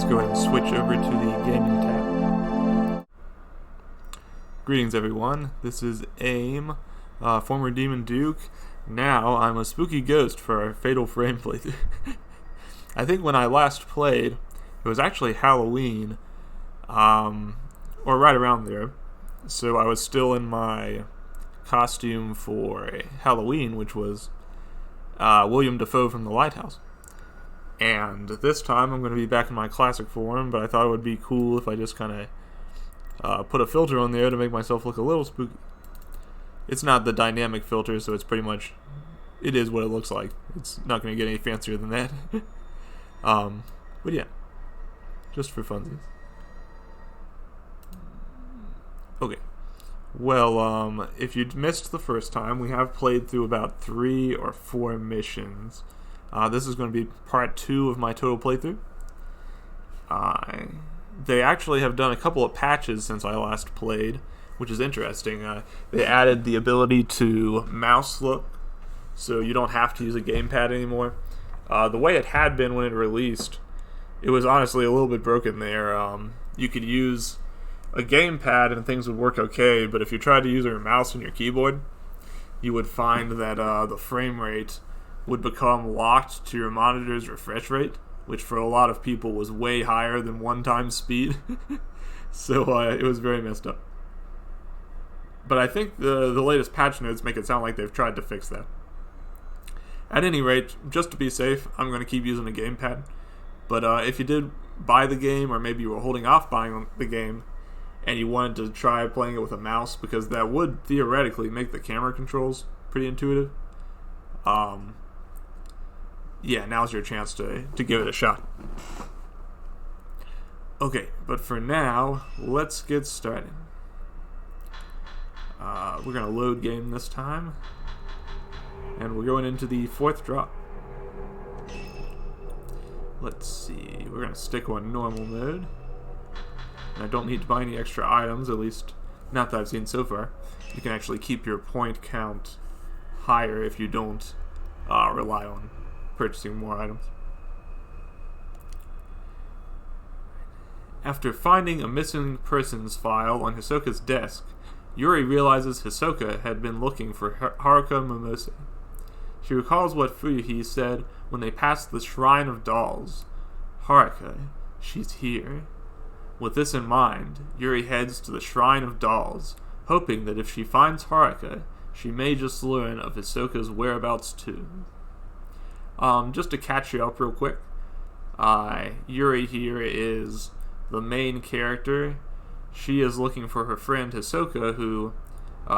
go ahead and switch over to the gaming tab. Greetings everyone, this is AIM, former Demon Duke. Now I'm a spooky ghost for our Fatal Frame playthrough. I think when I last played, it was actually Halloween, or right around there. So I was still in my costume for Halloween, which was William Dafoe from The Lighthouse. And this time I'm going to be back in my classic form, but I thought it would be cool if I just kind of put a filter on there to make myself look a little spooky. It's not the dynamic filter, so it's pretty much, it is what it looks like. It's not going to get any fancier than that. But yeah, just for funsies. Okay. Well, if you missed the first time, we have played through about 3 or 4 missions. This is going to be part 2 of my total playthrough. They actually have done a couple of patches since I last played, which is interesting. They added the ability to mouse look, so you don't have to use a gamepad anymore. The way it had been when it released, it was honestly a little bit broken there. You could use a gamepad and things would work okay, but if you tried to use your mouse and your keyboard, you would find that the frame rate would become locked to your monitor's refresh rate, which for a lot of people was way higher than 1x speed. So it was very messed up. But I think the latest patch notes make it sound like they've tried to fix that. At any rate, just to be safe, I'm going to keep using a gamepad. But if you did buy the game, or maybe you were holding off buying the game, and you wanted to try playing it with a mouse, because that would theoretically make the camera controls pretty intuitive, yeah, now's your chance to give it a shot. Okay, but for now, let's get started. We're going to load game this time, and we're going into the 4th drop. Let's see, we're going to stick on normal mode. And I don't need to buy any extra items, at least not that I've seen so far. You can actually keep your point count higher if you don't rely on purchasing more items. After finding a missing persons file on Hisoka's desk, Yuri realizes Hisoka had been looking for Haruka Momose. She recalls what Fuyuhi said when they passed the Shrine of Dolls. Haruka, she's here. With this in mind, Yuri heads to the Shrine of Dolls, hoping that if she finds Haruka, she may just learn of Hisoka's whereabouts too. Just to catch you up real quick, Yuri here is the main character. She is looking for her friend Hisoka, who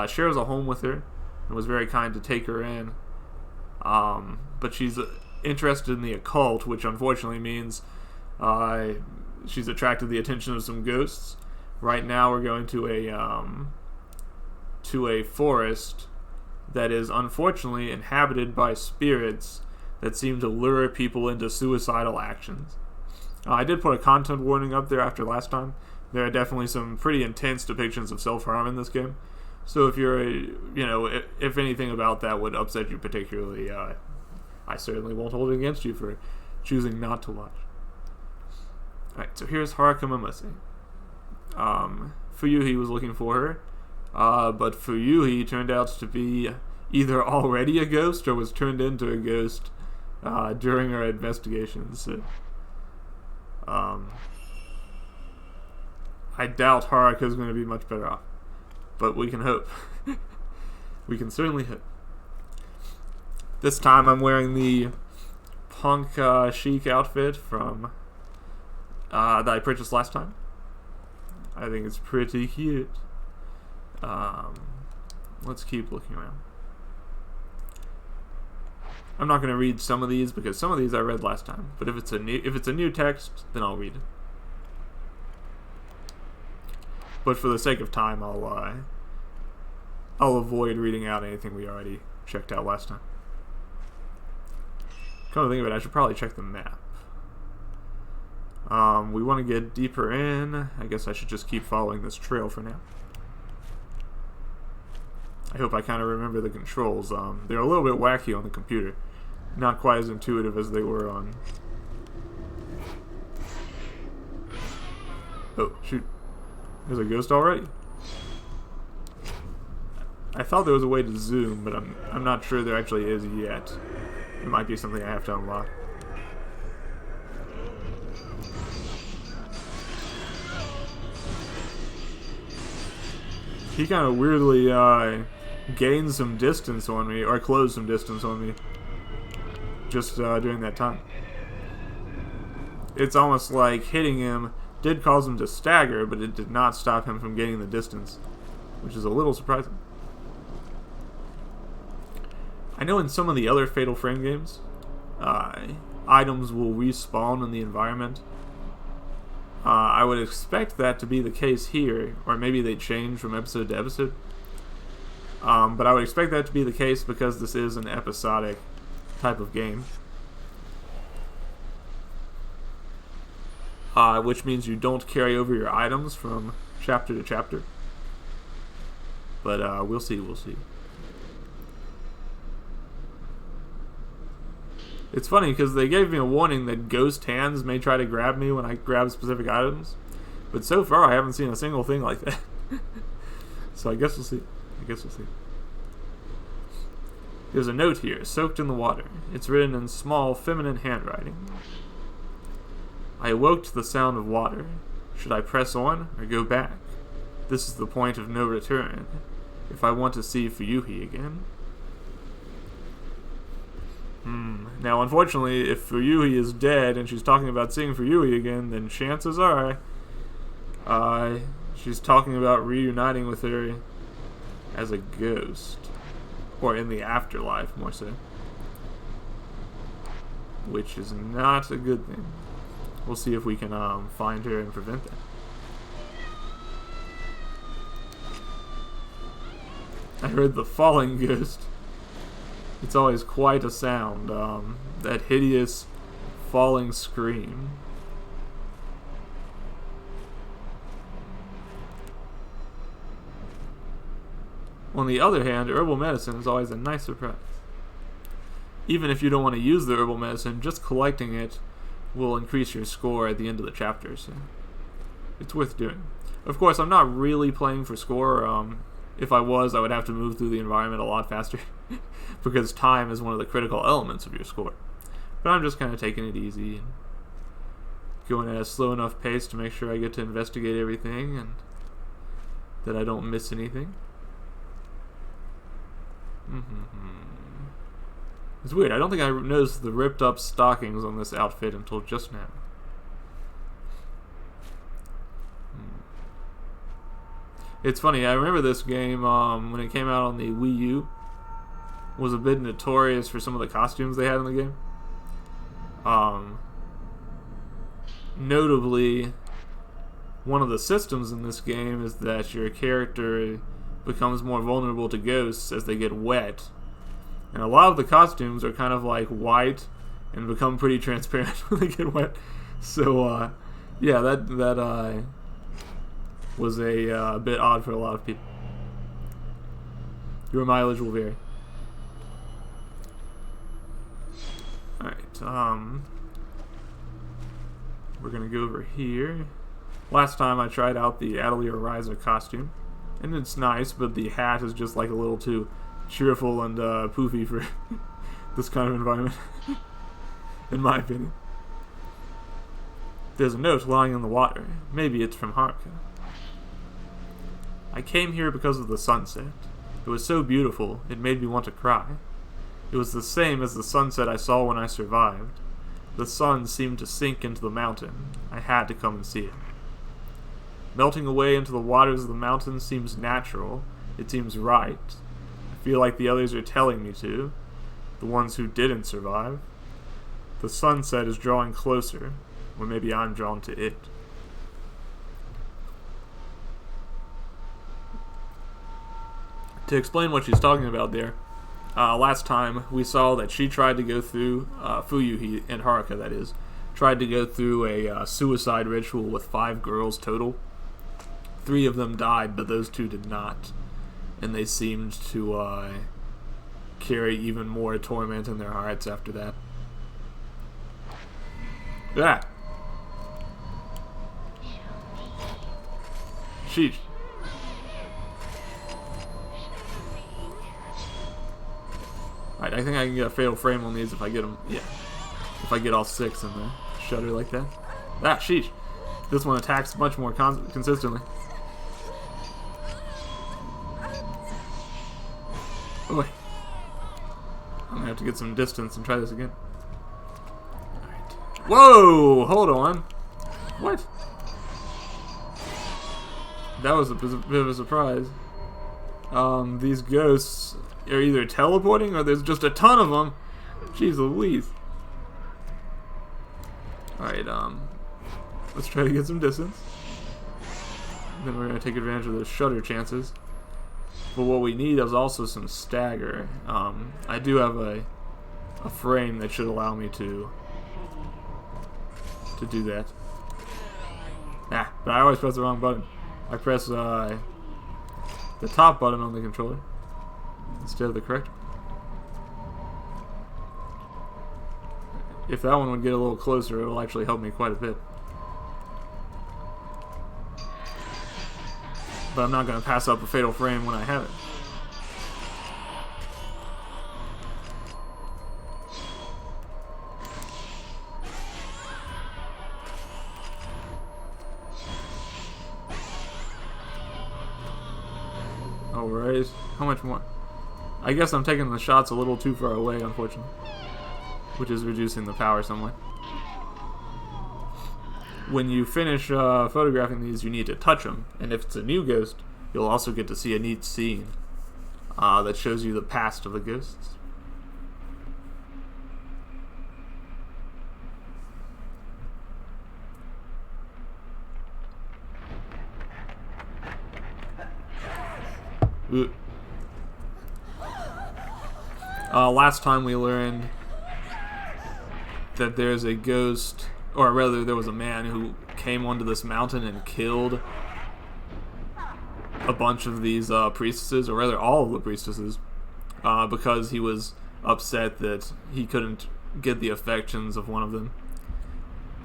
shares a home with her and was very kind to take her in. But she's interested in the occult, which unfortunately means she's attracted the attention of some ghosts. Right now we're going to a forest that is unfortunately inhabited by spirits that seem to lure people into suicidal actions. I did put a content warning up there after last time. There are definitely some pretty intense depictions of self-harm in this game. So if you're if anything about that would upset you particularly, I certainly won't hold it against you for choosing not to watch. Alright, so here's Haruka Momose. Fuyuhi was looking for her, but Fuyuhi turned out to be either already a ghost or was turned into a ghost during our investigations. So, I doubt Haruka's going to be much better off, but we can hope. We can certainly hope. This time I'm wearing the punk chic outfit from that I purchased last time. I think it's pretty cute. Let's keep looking around. I'm not going to read some of these because some of these I read last time. But if it's a new text, then I'll read it. But for the sake of time, I'll avoid reading out anything we already checked out last time. Come to think of it, I should probably check the map. We want to get deeper in. I guess I should just keep following this trail for now. I hope I kind of remember the controls. They're a little bit wacky on the computer. Not quite as intuitive as they were on Oh, shoot. There's a ghost already? I thought there was a way to zoom, but I'm not sure there actually is yet. It might be something I have to unlock. He kind of weirdly gained some distance on me, or closed some distance on me, just during that time. It's almost like hitting him did cause him to stagger, but it did not stop him from gaining the distance, which is a little surprising. I know in some of the other Fatal Frame games, items will respawn in the environment. I would expect that to be the case here, or maybe they change from episode to episode. But I would expect that to be the case because this is an episodic type of game. Which means you don't carry over your items from chapter to chapter. But we'll see. It's funny because they gave me a warning that ghost hands may try to grab me when I grab specific items. But so far I haven't seen a single thing like that. So I guess we'll see. There's a note here, soaked in the water. It's written in small, feminine handwriting. I awoke to the sound of water. Should I press on or go back? This is the point of no return. If I want to see Fuyuhi again. Now, unfortunately, if Fuyuhi is dead and she's talking about seeing Fuyuhi again, then chances are she's talking about reuniting with her as a ghost. Or in the afterlife, more so. Which is not a good thing. We'll see if we can find her and prevent that. I heard the falling ghost. It's always quite a sound. That hideous falling scream. On the other hand, herbal medicine is always a nice surprise. Even if you don't want to use the herbal medicine, just collecting it will increase your score at the end of the chapter, so it's worth doing. Of course, I'm not really playing for score. If I was, I would have to move through the environment a lot faster because time is one of the critical elements of your score. But I'm just kind of taking it easy and going at a slow enough pace to make sure I get to investigate everything and that I don't miss anything. It's weird. I don't think I noticed the ripped up stockings on this outfit until just now. It's funny. I remember this game when it came out on the Wii U was a bit notorious for some of the costumes they had in the game. Notably, one of the systems in this game is that your character becomes more vulnerable to ghosts as they get wet. And a lot of the costumes are kind of like white and become pretty transparent when they get wet. So, yeah, that was a bit odd for a lot of people. Your mileage will vary. Alright, we're gonna go over here. Last time I tried out the Atelier Riser costume, and it's nice, but the hat is just like a little too cheerful and poofy for this kind of environment, in my opinion. There's a note lying in the water. Maybe it's from Haruka. I came here because of the sunset. It was so beautiful, it made me want to cry. It was the same as the sunset I saw when I survived. The sun seemed to sink into the mountain. I had to come and see it. Melting away into the waters of the mountain seems natural. It seems right. I feel like the others are telling me to. The ones who didn't survive. The sunset is drawing closer, or maybe I'm drawn to it. To explain what she's talking about there, last time we saw that she tried to go through, Fuyuhi and Haruka that is, tried to go through a suicide ritual with 5 girls total. 3 of them died, but those 2 did not. And they seemed to carry even more torment in their hearts after that. Sheesh. Alright, I think I can get a fatal frame on these if I get them. Yeah. If I get all 6 in the shutter like that. Ah, sheesh. This one attacks much more consistently. Oh, wait. I'm gonna have to get some distance and try this again. Alright. Whoa! Hold on. What? That was a bit of a surprise. These ghosts are either teleporting or there's just a ton of them. Jeez Louise. Alright, let's try to get some distance. Then we're gonna take advantage of those shutter chances. But what we need is also some stagger. I do have a frame that should allow me to do that. Ah, but I always press the wrong button. I press the top button on the controller instead of the correct. If that one would get a little closer, it'll actually help me quite a bit. But I'm not going to pass up a fatal frame when I have it. Alright, how much more? I guess I'm taking the shots a little too far away, unfortunately. Which is reducing the power somewhat. When you finish photographing these, you need to touch them. And if it's a new ghost, you'll also get to see a neat scene that shows you the past of the ghosts. Last time we learned that there's a ghost, or rather there was a man who came onto this mountain and killed a bunch of these priestesses, or rather all of the priestesses, because he was upset that he couldn't get the affections of one of them.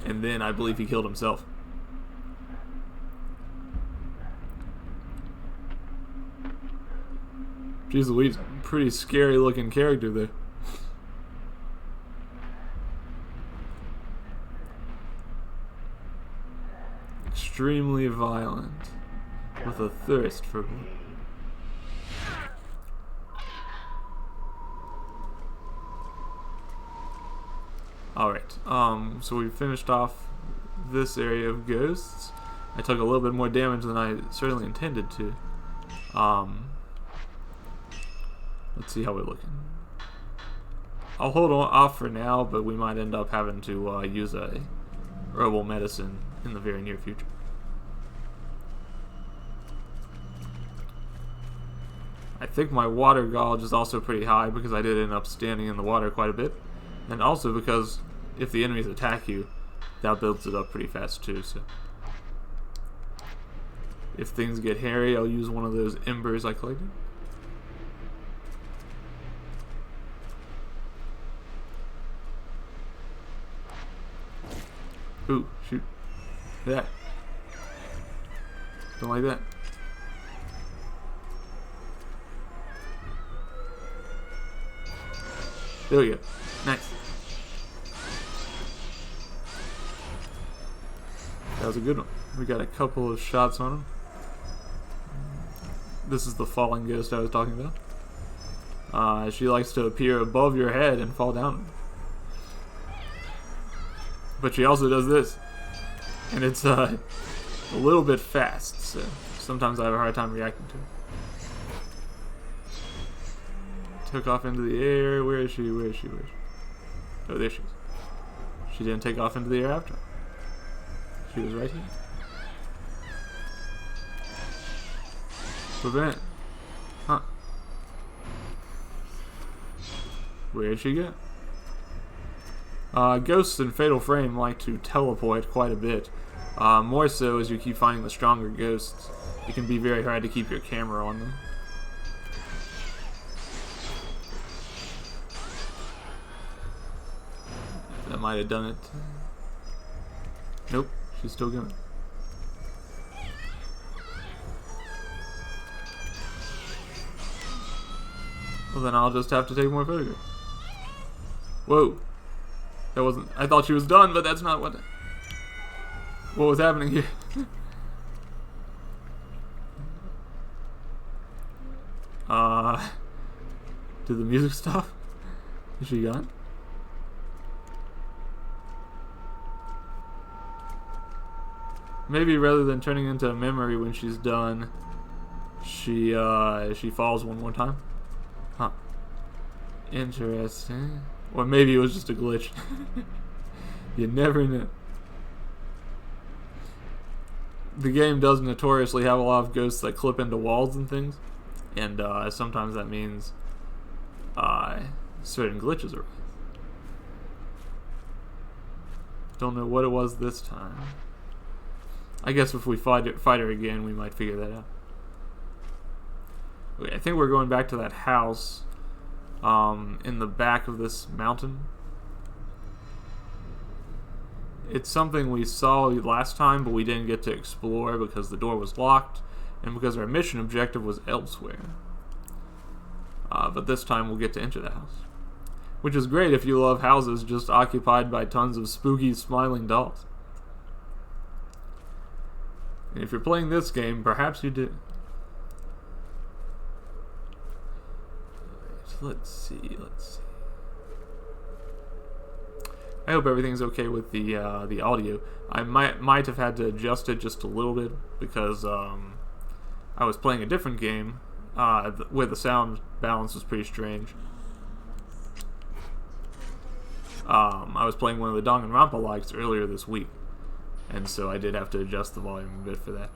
And then I believe he killed himself. Jeez Louise, pretty scary looking character there. Extremely violent, with a thirst for blood. Alright, so we finished off this area of ghosts. I took a little bit more damage than I certainly intended to. Let's see how we're looking. I'll hold on off for now, but we might end up having to use a herbal medicine in the very near future. I think my water gauge is also pretty high because I did end up standing in the water quite a bit. And also because if the enemies attack you, that builds it up pretty fast too, so. If things get hairy, I'll use one of those embers I collected. Ooh, shoot. That. Don't like that. There we go. Nice. That was a good one. We got a couple of shots on him. This is the falling ghost I was talking about. She likes to appear above your head and fall down. But she also does this. And it's a little bit fast, so sometimes I have a hard time reacting to it. Took off into the air. Where is she? Where is she? Where is she? Oh, there she is. She didn't take off into the air after. She was right here. Prevent. Huh. Where'd she go? Ghosts in Fatal Frame like to teleport quite a bit. More so as you keep finding the stronger ghosts. It can be very hard to keep your camera on them. That might have done it. Nope, she's still going. Well, then I'll just have to take more photographs. Whoa. That wasn't... I thought she was done, but that's not what was happening here. Did the music stop? Is she gone? Maybe rather than turning into a memory when she's done, she falls one more time. Huh. Interesting. Or maybe it was just a glitch. You never know. The game does notoriously have a lot of ghosts that clip into walls and things, and sometimes that means certain glitches arise. Don't know what it was this time. I guess if we fight her again, we might figure that out. Okay, I think we're going back to that house in the back of this mountain. It's something we saw last time, but we didn't get to explore because the door was locked and because our mission objective was elsewhere. But this time we'll get to enter the house, which is great if you love houses just occupied by tons of spooky, smiling dolls. And if you're playing this game, perhaps you do. Let's see. I hope everything's okay with the audio. I might have had to adjust it just a little bit because I was playing a different game where the sound balance was pretty strange. I was playing one of the Danganronpa likes earlier this week, and so I did have to adjust the volume a bit for that.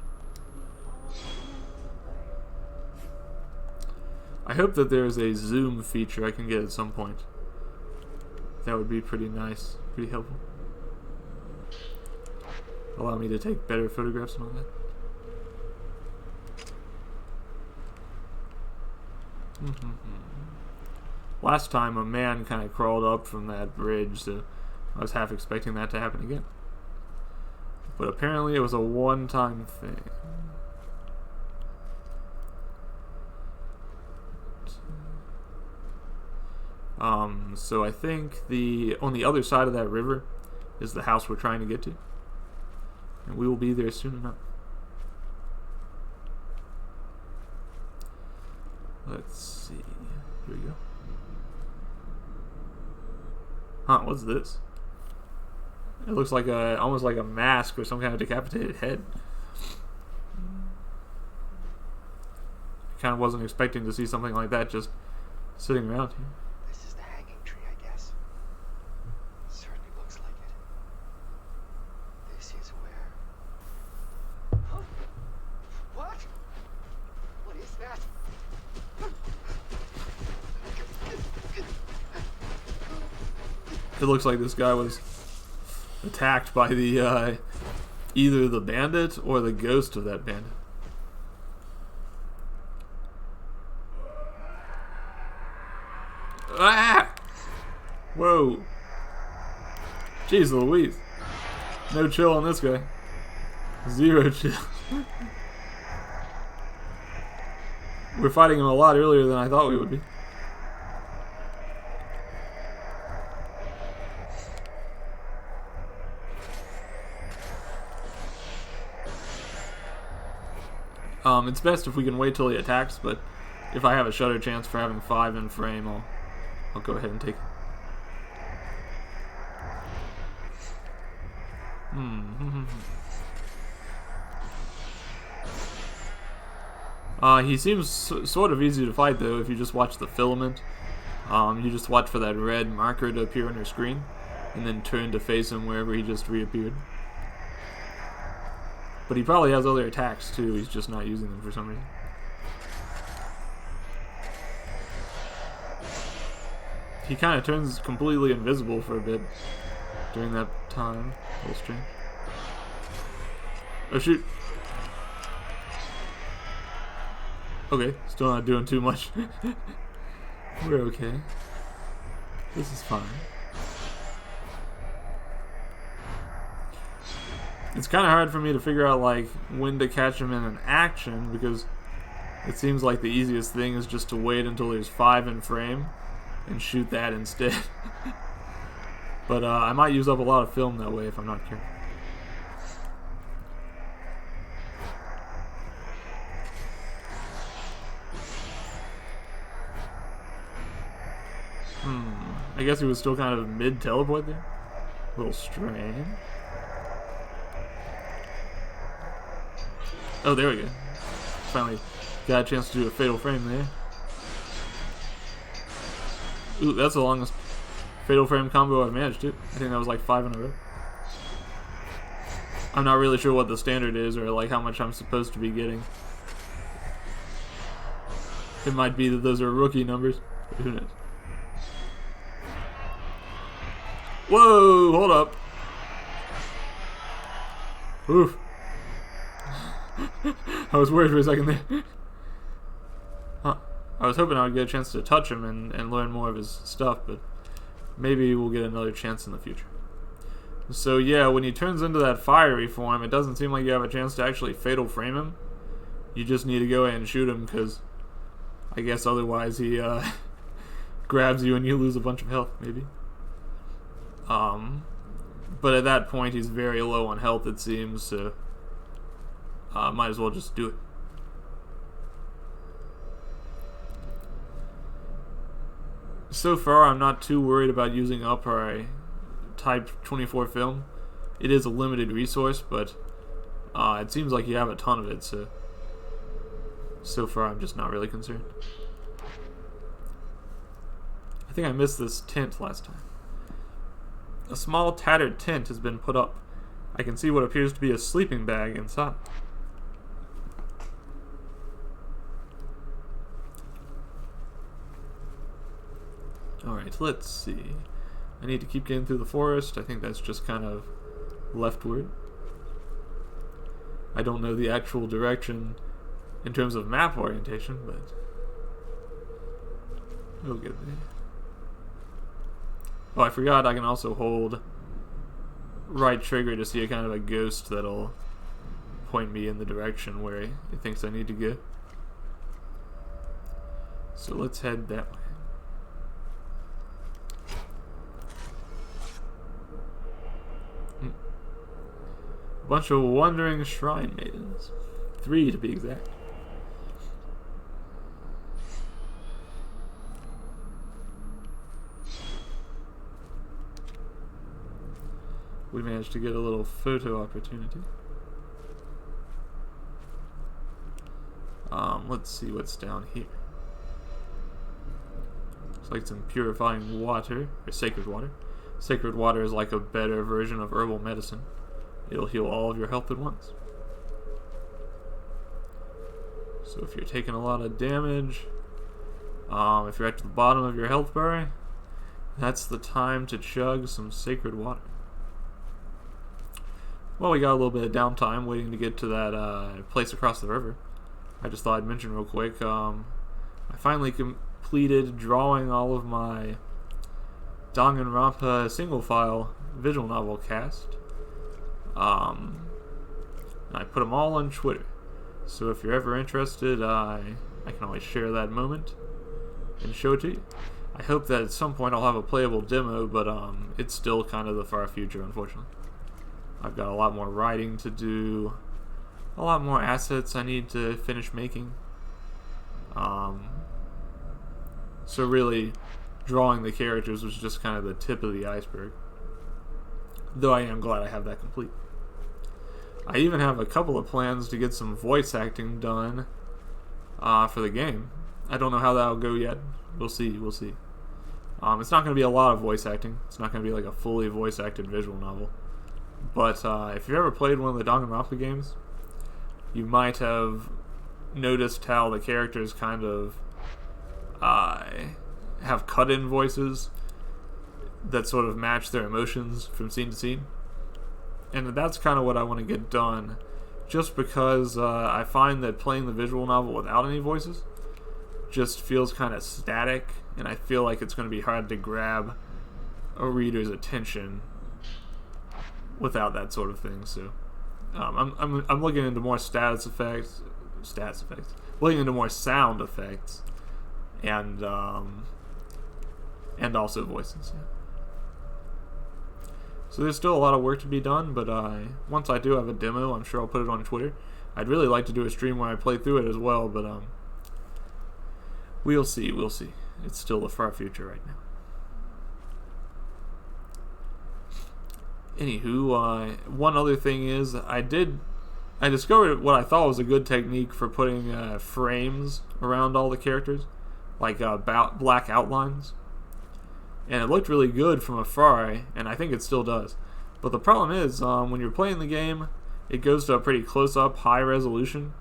I hope that there is a zoom feature I can get at some point. That would be pretty nice, pretty helpful. Allow me to take better photographs and all that. Last time a man kind of crawled up from that bridge, so I was half expecting that to happen again. But apparently it was a one-time thing. So I think on the other side of that river is the house we're trying to get to. And we will be there soon enough. Let's see. Here we go. Huh, what's this? It looks like almost like a mask or some kind of decapitated head. I kind of wasn't expecting to see something like that just sitting around here. This is the hanging tree, I guess. Certainly looks like it. This is where... Huh? What? What is that? It looks like this guy was attacked by the either the bandit or the ghost of that bandit. Ah! Whoa. Jeez Louise. No chill on this guy. Zero chill. We're fighting him a lot earlier than I thought we would be. It's best if we can wait till he attacks, but if I have a shutter chance for having 5 in frame, I'll go ahead and take it. He seems sort of easy to fight, though, if you just watch the filament. You just watch for that red marker to appear on your screen, and then turn to face him wherever he just reappeared. But he probably has other attacks, too. He's just not using them for some reason. He kind of turns completely invisible for a bit during that time. A little strange. Oh, shoot. Okay, still not doing too much. We're okay. This is fine. It's kind of hard for me to figure out, like, when to catch him in an action, because It seems like the easiest thing is just to wait until there's 5 in frame and shoot that instead. But I might use up a lot of film that way if I'm not careful. I guess he was still kind of mid-teleport there. A little strange. Oh, there we go. Finally got a chance to do a fatal frame there. Ooh, that's the longest fatal frame combo I've managed to. I think that was like 5 in a row. I'm not really sure what the standard is or like how much I'm supposed to be getting. It might be that those are rookie numbers, but who knows. Whoa, hold up. Oof. I was worried for a second there. Huh. I was hoping I would get a chance to touch him and learn more of his stuff, but maybe we'll get another chance in the future. So yeah, when he turns into that fiery form, it doesn't seem like you have a chance to actually fatal frame him. You just need to go ahead and shoot him, because I guess otherwise he grabs you and you lose a bunch of health, maybe. But at that point he's very low on health, it seems, so might as well just do it. So far I'm not too worried about using up our Type 24 film. It is a limited resource, but it seems like you have a ton of it, so far I'm just not really concerned. I think I missed this tent last time. A small tattered tent has been put up. I can see what appears to be a sleeping bag inside. Alright, let's see. I need to keep getting through the forest. I think that's just kind of leftward. I don't know the actual direction in terms of map orientation, but we'll get there. Oh, I forgot I can also hold right trigger to see a kind of a ghost that'll point me in the direction where it thinks I need to go. So let's head that way. Bunch of wandering shrine maidens. 3 to be exact. We managed to get a little photo opportunity. Let's see what's down here. Looks like some purifying water, or sacred water. Sacred water is like a better version of herbal medicine. It'll heal all of your health at once. So if you're taking a lot of damage, if you're at the bottom of your health bar, that's the time to chug some sacred water. Well, we got a little bit of downtime waiting to get to that place across the river. I just thought I'd mention real quick, I finally completed drawing all of my Danganronpa single file visual novel cast. I put them all on Twitter, so if you're ever interested, I can always share that moment and show it to you. I hope that at some point I'll have a playable demo, but it's still kind of the far future, unfortunately. I've got a lot more writing to do, a lot more assets I need to finish making. So really, drawing the characters was just kind of the tip of the iceberg. Though I am glad I have that complete. I even have a couple of plans to get some voice acting done for the game. I don't know how that'll go yet. We'll see. It's not going to be a lot of voice acting. It's not going to be like a fully voice acted visual novel. But if you've ever played one of the Danganronpa games, you might have noticed how the characters kind of have cut-in voices that sort of match their emotions from scene to scene. And that's kind of what I want to get done, just because I find that playing the visual novel without any voices just feels kind of static, and I feel like it's going to be hard to grab a reader's attention without that sort of thing. So I'm looking into more status effects, stats effects, looking into more sound effects, and also voices. Yeah. So there's still a lot of work to be done, but once I do have a demo, I'm sure I'll put it on Twitter. I'd really like to do a stream where I play through it as well, but we'll see. We'll see. It's still the far future right now. Anywho, one other thing is I discovered what I thought was a good technique for putting frames around all the characters, like black outlines. And it looked really good from afar, and I think it still does. But the problem is, when you're playing the game, it goes to a pretty close-up, high resolution.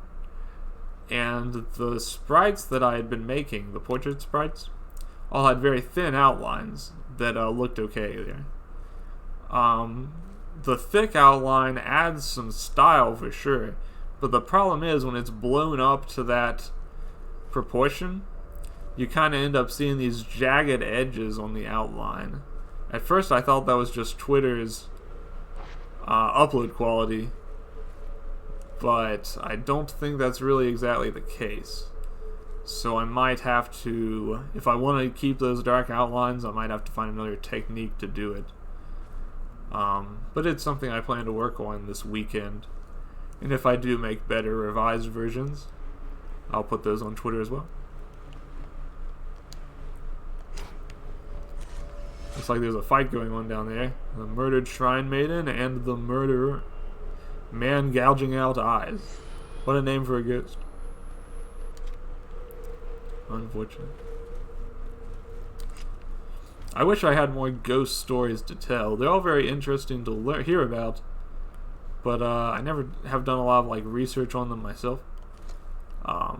And the sprites that I had been making, the portrait sprites, all had very thin outlines that looked okay there. The thick outline adds some style for sure, but the problem is when it's blown up to that proportion, you kind of end up seeing these jagged edges on the outline. At first I thought that was just Twitter's upload quality, but I don't think that's really exactly the case. So I might have to, if I want to keep those dark outlines, I might have to find another technique to do it. But it's something I plan to work on this weekend. And if I do make better revised versions, I'll put those on Twitter as well. Looks like there's a fight going on down there. The murdered shrine maiden and the murderer. Man gouging out eyes. What a name for a ghost. Unfortunate. I wish I had more ghost stories to tell. They're all very interesting to hear about, but I never have done a lot of like research on them myself. But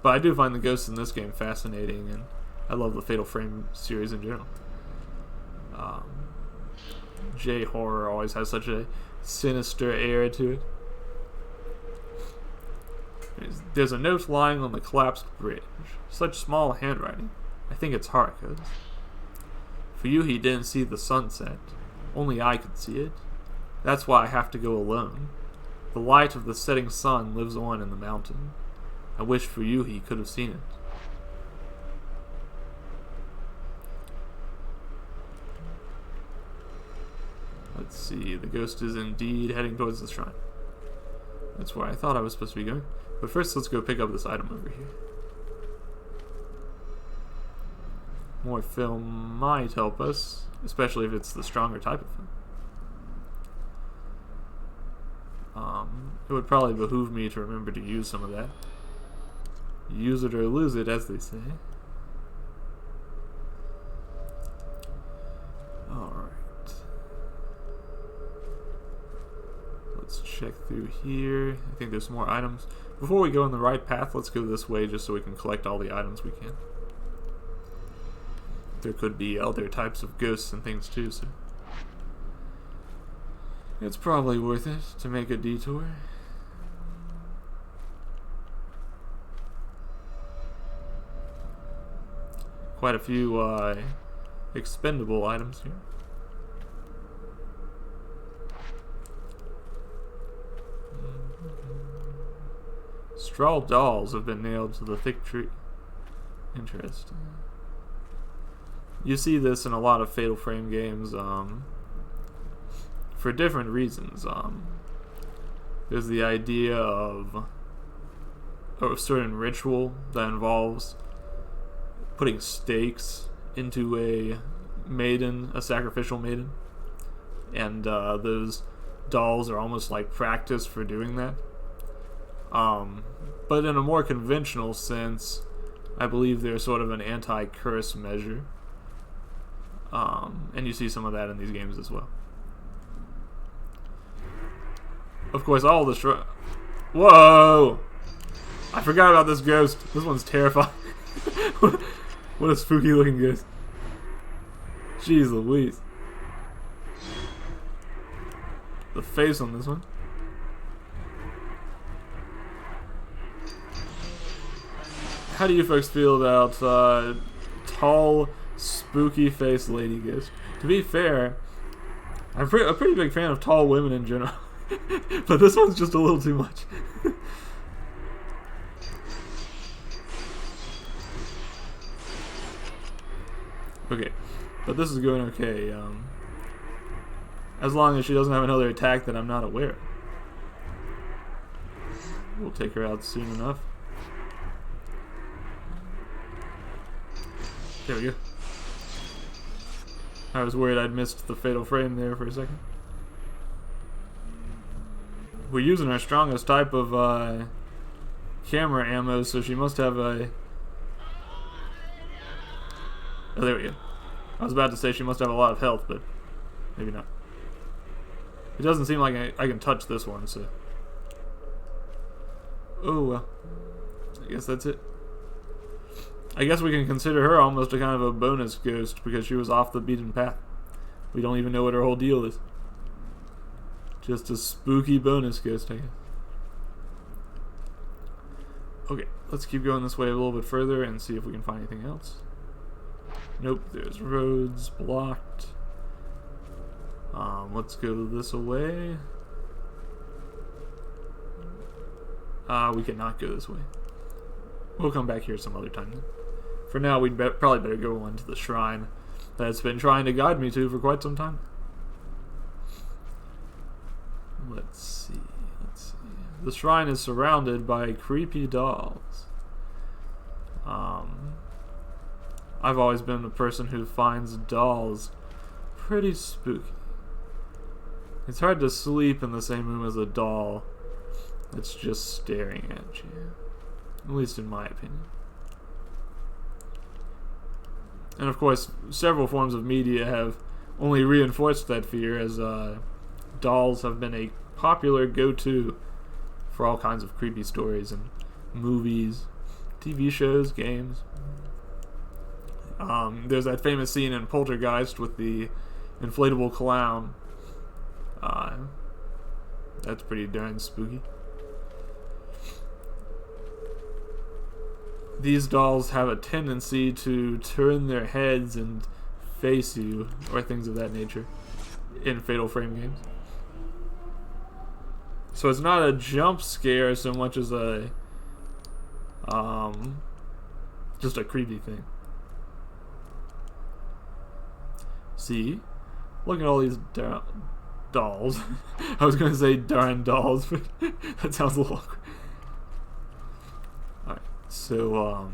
I do find the ghosts in this game fascinating, and I love the Fatal Frame series in general. J-horror always has such a sinister air to it. There's a note lying on the collapsed bridge. Such small handwriting. I think it's Haruka's. For you, he didn't see the sunset. Only I could see it. That's why I have to go alone. The light of the setting sun lives on in the mountain. I wish for you he could have seen it. Let's see, the ghost is indeed heading towards the shrine. That's where I thought I was supposed to be going. But first, let's go pick up this item over here. More film might help us, especially if it's the stronger type of film. It would probably behoove me to remember to use some of that. Use it or lose it, as they say. Alright. Let's check through here. I think there's more items. Before we go on the right path, let's go this way just so we can collect all the items we can. There could be other types of ghosts and things too, so it's probably worth it to make a detour. Quite a few expendable items here. Straw dolls have been nailed to the thick tree. Interesting. You see this in a lot of Fatal Frame games for different reasons. There's the idea of a certain ritual that involves putting stakes into a maiden, a sacrificial maiden, and those dolls are almost like practice for doing that. But in a more conventional sense, I believe they're sort of an anti-curse measure. And you see some of that in these games as well. Of course, all the Whoa! I forgot about this ghost. This one's terrifying. What a spooky looking ghost. Jeez Louise. The face on this one. How do you folks feel about tall, spooky faced lady ghost? To be fair, I'm a pretty big fan of tall women in general. But this one's just a little too much. Okay, but this is going okay. As long as she doesn't have another attack that I'm not aware of. We'll take her out soon enough. There we go. I was worried I'd missed the fatal frame there for a second. We're using our strongest type of camera ammo, so she must have a... Oh, there we go. I was about to say she must have a lot of health, but maybe not. It doesn't seem like I can touch this one, so... Oh, well. I guess that's it. I guess we can consider her almost a kind of a bonus ghost because she was off the beaten path. We don't even know what her whole deal is. Just a spooky bonus ghost, I guess. Okay, let's keep going this way a little bit further and see if we can find anything else. Nope, there's roads blocked. Let's go this way. We cannot go this way. We'll come back here some other time then. For now, we'd probably better go on to the shrine that's been trying to guide me to for quite some time. Let's see. The shrine is surrounded by creepy dolls. I've always been a person who finds dolls pretty spooky. It's hard to sleep in the same room as a doll that's just staring at you. At least in my opinion. And of course, several forms of media have only reinforced that fear, as dolls have been a popular go-to for all kinds of creepy stories and movies, TV shows, games. There's that famous scene in Poltergeist with the inflatable clown. That's pretty darn spooky. These dolls have a tendency to turn their heads and face you, or things of that nature, in Fatal Frame games. So it's not a jump scare so much as a just a creepy thing. See? Look at all these dolls. I was going to say darn dolls, but that sounds a little awkward. Alright, so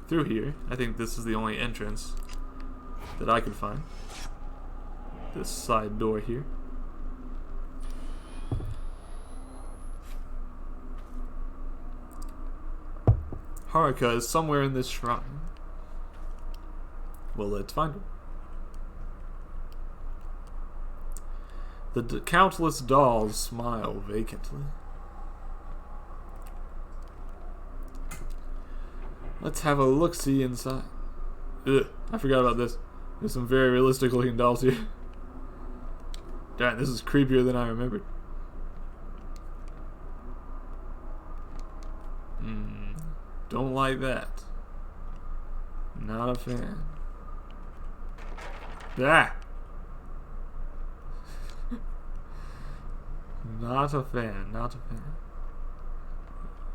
through here, I think this is the only entrance that I could find. This side door here. Haruka is somewhere in this shrine. Well, let's find her. The countless dolls smile vacantly. Let's have a look-see inside. Ugh, I forgot about this. There's some very realistic looking dolls here. Damn, this is creepier than I remembered. Don't like that. Not a fan. Ah! Not a fan, not a fan.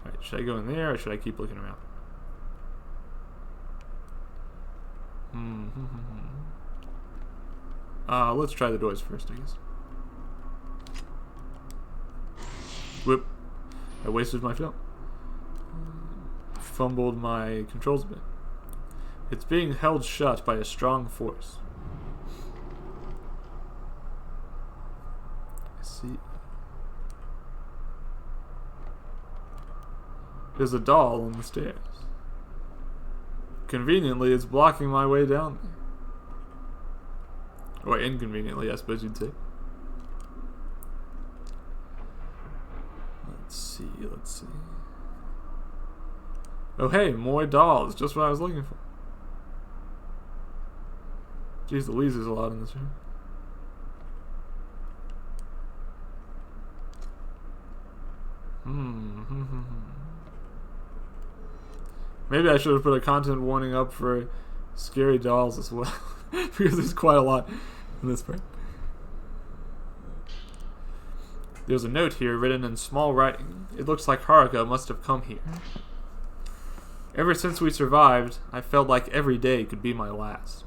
Alright, should I go in there or should I keep looking around? Let's try the doors first, I guess. Whoop. I wasted my film. Fumbled my controls a bit. It's being held shut by a strong force. I see. There's a doll on the stairs. Conveniently, it's blocking my way down there. Or inconveniently, I suppose you'd say. Let's see. Oh hey, more dolls. Just what I was looking for. Jeez Louise, there's a lot in this room. Maybe I should have put a content warning up for scary dolls as well. Because there's quite a lot in this part. There's a note here written in small writing. It looks like Haruka must have come here. Ever since we survived, I felt like every day could be my last.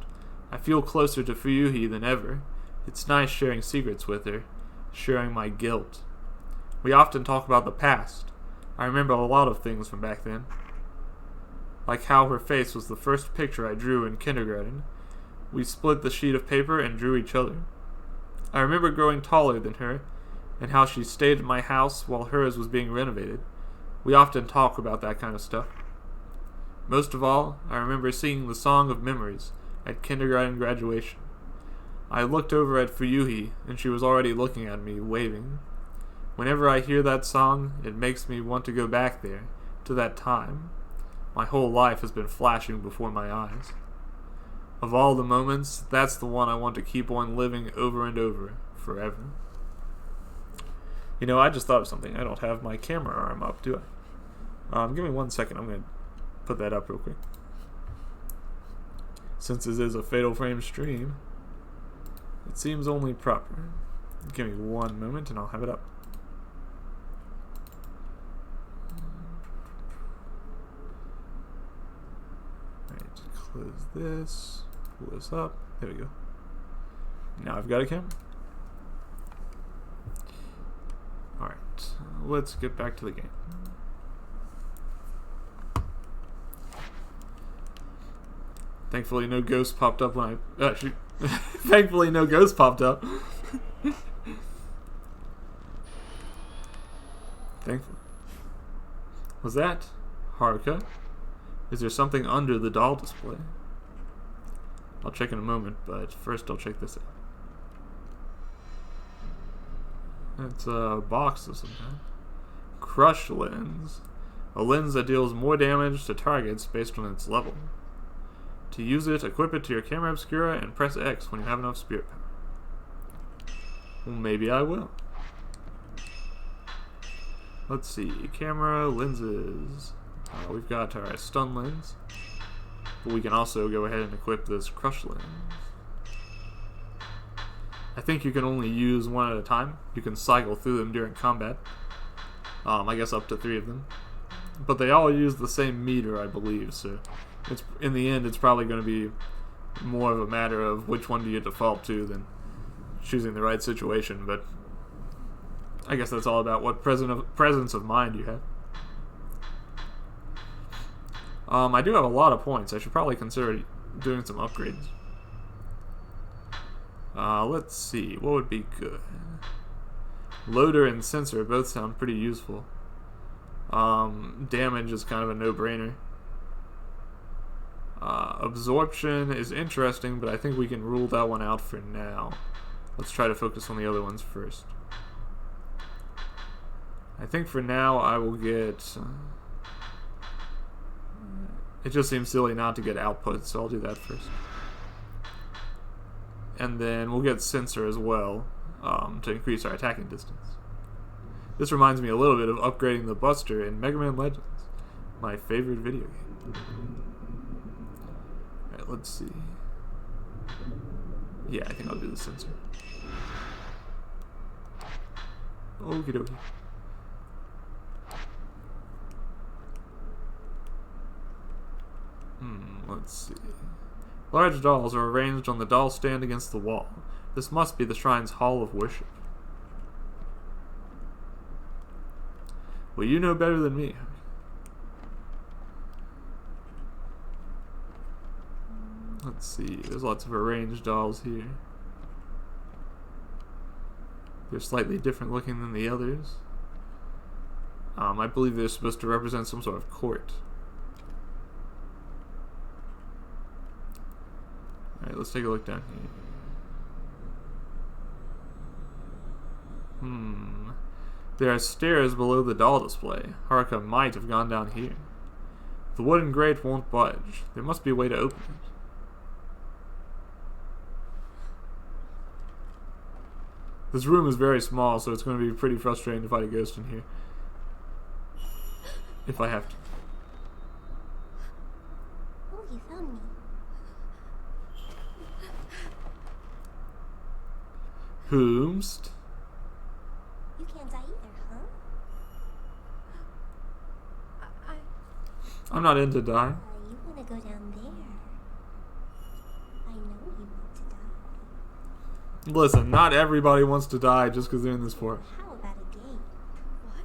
I feel closer to Fuyuhi than ever. It's nice sharing secrets with her, sharing my guilt. We often talk about the past. I remember a lot of things from back then. Like how her face was the first picture I drew in kindergarten. We split the sheet of paper and drew each other. I remember growing taller than her, and how she stayed at my house while hers was being renovated. We often talk about that kind of stuff. Most of all, I remember singing the Song of Memories at kindergarten graduation. I looked over at Fuyuhi, and she was already looking at me, waving. Whenever I hear that song, it makes me want to go back there, to that time. My whole life has been flashing before my eyes. Of all the moments, that's the one I want to keep on living over and over, forever. You know, I just thought of something. I don't have my camera arm up, do I? Give me 1 second. I'm going to put that up real quick. Since this is a Fatal Frame stream, it seems only proper. Give me 1 moment and I'll have it up. Alright, close this. Pull this up. There we go. Now I've got a camera. Alright, let's get back to the game. Thankfully no ghost popped up when I... shoot. Thankfully no ghost popped up. Thankfully. Was that Haruka? Is there something under the doll display? I'll check in a moment, but first I'll check this out. It's a box of some kind. Crush lens. A lens that deals more damage to targets based on its level. To use it, equip it to your camera obscura and press X when you have enough spirit power. Well, maybe I will. Let's see. Camera, lenses. We've got our stun lens. But we can also go ahead and equip this crush lens. I think you can only use one at a time. You can cycle through them during combat. I guess up to 3 of them. But they all use the same meter, I believe, so it's in the end it's probably going to be more of a matter of which one do you default to than choosing the right situation, but I guess that's all about what presence of mind you have. I do have a lot of points. I should probably consider doing some upgrades. Let's see. What would be good? Loader and sensor both sound pretty useful. Damage is kind of a no-brainer. Absorption is interesting, but I think we can rule that one out for now. Let's try to focus on the other ones first. I think for now I will get... it just seems silly not to get output, so I'll do that first. And then we'll get sensor as well, to increase our attacking distance. This reminds me a little bit of upgrading the Buster in Mega Man Legends, my favorite video game. Alright, let's see. Yeah, I think I'll do the sensor. Okie dokie. Let's see. Large dolls are arranged on the doll stand against the wall. This must be the shrine's hall of worship. Well, you know better than me. Let's see. There's lots of arranged dolls here. They're slightly different looking than the others. I believe they're supposed to represent some sort of court. Alright, let's take a look down here. There are stairs below the doll display. Haruka might have gone down here. The wooden grate won't budge. There must be a way to open it. This room is very small, so it's going to be pretty frustrating to fight a ghost in here. If I have to. Oh, you found me. Whomst? You can't die either, huh? I'm not into dying. You want to go down there. I know you Listen, not everybody wants to die just because they're in this forest. How about a game? What?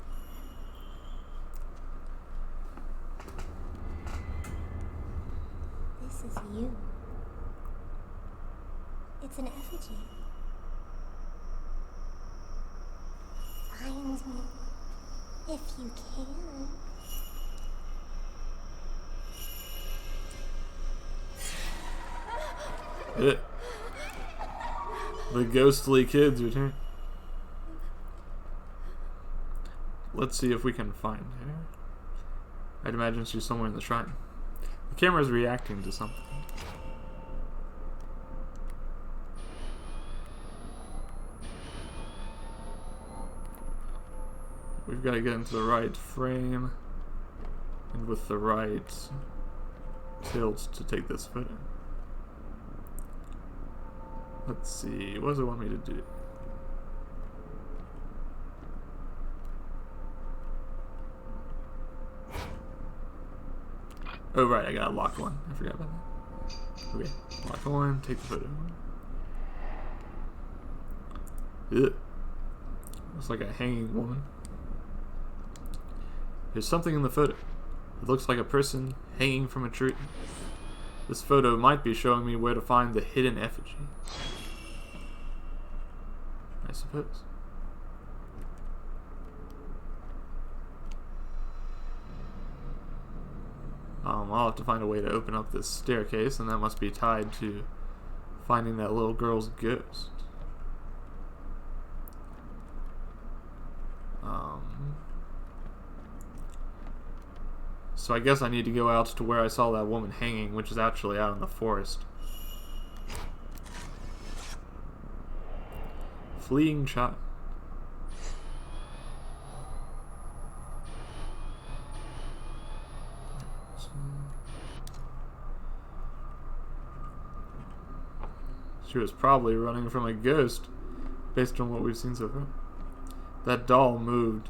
This is you. It's an effigy. Find me if you can. The ghostly kids return. Let's see if we can find her. I'd imagine she's somewhere in the shrine. The camera's reacting to something. We've got to get into the right frame and with the right tilt to take this photo. Let's see, what does it want me to do? Oh right, I gotta lock one. I forgot about that. Okay, lock one, take the photo. Ugh. Looks like a hanging woman. There's something in the photo. It looks like a person hanging from a tree. This photo might be showing me where to find the hidden effigy. I suppose. I'll have to find a way to open up this staircase, and that must be tied to finding that little girl's ghost. So I guess I need to go out to where I saw that woman hanging, which is actually out in the forest. Fleeing child. She was probably running from a ghost, based on what we've seen so far. That doll moved.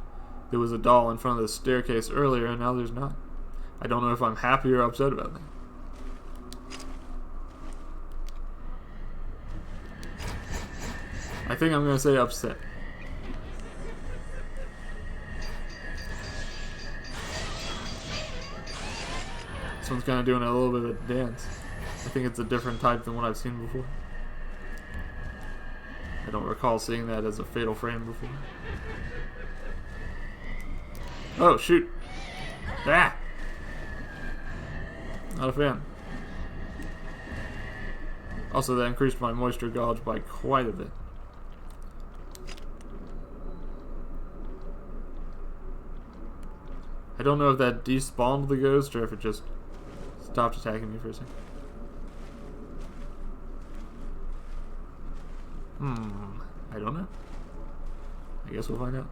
There was a doll in front of the staircase earlier, and now there's not. I don't know if I'm happy or upset about that. I think I'm gonna say upset. This one's kind of doing a little bit of a dance. I think it's a different type than what I've seen before. I don't recall seeing that as a fatal frame before. Oh, shoot. Ah! Not a fan. Also, that increased my moisture gauge by quite a bit. I don't know if that despawned the ghost or if it just stopped attacking me for a second. I don't know. I guess we'll find out.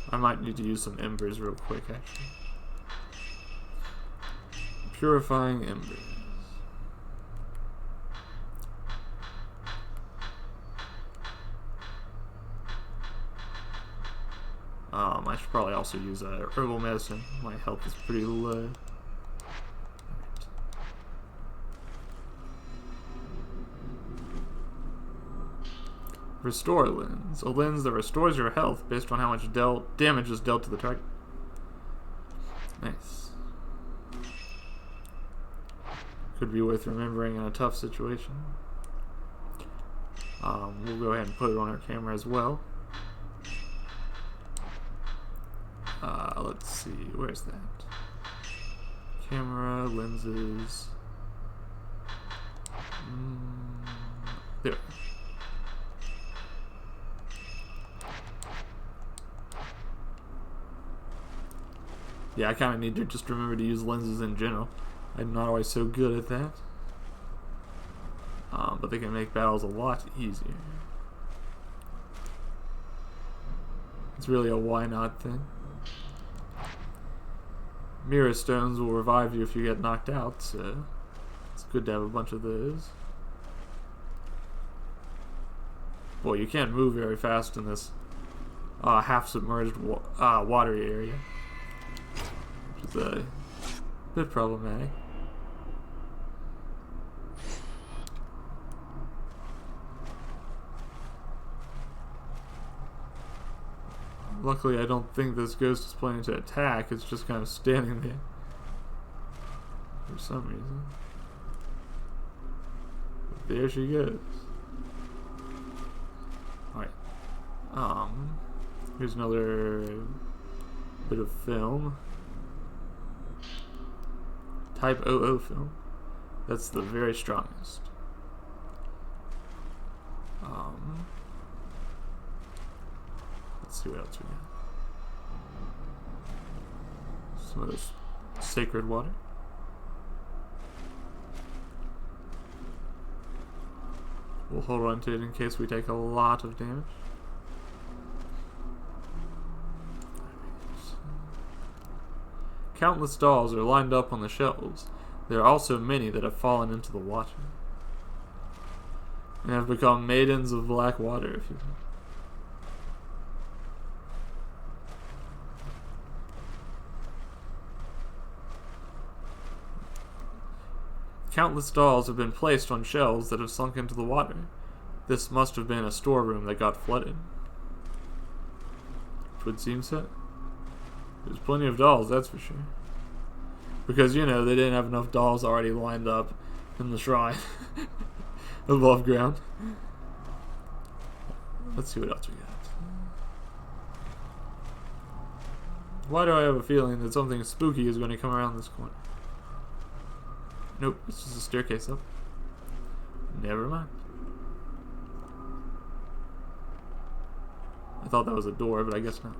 I might need to use some embers real quick, actually. Purifying embers. I should probably also use herbal medicine. My health is pretty low. Restore lens. A lens that restores your health based on how much damage is dealt to the target. Nice. Could be worth remembering in a tough situation. We'll go ahead and put it on our camera as well. Let's see, where's that? Camera, lenses. There. Yeah, I kind of need to just remember to use lenses in general. I'm not always so good at that. But they can make battles a lot easier. It's really a why not thing. Mirror stones will revive you if you get knocked out, so it's good to have a bunch of those. Boy, you can't move very fast in this half-submerged watery area, which is a bit problematic. Luckily, I don't think this ghost is planning to attack. It's just kind of standing there for some reason. But there she goes. Alright. Here's another bit of film. Type 00 film. That's the very strongest. Let's see what else we got. Some of this sacred water. We'll hold on to it in case we take a lot of damage. Countless dolls are lined up on the shelves. There are also many that have fallen into the water and have become maidens of black water, if you will. Countless dolls have been placed on shelves that have sunk into the water. This must have been a storeroom that got flooded. Which would seem so. There's plenty of dolls, that's for sure. Because, you know, they didn't have enough dolls already lined up in the shrine above ground. Let's see what else we got. Why do I have a feeling that something spooky is going to come around this corner? Nope, it's just a staircase up. Never mind. I thought that was a door, but I guess not.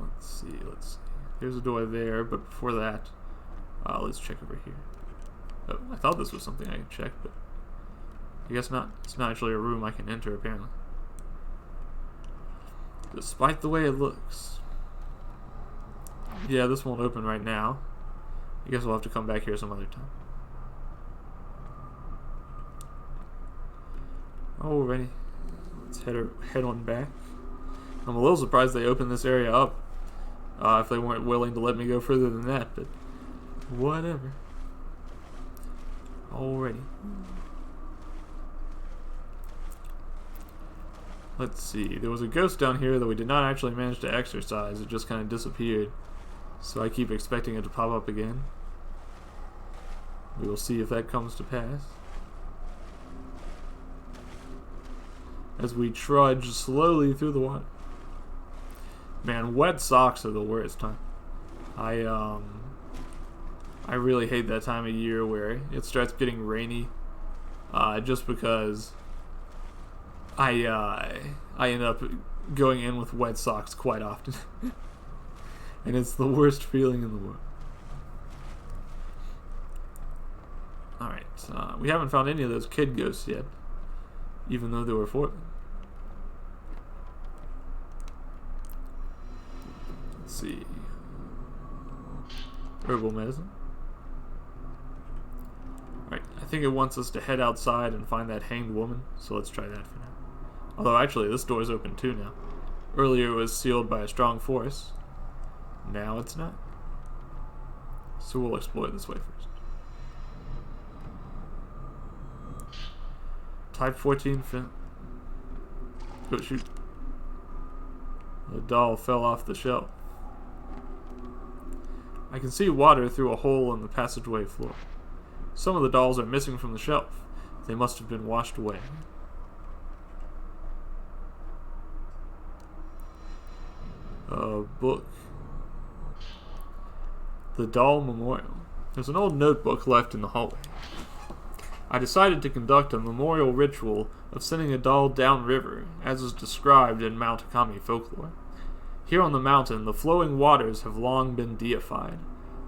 Let's see. Here's a door there, but before that, let's check over here. Oh, I thought this was something I could check, but I guess not. It's not actually a room I can enter, apparently. Despite the way it looks. Yeah, this won't open right now. I guess we'll have to come back here some other time. Alrighty. Let's head on back. I'm a little surprised they opened this area up. If they weren't willing to let me go further than that, but whatever. Alrighty. Let's see. There was a ghost down here that we did not actually manage to exorcise. It just kind of disappeared. So I keep expecting it to pop up again. We will see if that comes to pass. As we trudge slowly through the water. Man, wet socks are the worst, huh? I really hate that time of year where it starts getting rainy. Just because I end up going in with wet socks quite often. And it's the worst feeling in the world. Alright, we haven't found any of those kid ghosts yet. Even though there were 4 of them. Let's see. Herbal medicine. Alright, I think it wants us to head outside and find that hanged woman, so let's try that for now. Although actually this door's open too now. Earlier it was sealed by a strong force. Now it's not. So we'll explore this way first. Type 14 film. Oh shoot. The doll fell off the shelf. I can see water through a hole in the passageway floor. Some of the dolls are missing from the shelf. They must have been washed away. A book. The Doll Memorial. There's an old notebook left in the hallway. I decided to conduct a memorial ritual of sending a doll downriver, as is described in Mount Akami folklore. Here on the mountain, the flowing waters have long been deified.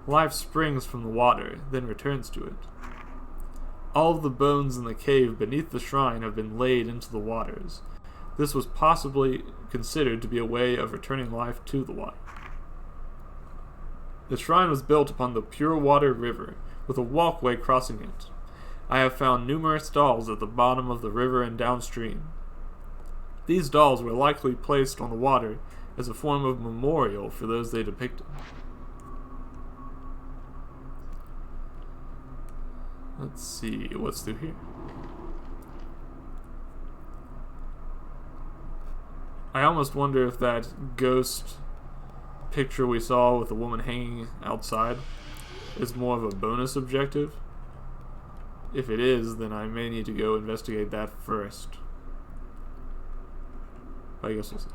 Life springs from the water, then returns to it. All of the bones in the cave beneath the shrine have been laid into the waters. This was possibly considered to be a way of returning life to the water. The shrine was built upon the pure water river, with a walkway crossing it. I have found numerous dolls at the bottom of the river and downstream. These dolls were likely placed on the water as a form of memorial for those they depicted. Let's see what's through here. I almost wonder if that ghost picture we saw with the woman hanging outside is more of a bonus objective. If it is, then I may need to go investigate that first. But I guess we'll see.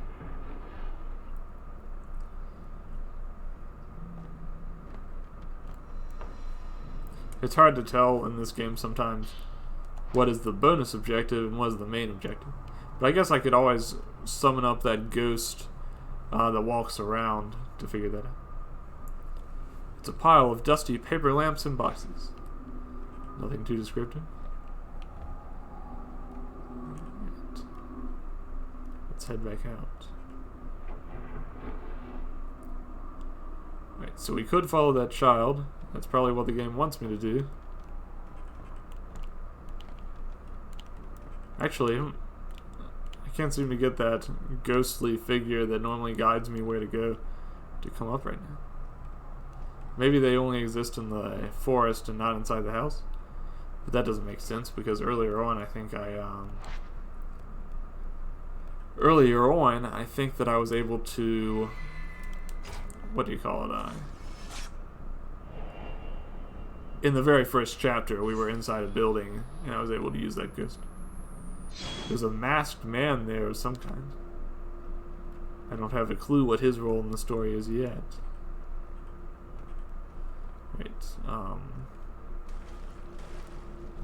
It's hard to tell in this game sometimes what is the bonus objective and what is the main objective. But I guess I could always summon up that ghost that walks around to figure that out. It's a pile of dusty paper lamps and boxes. Nothing too descriptive. Right. Let's head back out. Right, so we could follow that child. That's probably what the game wants me to do. Actually, I can't seem to get that ghostly figure that normally guides me where to go to come up right now. Maybe they only exist in the forest and not inside the house. But that doesn't make sense because earlier on I think that I was able to, what do you call it? In the very first chapter, we were inside a building, and I was able to use that ghost. There's a masked man there of some kind. I don't have a clue what his role in the story is yet. Right,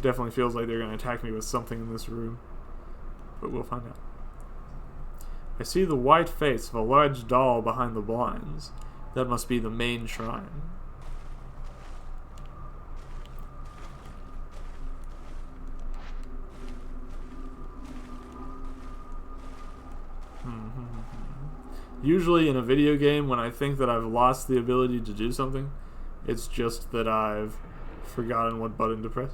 definitely feels like they're going to attack me with something in this room, but we'll find out. I see the white face of a large doll behind the blinds. That must be the main shrine. Usually in a video game, when I think that I've lost the ability to do something, it's just that I've forgotten what button to press.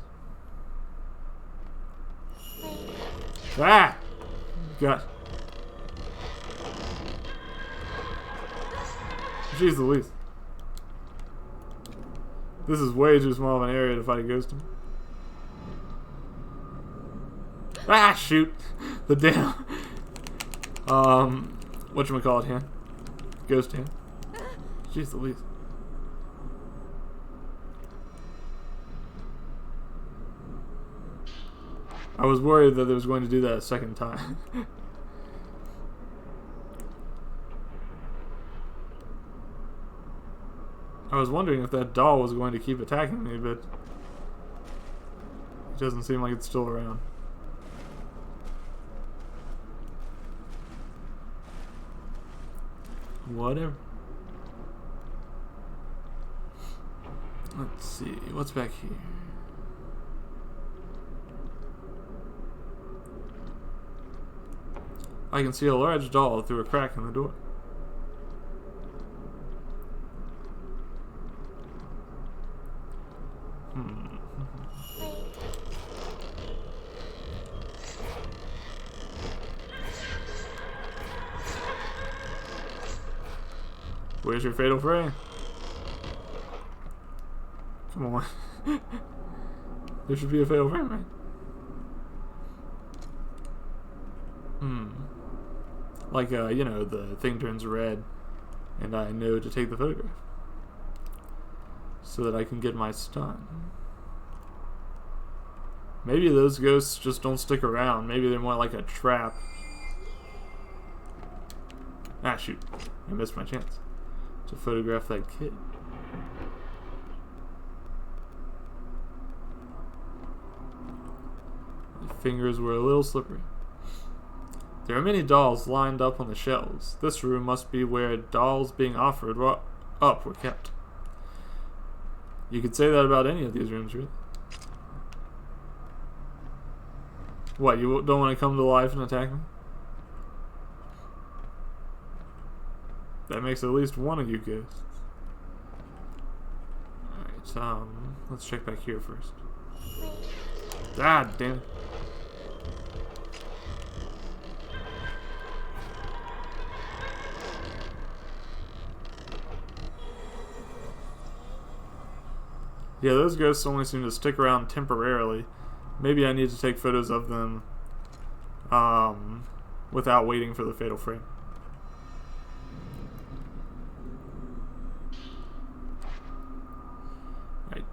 Ah! God. Jeez Louise. This is way too small of an area to fight a ghost in. Ah, shoot! The damn... whatchamacallit hand? Ghost hand. Jeez Louise. I was worried that it was going to do that a second time. I was wondering if that doll was going to keep attacking me, but it doesn't seem like it's still around. Whatever. Let's see, what's back here? I can see a large doll through a crack in the door. Where's your fatal frame? Come on. There should be a fatal frame, right? Like, you know, the thing turns red, and I know to take the photograph. So that I can get my stun. Maybe those ghosts just don't stick around. Maybe they're more like a trap. Ah, shoot. I missed my chance to photograph that kid. My fingers were a little slippery. There are many dolls lined up on the shelves. This room must be where dolls being offered were kept. You could say that about any of these rooms, really. What, you don't want to come to life and attack me? That makes at least one of you ghosts. Alright, let's check back here first. Ah, damn it. Yeah, those ghosts only seem to stick around temporarily. Maybe I need to take photos of them without waiting for the fatal frame.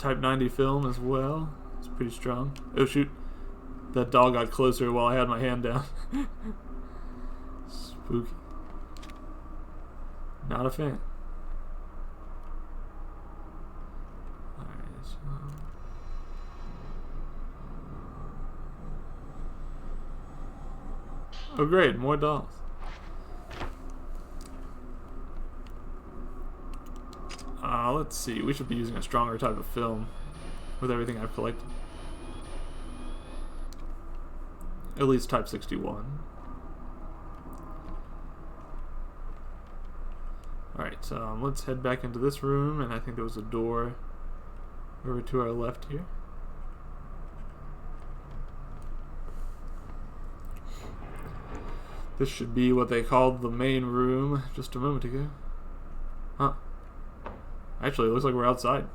Type 90 film as well. It's pretty strong. Oh shoot. That doll got closer while I had my hand down. Spooky. Not a fan. Alright, so... Oh great, more dolls. Let's see, we should be using a stronger type of film with everything I've collected. At least type 61. Alright, let's head back into this room, and I think there was a door over to our left here. This should be what they called the main room just a moment ago. Huh. Actually, it looks like we're outside.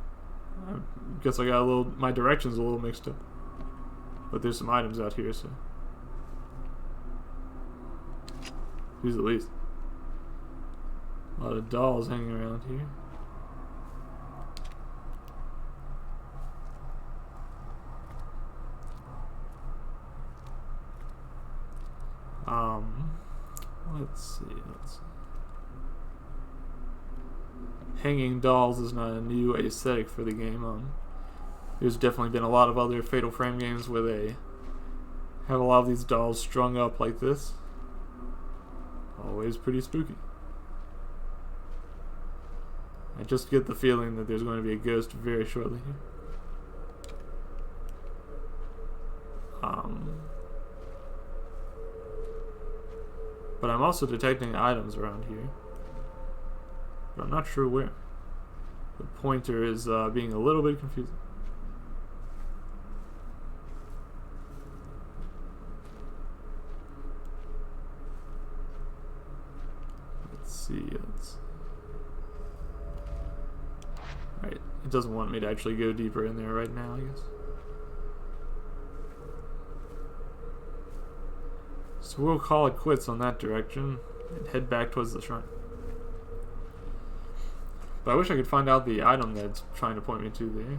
I guess I got my directions a little mixed up. But there's some items out here, so. Who's the least? A lot of dolls hanging around here. Let's see. Hanging dolls is not a new aesthetic for the game. There's definitely been a lot of other Fatal Frame games where they have a lot of these dolls strung up like this. Always pretty spooky. I just get the feeling that there's going to be a ghost very shortly here. But I'm also detecting items around here. But I'm not sure where. The pointer is being a little bit confusing. Let's see. Right. It doesn't want me to actually go deeper in there right now, I guess. So we'll call it quits on that direction and head back towards the shrine. But I wish I could find out the item that's trying to point me to there.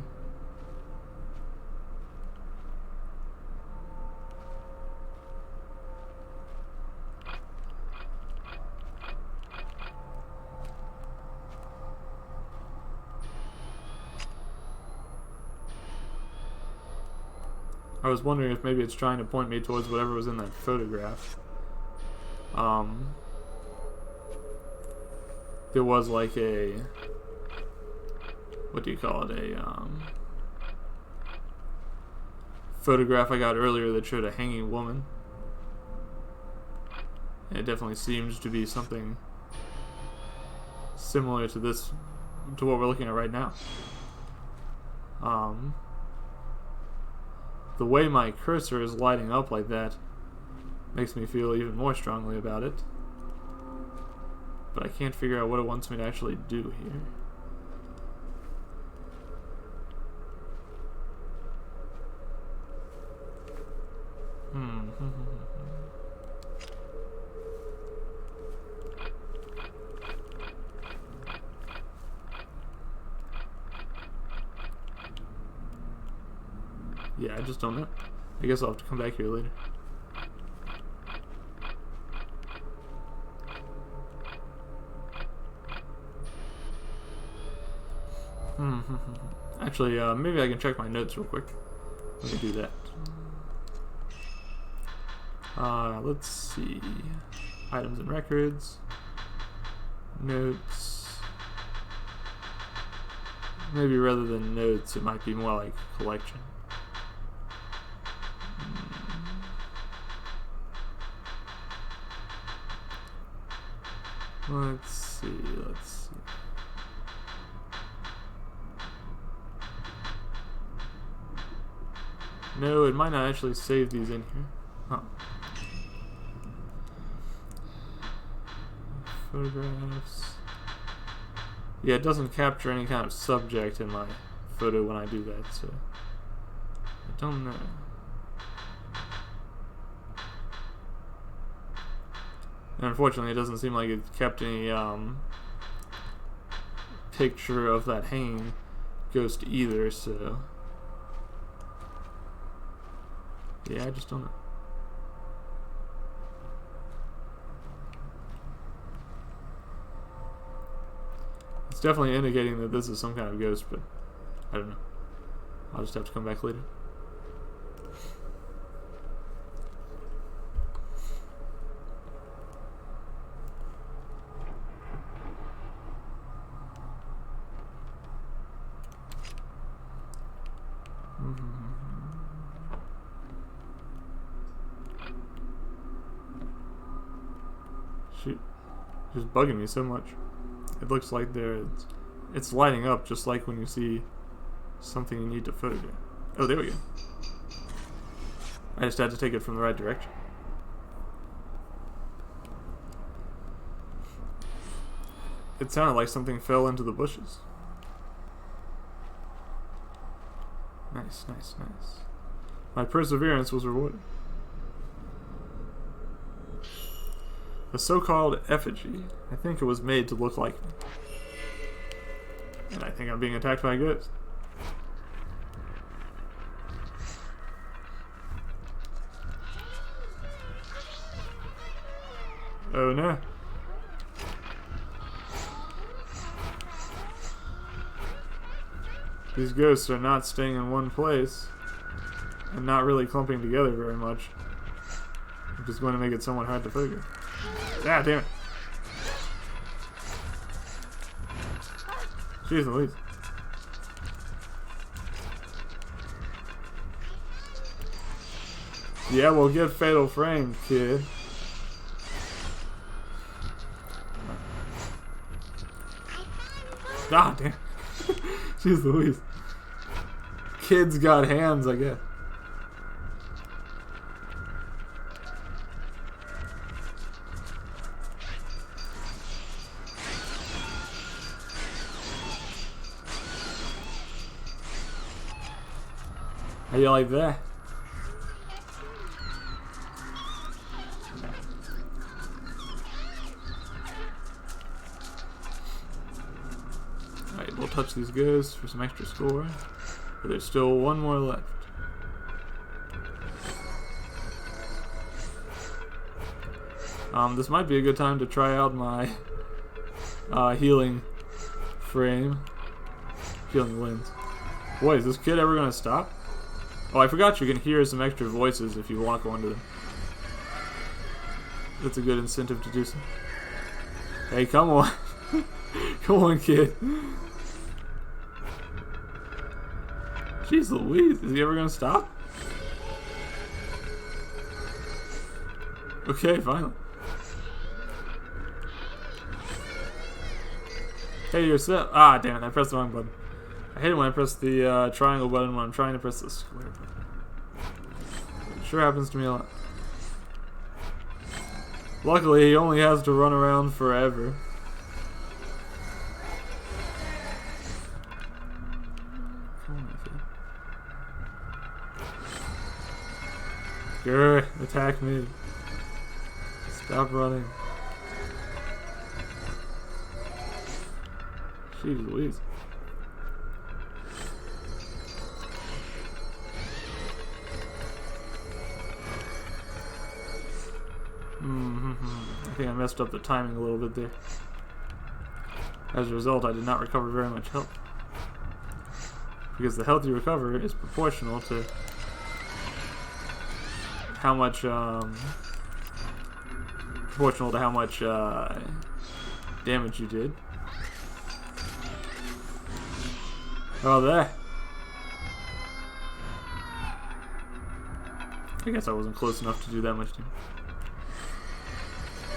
I was wondering if maybe it's trying to point me towards whatever was in that photograph. There was like a... what do you call it? A photograph I got earlier that showed a hanging woman. And it definitely seems to be something similar to this, to what we're looking at right now. The way my cursor is lighting up like that makes me feel even more strongly about it. But I can't figure out what it wants me to actually do here. Yeah, I just don't know. I guess I'll have to come back here later. Actually, maybe I can check my notes real quick. Let me do that. Let's see. Items and records. Notes. Maybe rather than notes, it might be more like collection. Let's see. No, it might not actually save these in here. Huh. Photographs. Yeah, it doesn't capture any kind of subject in my photo when I do that, so I don't know. And unfortunately, it doesn't seem like it kept any picture of that hanging ghost either, so yeah, I just don't know. It's definitely indicating that this is some kind of ghost, but I don't know. I'll just have to come back later. Shoot. Just bugging me so much. It looks like it's lighting up just like when you see something you need to photograph. Oh, there we go. I just had to take it from the right direction. It sounded like something fell into the bushes. Nice, nice, nice. My perseverance was rewarded. A so-called effigy. I think it was made to look like me. And I think I'm being attacked by a ghost. Oh no. These ghosts are not staying in one place and not really clumping together very much, which is going to make it somewhat hard to figure. Ah, damn it. Jeez Louise. Yeah, we'll get fatal frame, kid. Ah, damn. Jeez Louise. Kids got hands, I guess. How you like that? Alright, we'll touch these ghosts for some extra score. But there's still one more left. This might be a good time to try out my healing frame. Healing lens. Boy, is this kid ever gonna stop? Oh, I forgot you can hear some extra voices if you walk onto them. That's a good incentive to do so. Hey, come on. Come on, kid. Jeez Louise, is he ever gonna stop? Okay, finally. Hey, you're set. Ah, damn it, I pressed the wrong button. I hate it when I press the triangle button when I'm trying to press the square button. It sure happens to me a lot. Luckily, he only has to run around forever. Come on, kid. Grr, attack me. Stop running. Jeez Louise. I think I messed up the timing a little bit there. As a result, I did not recover very much health. Because the health you recover is proportional to how much, damage you did. Oh, there. I guess I wasn't close enough to do that much damage.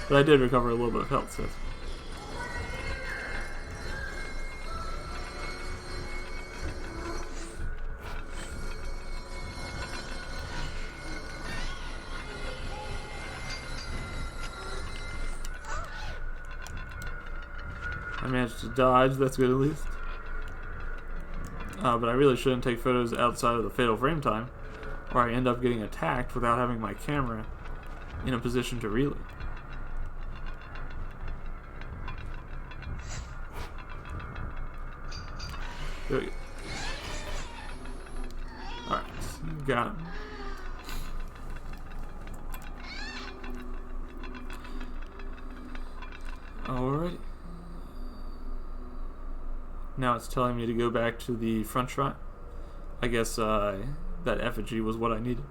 But I did recover a little bit of health, so. I managed to dodge, that's good at least. But I really shouldn't take photos outside of the fatal frame time, or I end up getting attacked without having my camera in a position to reel it. There we go. Got him. Alright. Now it's telling me to go back to the front shrine. I guess that effigy was what I needed.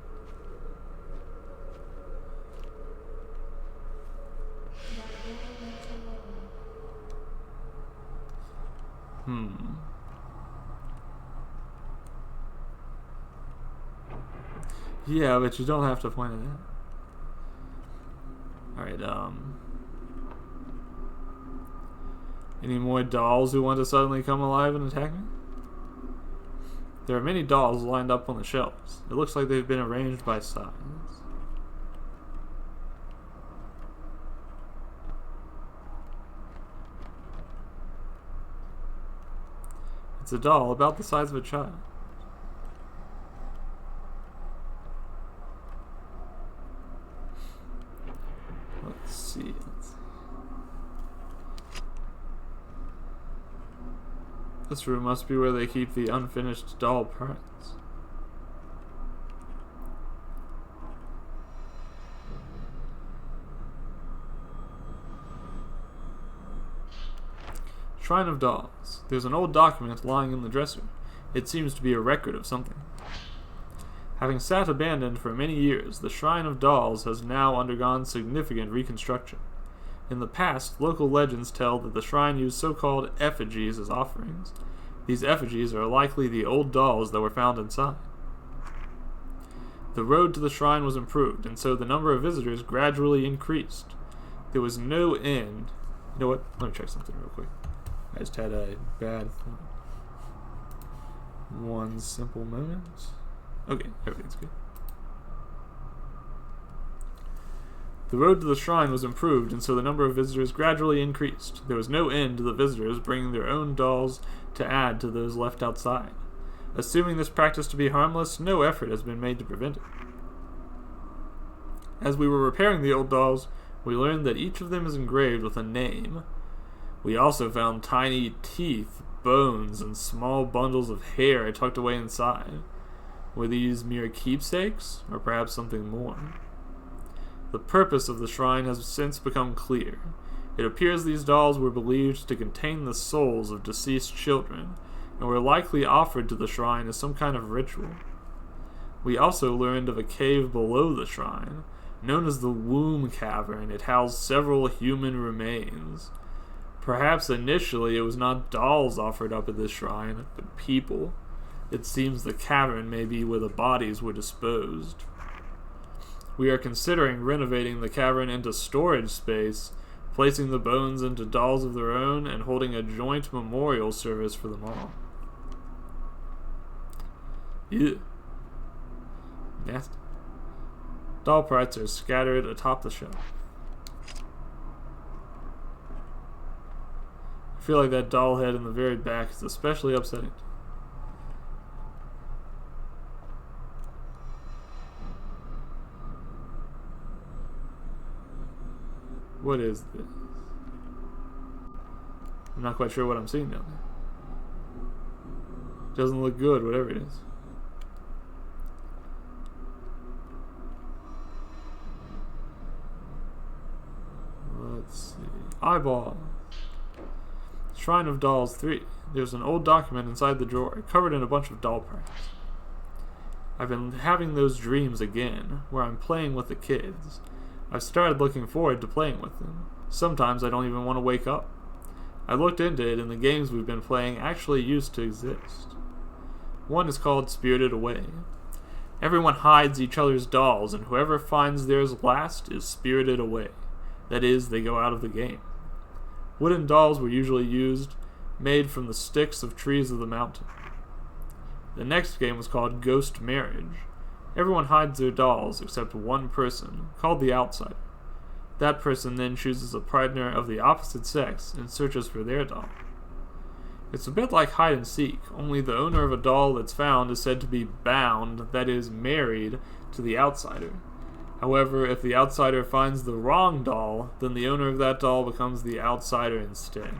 Yeah, but you don't have to point it out. Alright, any more dolls who want to suddenly come alive and attack me? There are many dolls lined up on the shelves. It looks like they've been arranged by size. It's a doll about the size of a child. Let's see. This room must be where they keep the unfinished doll parts. Shrine of Dolls. There's an old document lying in the dresser. It seems to be a record of something. Having sat abandoned for many years, the Shrine of Dolls has now undergone significant reconstruction. In the past, local legends tell that the shrine used so-called effigies as offerings. These effigies are likely the old dolls that were found inside. The road to the shrine was improved, and so the number of visitors gradually increased. There was no end. You know what? Let me check something real quick. I just had a bad thought. One simple moment. Okay, everything's good. The road to the shrine was improved, and so the number of visitors gradually increased. There was no end to the visitors bringing their own dolls to add to those left outside. Assuming this practice to be harmless, no effort has been made to prevent it. As we were repairing the old dolls, we learned that each of them is engraved with a name. We also found tiny teeth, bones, and small bundles of hair tucked away inside. Were these mere keepsakes, or perhaps something more? The purpose of the shrine has since become clear. It appears these dolls were believed to contain the souls of deceased children, and were likely offered to the shrine as some kind of ritual. We also learned of a cave below the shrine, known as the Womb Cavern. It housed several human remains. Perhaps initially it was not dolls offered up at this shrine, but people. It seems the cavern may be where the bodies were disposed. We are considering renovating the cavern into storage space, placing the bones into dolls of their own, and holding a joint memorial service for them all. Ew. Nasty. Doll parts are scattered atop the shelf. I feel like that doll head in the very back is especially upsetting. What is this? I'm not quite sure what I'm seeing down there. Doesn't look good, whatever it is. Let's see. Eyeball. Shrine of Dolls 3. There's an old document inside the drawer, covered in a bunch of doll parts. I've been having those dreams again, where I'm playing with the kids. I've started looking forward to playing with them. Sometimes I don't even want to wake up. I looked into it, and the games we've been playing actually used to exist. One is called Spirited Away. Everyone hides each other's dolls, and whoever finds theirs last is spirited away. That is, they go out of the game. Wooden dolls were usually used, made from the sticks of trees of the mountain. The next game was called Ghost Marriage. Everyone hides their dolls except one person, called the outsider. That person then chooses a partner of the opposite sex and searches for their doll. It's a bit like hide and seek, only the owner of a doll that's found is said to be bound, that is, married, to the outsider. However, if the outsider finds the wrong doll, then the owner of that doll becomes the outsider instead.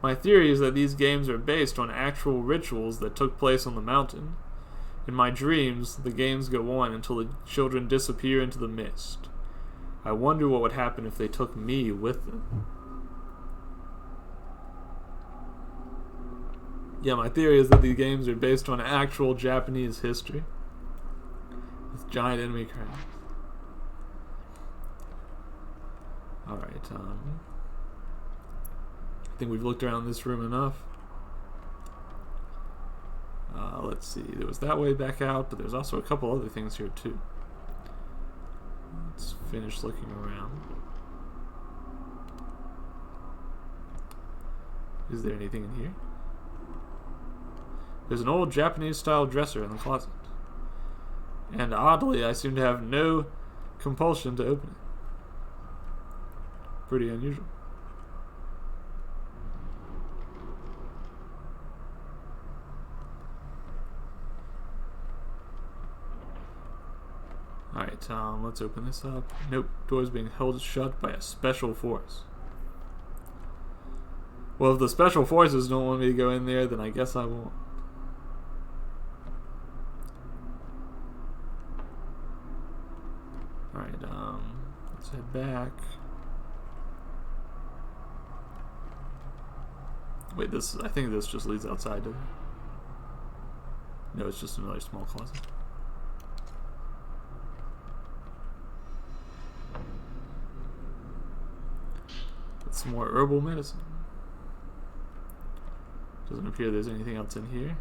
My theory is that these games are based on actual rituals that took place on the mountain. In my dreams, the games go on until the children disappear into the mist. I wonder what would happen if they took me with them. Yeah, my theory is that these games are based on actual Japanese history with giant enemy crowds. Alright, I think we've looked around this room enough. Let's see, there was that way back out, but there's also a couple other things here too. Let's finish looking around. Is there anything in here? There's an old Japanese-style dresser in the closet. And oddly, I seem to have no compulsion to open it. Pretty unusual. Alright, let's open this up. Nope, door's being held shut by a special force. Well, if the special forces don't want me to go in there, then I guess I won't. Alright, let's head back. Wait, I think this just leads outside to... No, it's just another small closet. Some more herbal medicine. Doesn't appear there's anything else in here.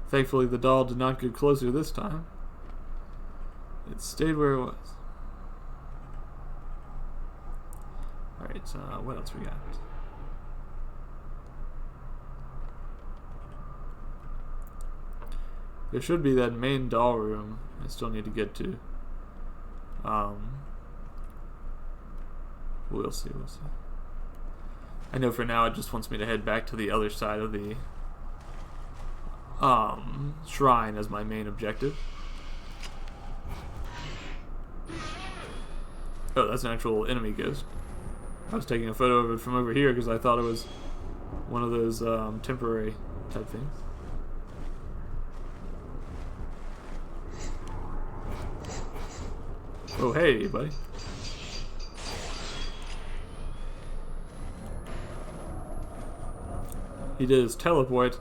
Thankfully, the doll did not get closer this time. It stayed where it was. Alright, what else we got? There should be that main doll room I still need to get to. We'll see, we'll see. I know for now it just wants me to head back to the other side of the shrine as my main objective. Oh, that's an actual enemy ghost. I was taking a photo of it from over here because I thought it was one of those temporary type things. Oh, hey, buddy. He did his teleport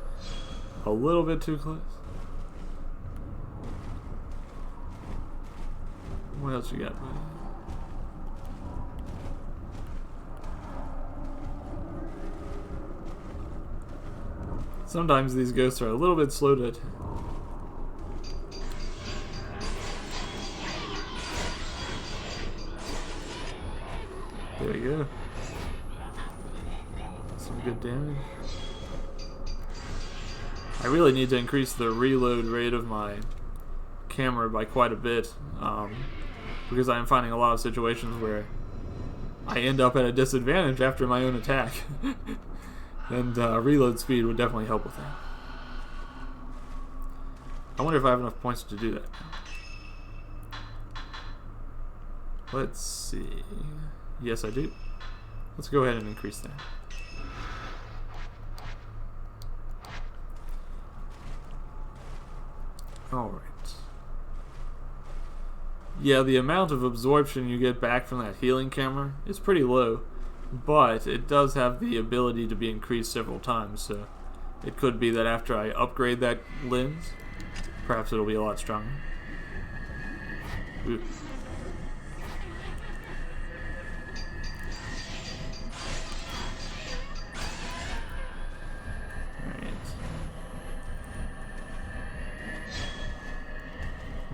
a little bit too close. What else you got, buddy? Sometimes these ghosts are a little bit slow to... There we go. Some good damage. I really need to increase the reload rate of my camera by quite a bit, because I am finding a lot of situations where I end up at a disadvantage after my own attack. And reload speed would definitely help with that. I wonder if I have enough points to do that. Let's see. Yes, I do. Let's go ahead and increase that. Alright. Yeah, the amount of absorption you get back from that healing camera is pretty low, but it does have the ability to be increased several times, so it could be that after I upgrade that lens, perhaps it'll be a lot stronger. Ooh.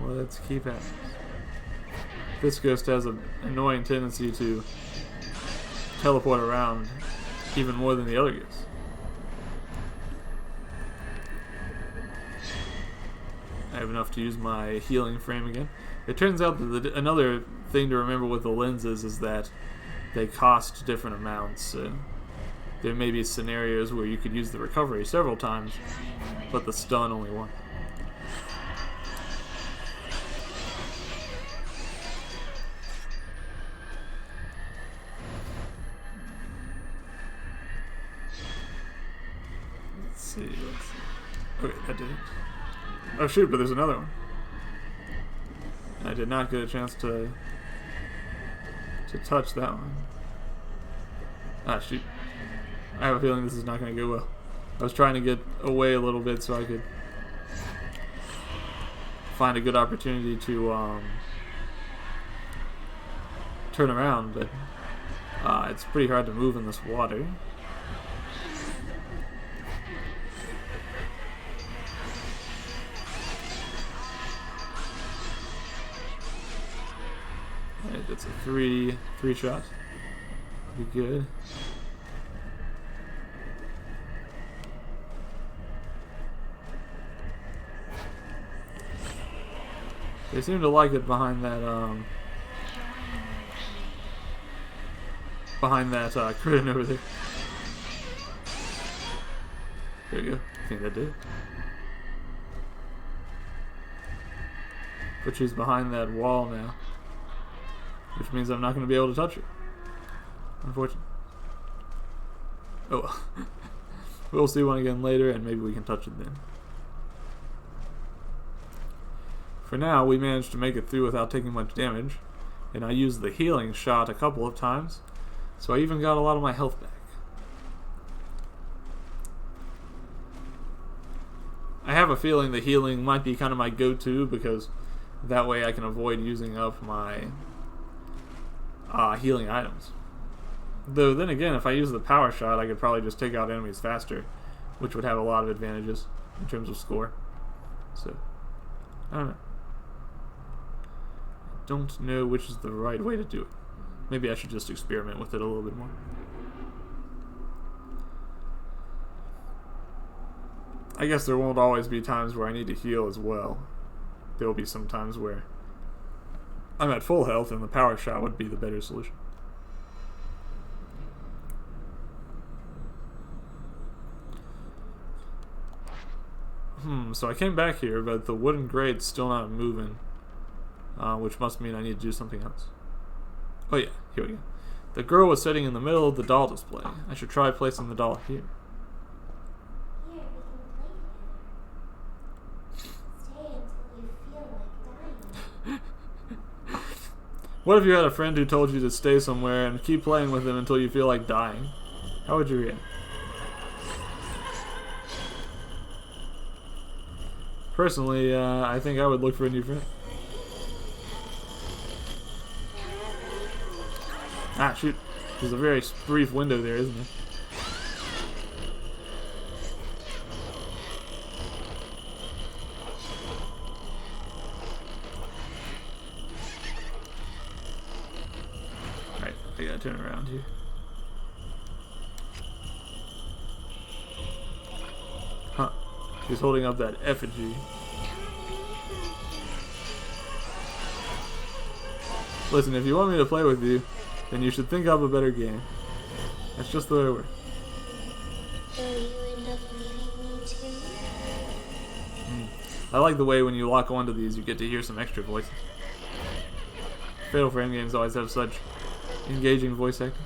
Let's keep at it. This ghost has an annoying tendency to teleport around even more than the other ghosts. I have enough to use my healing frame again. It turns out that another thing to remember with the lenses is that they cost different amounts. So there may be scenarios where you could use the recovery several times, but the stun only one. see. Let's see. Okay, that did it. Oh shoot, but there's another one. I did not get a chance to touch that one. Ah, shoot. I have a feeling this is not going to go well. I was trying to get away a little bit so I could find a good opportunity to turn around, but it's pretty hard to move in this water. Alright, that's a three shot. Pretty good. They seem to like it behind that curtain over there. There you go. I think that did. But she's behind that wall now, which means I'm not going to be able to touch her. Unfortunately. Oh well. We'll see one again later, and maybe we can touch it then. For now, we managed to make it through without taking much damage, and I used the healing shot a couple of times, so I even got a lot of my health back. I have a feeling the healing might be kind of my go-to, because that way I can avoid using up my healing items. Though then again, if I use the power shot, I could probably just take out enemies faster, which would have a lot of advantages in terms of score. So, I don't know. Don't know which is the right way to do it. Maybe I should just experiment with it a little bit more. I guess there won't always be times where I need to heal as well. There will be some times where I'm at full health and the power shot would be the better solution. So I came back here, but the wooden grate's still not moving. Which must mean I need to do something else. Oh yeah, here we go. The girl was sitting in the middle of the doll display. I should try placing the doll here. Here, we can play together. Stay until you feel like dying. What if you had a friend who told you to stay somewhere and keep playing with them until you feel like dying? How would you react? Personally, I think I would look for a new friend. Ah, shoot. There's a very brief window there, isn't there? Alright, I gotta turn around here. Huh. He's holding up that effigy. Listen, if you want me to play with you, then you should think up a better game. That's just the way it works. Will you end up leaving me too? I like the way when you lock onto these, you get to hear some extra voices. Fatal Frame games always have such engaging voice acting.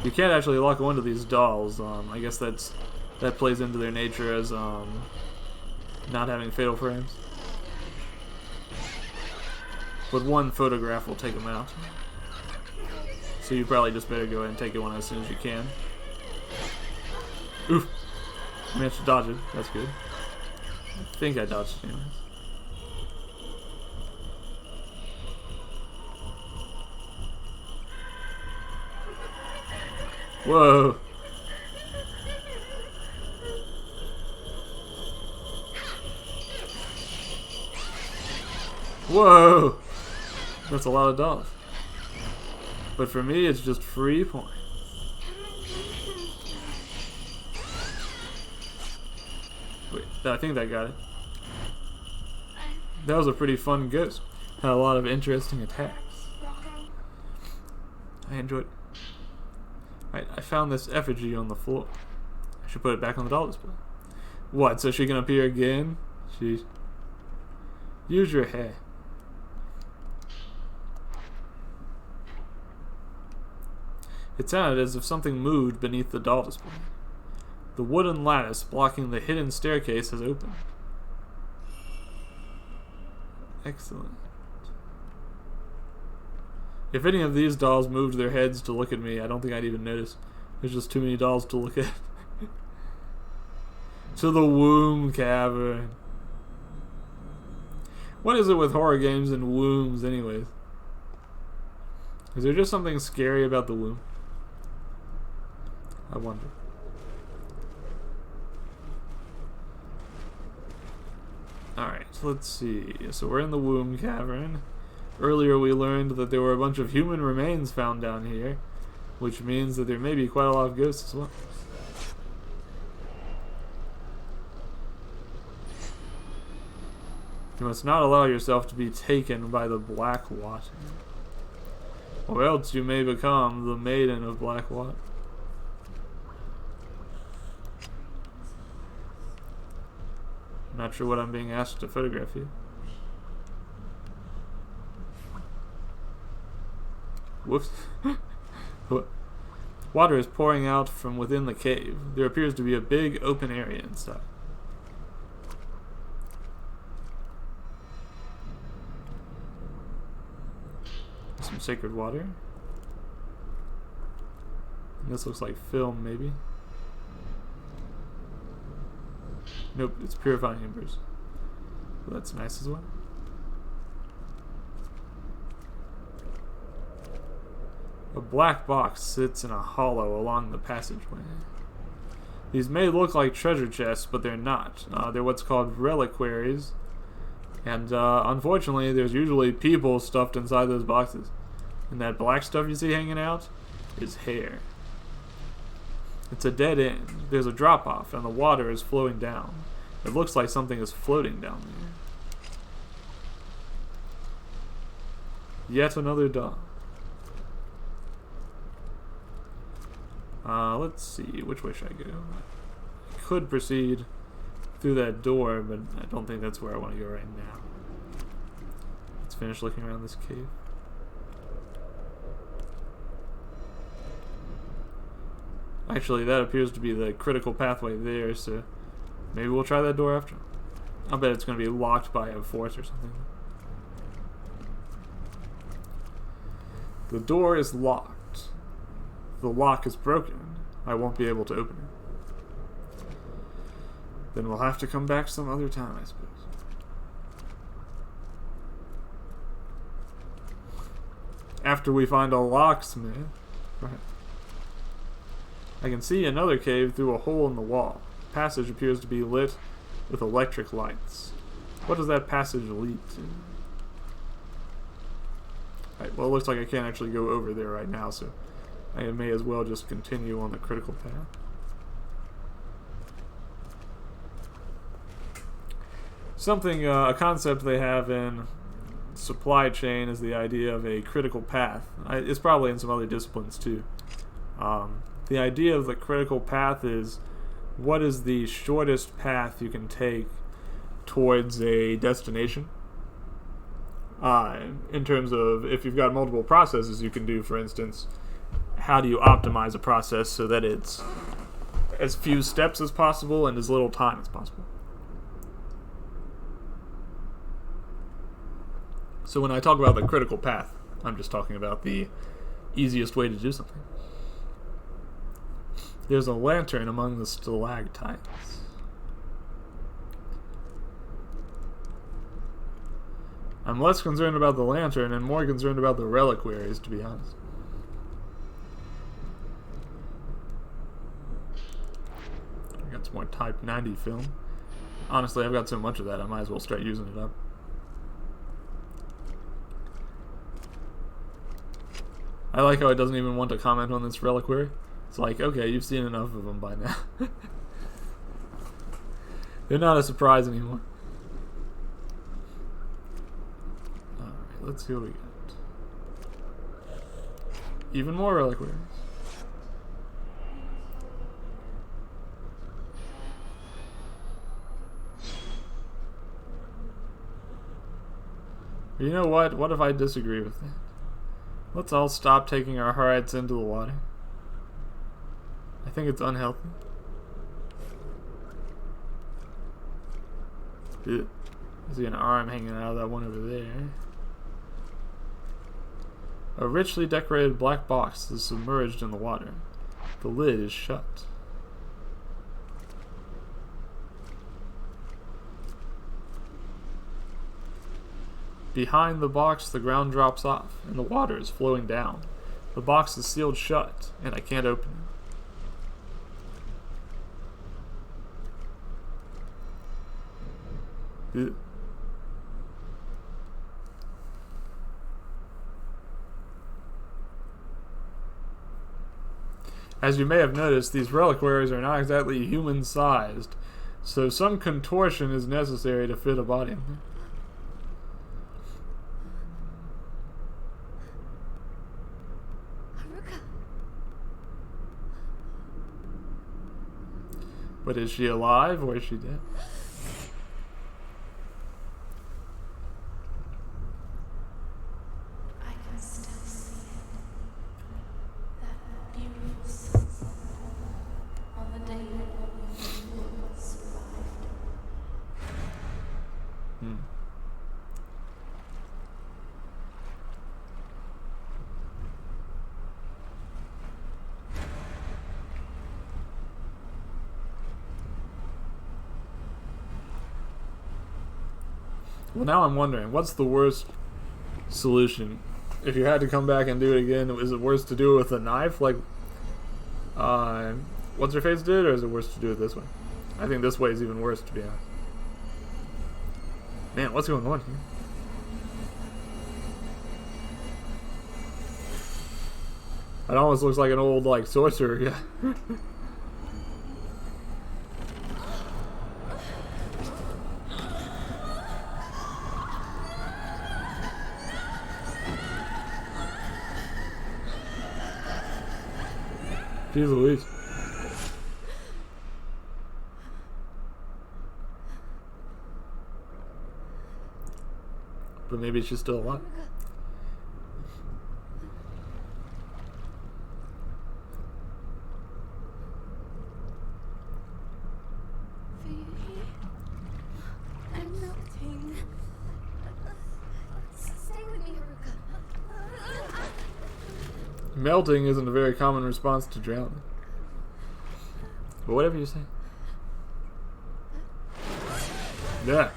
You can't actually lock onto these dolls. I guess that plays into their nature as not having fatal frames. But one photograph will take them out. So you probably just better go ahead and take it one as soon as you can. Oof. I managed to dodge it. That's good. I think I dodged it anyways. Whoa. Whoa. That's a lot of dollars. But for me, it's just free points. Wait, I think that got it. That was a pretty fun ghost. Had a lot of interesting attacks. I enjoyed it. Alright, I found this effigy on the floor. I should put it back on the doll display. What, so she can appear again? Jeez. Use your hair. It sounded as if something moved beneath the doll display. The wooden lattice blocking the hidden staircase has opened. Excellent. If any of these dolls moved their heads to look at me, I don't think I'd even notice. There's just too many dolls to look at. To the womb cavern. What is it with horror games and wombs anyways? Is there just something scary about the womb? I wonder. Alright, let's see. So we're in the womb cavern. Earlier we learned that there were a bunch of human remains found down here, which means that there may be quite a lot of ghosts as well. You must not allow yourself to be taken by the black water, or else you may become the Maiden of Black Water. I'm not sure what I'm being asked to photograph here. Whoops. Water is pouring out from within the cave. There appears to be a big open area inside. Some sacred water. This looks like film, maybe. Nope, it's purifying embers. Well, that's nice as well. A black box sits in a hollow along the passageway. These may look like treasure chests, but they're not. They're what's called reliquaries. And unfortunately, there's usually people stuffed inside those boxes. And that black stuff you see hanging out is hair. It's a dead end. There's a drop off and the water is flowing down. It looks like something is floating down there. Yet another dog. Let's see, which way should I go? I could proceed through that door, but I don't think that's where I want to go right now. Let's finish looking around this cave. Actually, that appears to be the critical pathway there, so maybe we'll try that door after. I'll bet it's going to be locked by a force or something. The door is locked. The lock is broken. I won't be able to open it. Then we'll have to come back some other time, I suppose. After we find a locksmith. Right. I can see another cave through a hole in the wall. The passage appears to be lit with electric lights. What does that passage lead to? Right, well, it looks like I can't actually go over there right now, so I may as well just continue on the critical path. Something, a concept they have in supply chain is the idea of a critical path. It's probably in some other disciplines too. The idea of the critical path is what is the shortest path you can take towards a destination. In terms of if you've got multiple processes you can do, for instance, how do you optimize a process so that it's as few steps as possible and as little time as possible. So when I talk about the critical path, I'm just talking about the easiest way to do something. There's a lantern among the stalactites. I'm less concerned about the lantern and more concerned about the reliquaries, to be honest. I got some more Type 90 film. Honestly, I've got so much of that, I might as well start using it up. I like how it doesn't even want to comment on this reliquary. It's like, okay, you've seen enough of them by now. They're not a surprise anymore. Alright, let's see what we got. Even more reliquaries. You know what? What if I disagree with that? Let's all stop taking our hearts into the water. I think it's unhealthy. Ugh. I see an arm hanging out of that one over there. A richly decorated black box is submerged in the water. The lid is shut. Behind the box, the ground drops off, and the water is flowing down. The box is sealed shut, and I can't open it. Ugh. As you may have noticed, these reliquaries are not exactly human-sized, so some contortion is necessary to fit a body in there. But is she alive or is she dead? I can still see it. That beautiful sunset on the day that only you survived. Well, now I'm wondering, what's the worst solution? If you had to come back and do it again, is it worse to do it with a knife, like what's her face did, or is it worse to do it this way? I think this way is even worse, to be honest. Man, what's going on here? It almost looks like an old, like, sorcerer, yeah. Jeez Louise. But maybe she's still alive. I'm melting. Stay with me, Haruka. Melting isn't a very common response to drowning. But whatever you say. Yeah.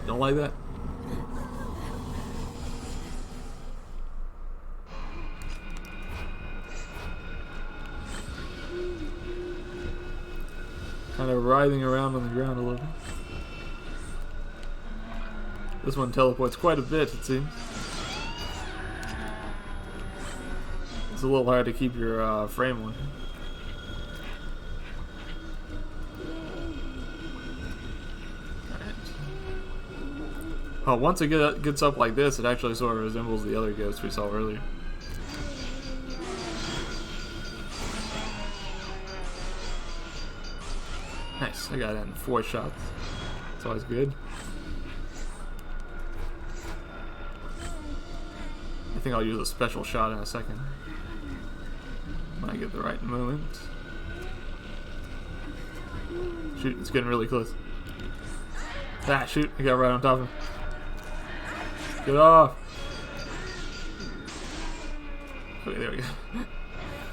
Don't like that? Kind of writhing around on the ground a little bit. This one teleports quite a bit, it seems. It's a little hard to keep your frame on. Oh, once it gets up like this, it actually sort of resembles the other ghost we saw earlier. Nice, I got it in 4 shots. It's always good. I think I'll use a special shot in a second. When I get the right moment. Shoot, it's getting really close. Ah, shoot, I got right on top of him. Get off! Okay, there we go.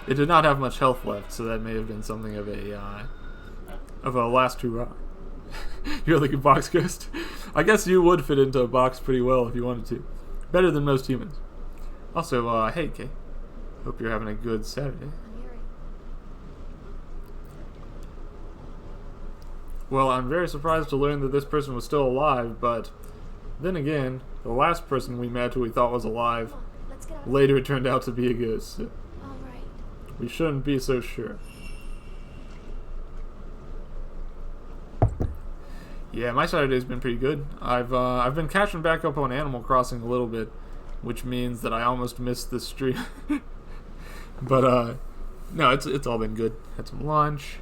It did not have much health left, so that may have been something of a last hurrah. You're like a box ghost. I guess you would fit into a box pretty well if you wanted to. Better than most humans. Also, hey Kay. Hope you're having a good Saturday. Well, I'm very surprised to learn that this person was still alive, but then again, the last person we met who we thought was alive later turned out to be a ghost. So we shouldn't be so sure. Yeah, my Saturday's been pretty good. I've been catching back up on Animal Crossing a little bit, which means that I almost missed this stream. But no, it's all been good. Had some lunch.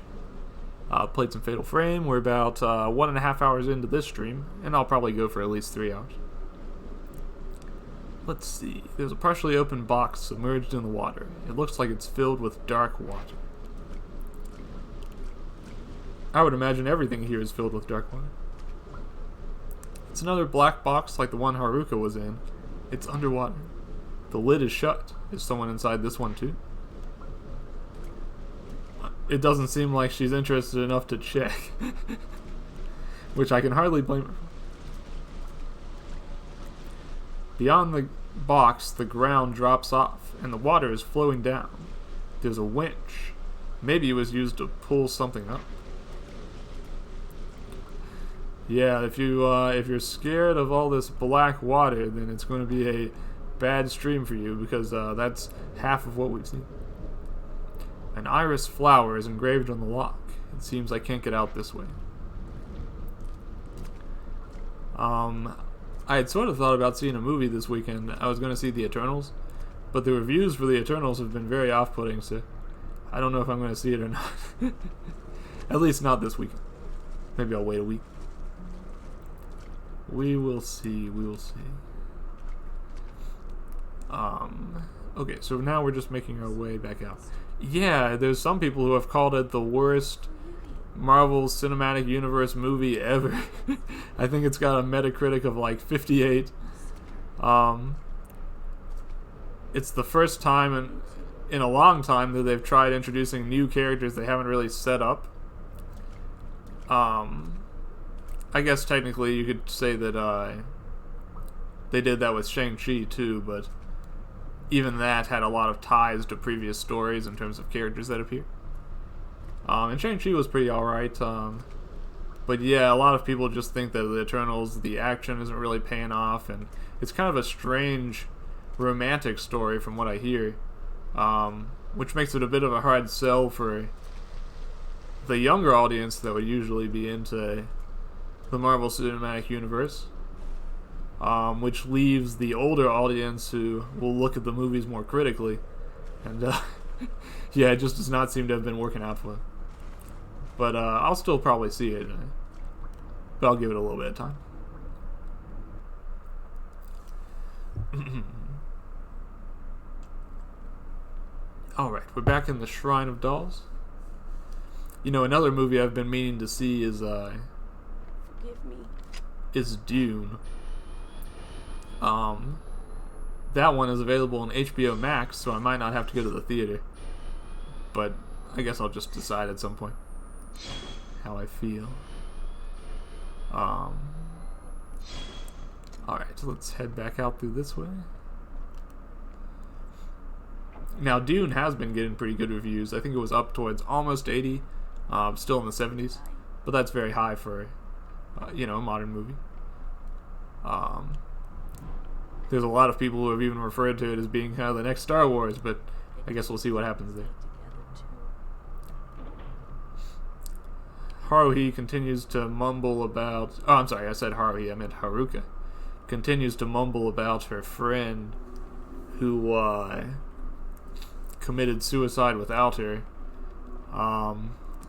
Played some Fatal Frame. We're about 1.5 hours into this stream, and I'll probably go for at least 3 hours. Let's see. There's a partially open box submerged in the water. It looks like it's filled with dark water. I would imagine everything here is filled with dark water. It's another black box like the one Haruka was in. It's underwater. The lid is shut. Is someone inside this one too? It doesn't seem like she's interested enough to check. Which I can hardly blame her for. Beyond the box, the ground drops off, and the water is flowing down. There's a winch. Maybe it was used to pull something up. Yeah, if you're scared of all this black water, then it's going to be a bad stream for you, because that's half of what we've seen. An iris flower is engraved on the lock. It seems I can't get out this way. I had sort of thought about seeing a movie this weekend. I was going to see The Eternals, but the reviews for The Eternals have been very off-putting, so I don't know if I'm going to see it or not. At least not this weekend. Maybe I'll wait a week. We will see, we will see. Okay, so now we're just making our way back out. Yeah, there's some people who have called it the worst Marvel Cinematic Universe movie ever. I think it's got a Metacritic of like 58. It's the first time in a long time that they've tried introducing new characters they haven't really set up. I guess technically you could say that they did that with Shang-Chi too, but even that had a lot of ties to previous stories in terms of characters that appear. And Shang-Chi was pretty alright. But yeah, a lot of people just think that the Eternals, the action isn't really paying off, and it's kind of a strange romantic story from what I hear, which makes it a bit of a hard sell for the younger audience that would usually be into the Marvel Cinematic Universe, which leaves the older audience who will look at the movies more critically, and yeah, it just does not seem to have been working out for them. But I'll still probably see it, but I'll give it a little bit of time. Alright, we're back in the Shrine of Dolls. You know, another movie I've been meaning to see is Forgive me. is Dune. That one is available on HBO Max, so I might not have to go to the theater. But I guess I'll just decide at some point how I feel. Alright, so let's head back out through this way. Now, Dune has been getting pretty good reviews. I think it was up towards almost 80, still in the 70s. But that's very high for, a modern movie. There's a lot of people who have even referred to it as being kind of the next Star Wars, but I guess we'll see what happens there. Haruhi continues to mumble about... Oh, I'm sorry, I said Haruhi, I meant Haruka. Continues to mumble about her friend who committed suicide without her. I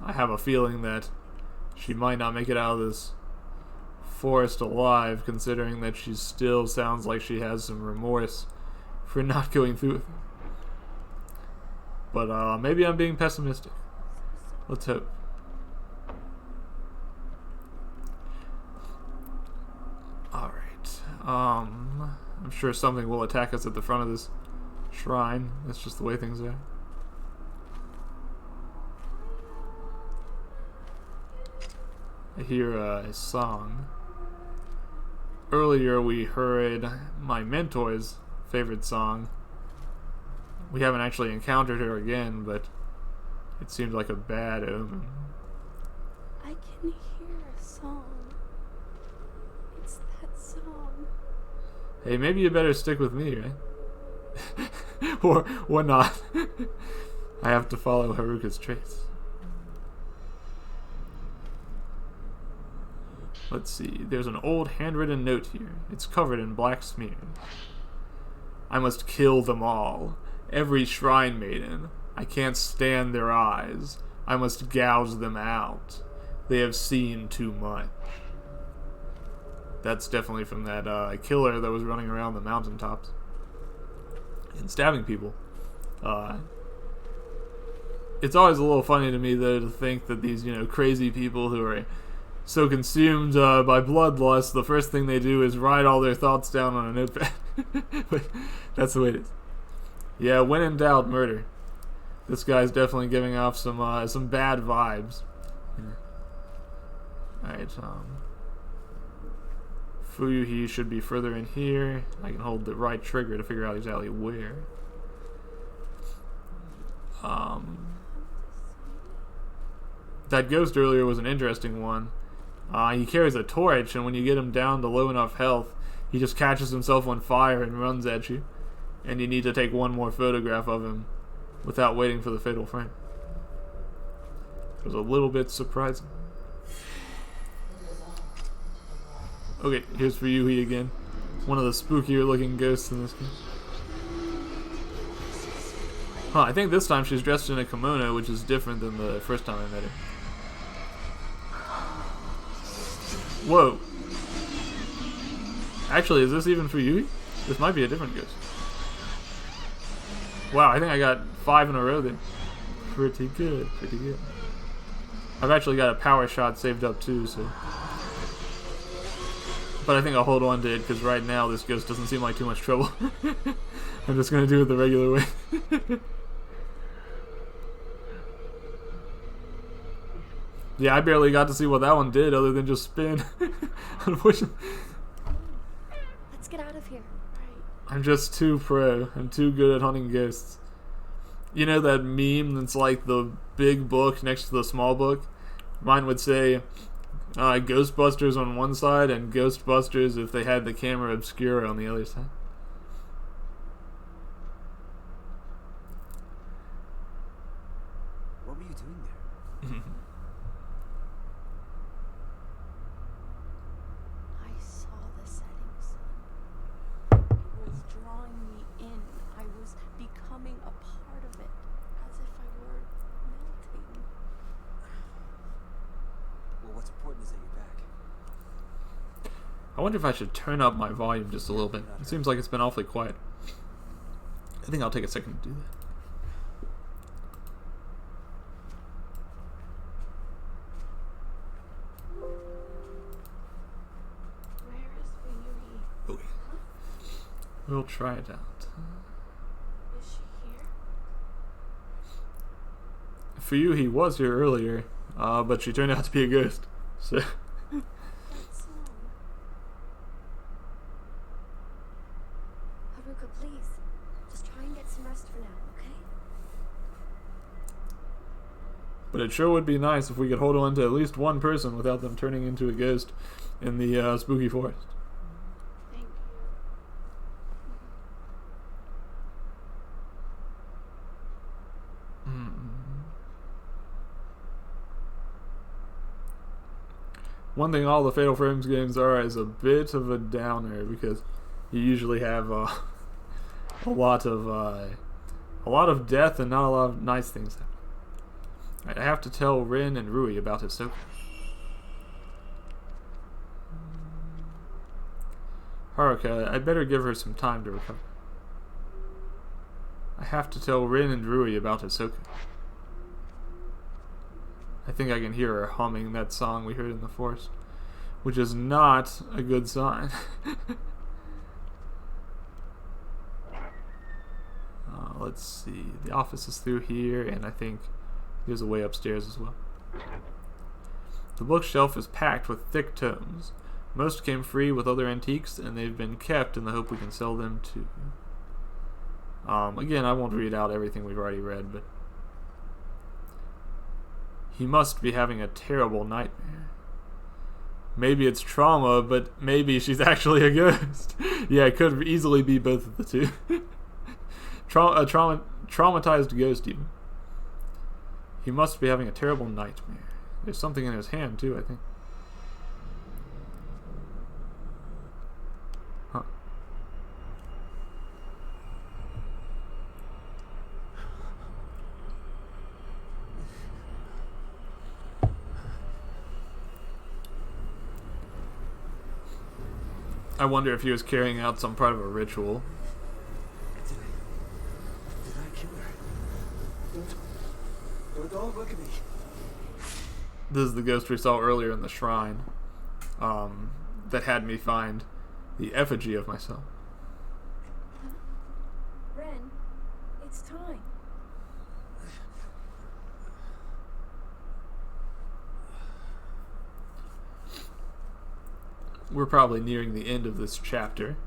have a feeling that she might not make it out of this forest alive, considering that she still sounds like she has some remorse for not going through with it. But maybe I'm being pessimistic. Let's hope. Alright. I'm sure something will attack us at the front of this shrine. That's just the way things are. I hear a song. Earlier we heard my mentor's favorite song. We haven't actually encountered her again, but it seemed like a bad omen. I can hear a song. It's that song. Hey, maybe you better stick with me, right? or not. I have to follow Haruka's trace. Let's see. There's an old handwritten note here. It's covered in black smear. I must kill them all. Every shrine maiden. I can't stand their eyes. I must gouge them out. They have seen too much. That's definitely from that killer that was running around the mountaintops and stabbing people. It's always a little funny to me, though, to think that these, crazy people who are so consumed by bloodlust, the first thing they do is write all their thoughts down on a notepad. But that's the way it is. Yeah, when in doubt, murder. This guy's definitely giving off some bad vibes. Alright, Fuyuhi should be further in here. I can hold the right trigger to figure out exactly where. That ghost earlier was an interesting one. He carries a torch, and when you get him down to low enough health, he just catches himself on fire and runs at you. And you need to take one more photograph of him without waiting for the fatal frame. It was a little bit surprising. Okay, here's Fuyuhi again. One of the spookier looking ghosts in this game. Huh, I think this time she's dressed in a kimono, which is different than the first time I met her. Whoa. Actually, is this even Fuyuhi? This might be a different ghost. Wow, I think I got 5 in a row there. Pretty good, pretty good. I've actually got a power shot saved up too, so... But I think I'll hold on to it, because right now this ghost doesn't seem like too much trouble. I'm just going to do it the regular way. Yeah, I barely got to see what that one did other than just spin. Unfortunately. Let's get out of here. I'm just too pro. I'm too good at hunting ghosts. You know that meme that's like the big book next to the small book? Mine would say Ghostbusters on one side and Ghostbusters if they had the camera obscura on the other side. What were you doing there? I saw the setting sun. It was drawing me in. I was becoming a part of it, as if I were melting. Well, what's important is that you're back. I wonder if I should turn up my volume just a little bit. It seems like it's been awfully quiet. I think I'll take a second to do that. Where is Fuyuhi? Okay. We'll try it out. Is she here? Fuyuhi was here earlier, but she turned out to be a ghost. So That song. Haruka, please. Just try and get some rest for now, okay? But it sure would be nice if we could hold on to at least one person without them turning into a ghost in the spooky forest. Thank you. One thing all the Fatal Frames games are is a bit of a downer, because you usually have a lot of death and not a lot of nice things happen. I have to tell Rin and Rui about Hisoka. Haruka, I'd better give her some time to recover. I have to tell Rin and Rui about Hisoka. I think I can hear her humming that song we heard in the forest, which is not a good sign. Let's see. The office is through here, and I think there's a way upstairs as well. The bookshelf is packed with thick tomes. Most came free with other antiques, and they've been kept in the hope we can sell them too. Again, I won't read out everything we've already read, but he must be having a terrible nightmare. Maybe it's trauma, but maybe she's actually a ghost. Yeah, it could easily be both of the two. Traumatized ghost, even. He must be having a terrible nightmare. There's something in his hand, too, I think. Huh. I wonder if he was carrying out some part of a ritual. Did I kill her? don't look at me. This is the ghost we saw earlier in the shrine, that had me find the effigy of myself. Ren, it's time. We're probably nearing the end of this chapter.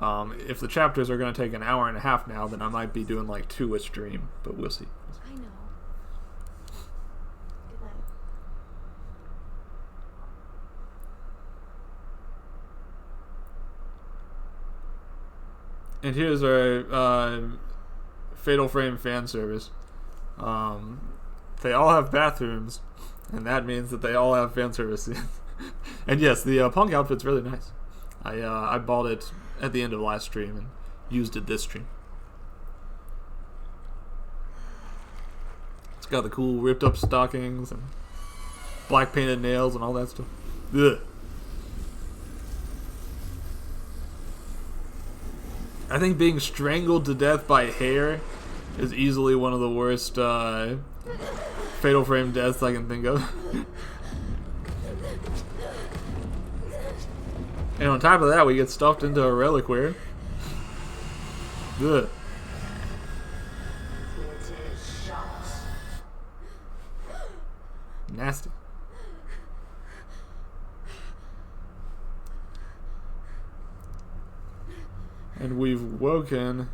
If the chapters are going to take an hour and a half now, then I might be doing like 2 a stream, but we'll see. I know. Good night. And here's our Fatal Frame fan service. They all have bathrooms, and that means that they all have fan services. And yes, the punk outfit's really nice. I bought it at the end of last stream and used it this stream. It's got the cool ripped up stockings and black painted nails and all that stuff. Ugh. I think being strangled to death by hair is easily one of the worst Fatal Frame deaths I can think of. And on top of that, we get stuffed into a reliquary. Ugh. Nasty. And we've woken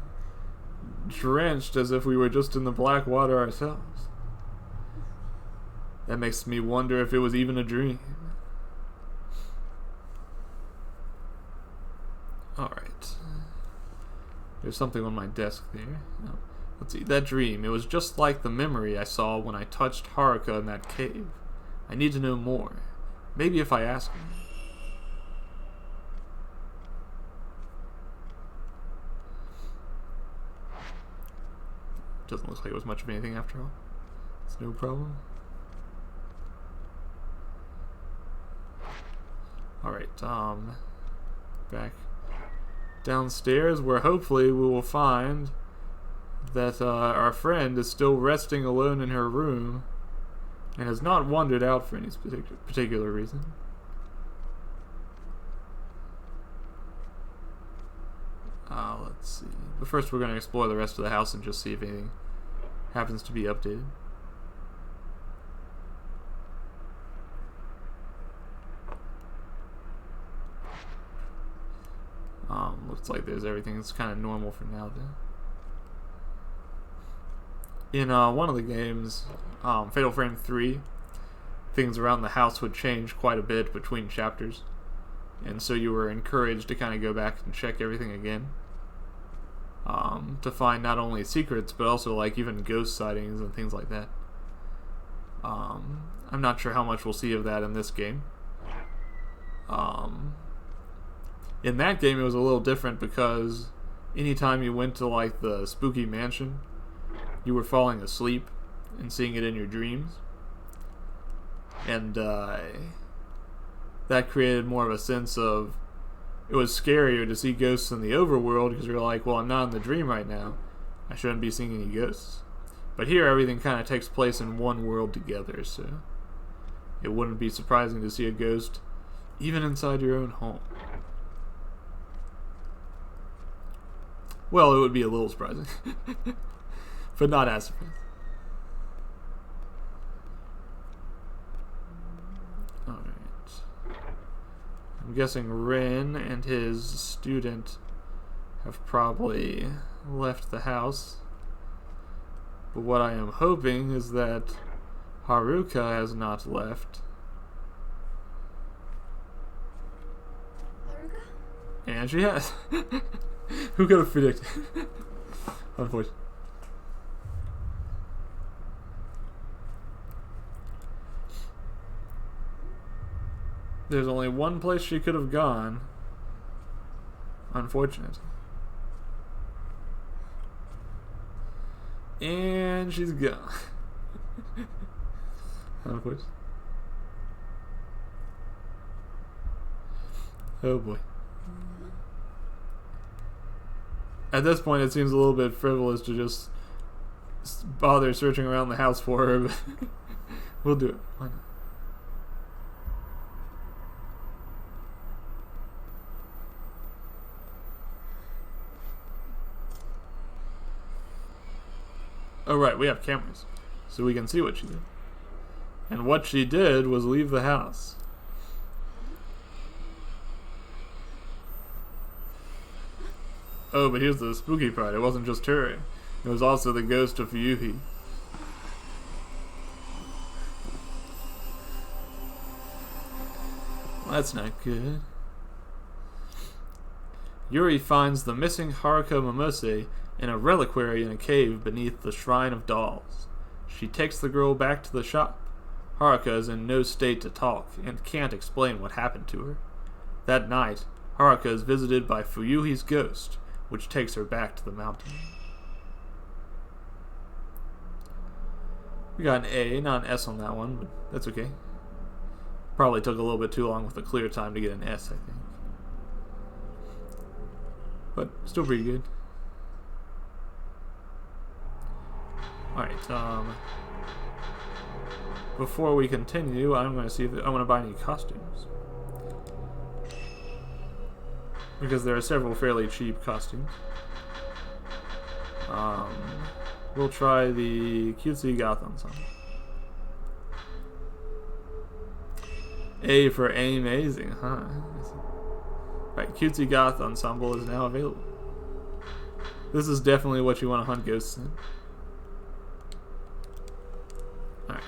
drenched as if we were just in the black water ourselves. That makes me wonder if it was even a dream. Alright. There's something on my desk there. Oh, let's see. That dream. It was just like the memory I saw when I touched Haruka in that cave. I need to know more. Maybe if I ask her. Doesn't look like it was much of anything after all. It's no problem. Alright, back downstairs where hopefully we will find that our friend is still resting alone in her room and has not wandered out for any particular reason. Let's see. But first we're going to explore the rest of the house and just see if anything happens to be updated. Looks like there's everything that's kind of normal for now then. In one of the games, Fatal Frame 3, things around the house would change quite a bit between chapters. And so you were encouraged to kind of go back and check everything again. To find not only secrets, but also like even ghost sightings and things like that. I'm not sure how much we'll see of that in this game. In that game it was a little different because anytime you went to like the spooky mansion, you were falling asleep and seeing it in your dreams. And that created more of a sense of, it was scarier to see ghosts in the overworld because you're like, well, I'm not in the dream right now. I shouldn't be seeing any ghosts. But here everything kind of takes place in one world together, so it wouldn't be surprising to see a ghost even inside your own home. Well, it would be a little surprising, but not as surprising. Alright. I'm guessing Ren and his student have probably left the house. But what I am hoping is that Haruka has not left. Haruka? And she has. Who could have predicted? Unfortunately. There's only one place she could have gone. Unfortunate. And she's gone. Unfortunate. Oh boy. At this point, it seems a little bit frivolous to just bother searching around the house for her, but we'll do it. Why not? Oh right, we have cameras, so we can see what she did. And what she did was leave the house. Oh, but here's the spooky part. It wasn't just her. It was also the ghost of Yuhi. Well, that's not good. Yuri finds the missing Haruka Momose in a reliquary in a cave beneath the Shrine of Dolls. She takes the girl back to the shop. Haruka is in no state to talk and can't explain what happened to her. That night, Haruka is visited by Fuyuhi's ghost, which takes her back to the mountain. We got an A, not an S on that one, but that's okay. Probably took a little bit too long with the clear time to get an S, I think. But still pretty good. Alright, before we continue, I'm going to see if I want to buy any costumes. Because there are several fairly cheap costumes. We'll try the cutesy goth ensemble. A for amazing, huh? Right, cutesy goth ensemble is now available. This is definitely what you want to hunt ghosts in. Alright.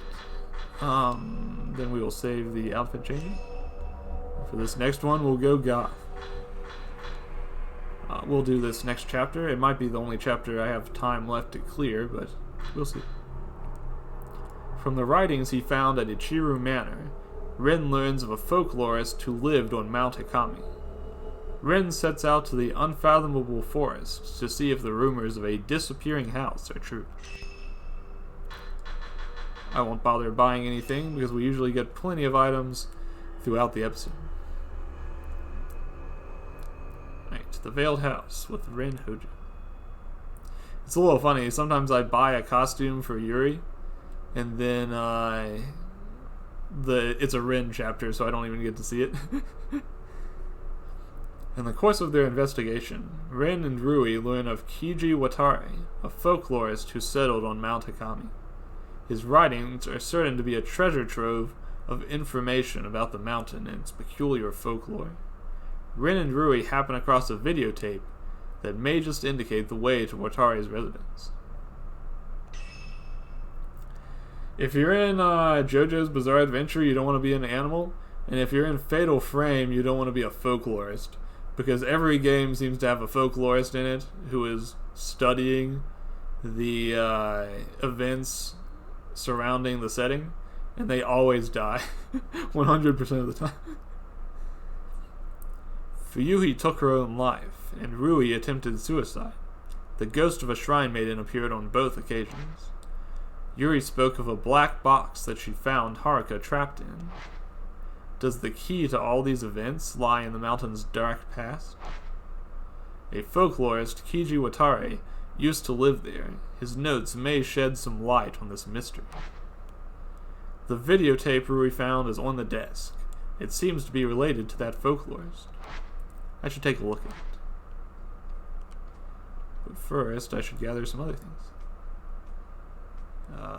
Then we will save the outfit changes. For this next one, we'll go goth. We'll do this next chapter. It might be the only chapter I have time left to clear, but we'll see. From the writings he found at Ichiru Manor, Rin learns of a folklorist who lived on Mount Hikami. Rin sets out to the unfathomable forest to see if the rumors of a disappearing house are true. I won't bother buying anything because we usually get plenty of items throughout the episode. Right, the Veiled House with Rin Hojo. It's a little funny. Sometimes I buy a costume for Yuri, and then it's a Rin chapter, so I don't even get to see it. In the course of their investigation, Rin and Rui learn of Kiji Watari, a folklorist who settled on Mount Hikami. His writings are certain to be a treasure trove of information about the mountain and its peculiar folklore. Rin and Rui happen across a videotape that may just indicate the way to Watari's residence. If you're in JoJo's Bizarre Adventure, you don't want to be an animal, and if you're in Fatal Frame, you don't want to be a folklorist, because every game seems to have a folklorist in it who is studying the events surrounding the setting, and they always die 100% of the time. Fuyuhi took her own life, and Rui attempted suicide. The ghost of a shrine maiden appeared on both occasions. Yuri spoke of a black box that she found Haruka trapped in. Does the key to all these events lie in the mountain's dark past? A folklorist, Kiji Watari, used to live there. His notes may shed some light on this mystery. The videotape Rui found is on the desk. It seems to be related to that folklorist. I should take a look at it. But first, I should gather some other things.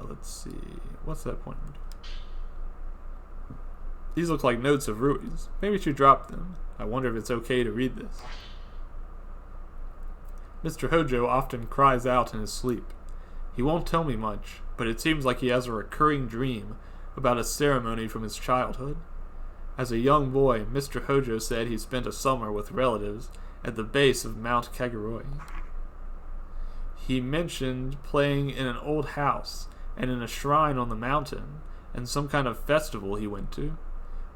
Let's see. What's that pointing to? These look like notes of Rui's. Maybe she dropped them. I wonder if it's okay to read this. Mr. Hojo often cries out in his sleep. He won't tell me much, but it seems like he has a recurring dream about a ceremony from his childhood. As a young boy, Mr. Hojo said he spent a summer with relatives at the base of Mount Kaguroi. He mentioned playing in an old house and in a shrine on the mountain and some kind of festival he went to.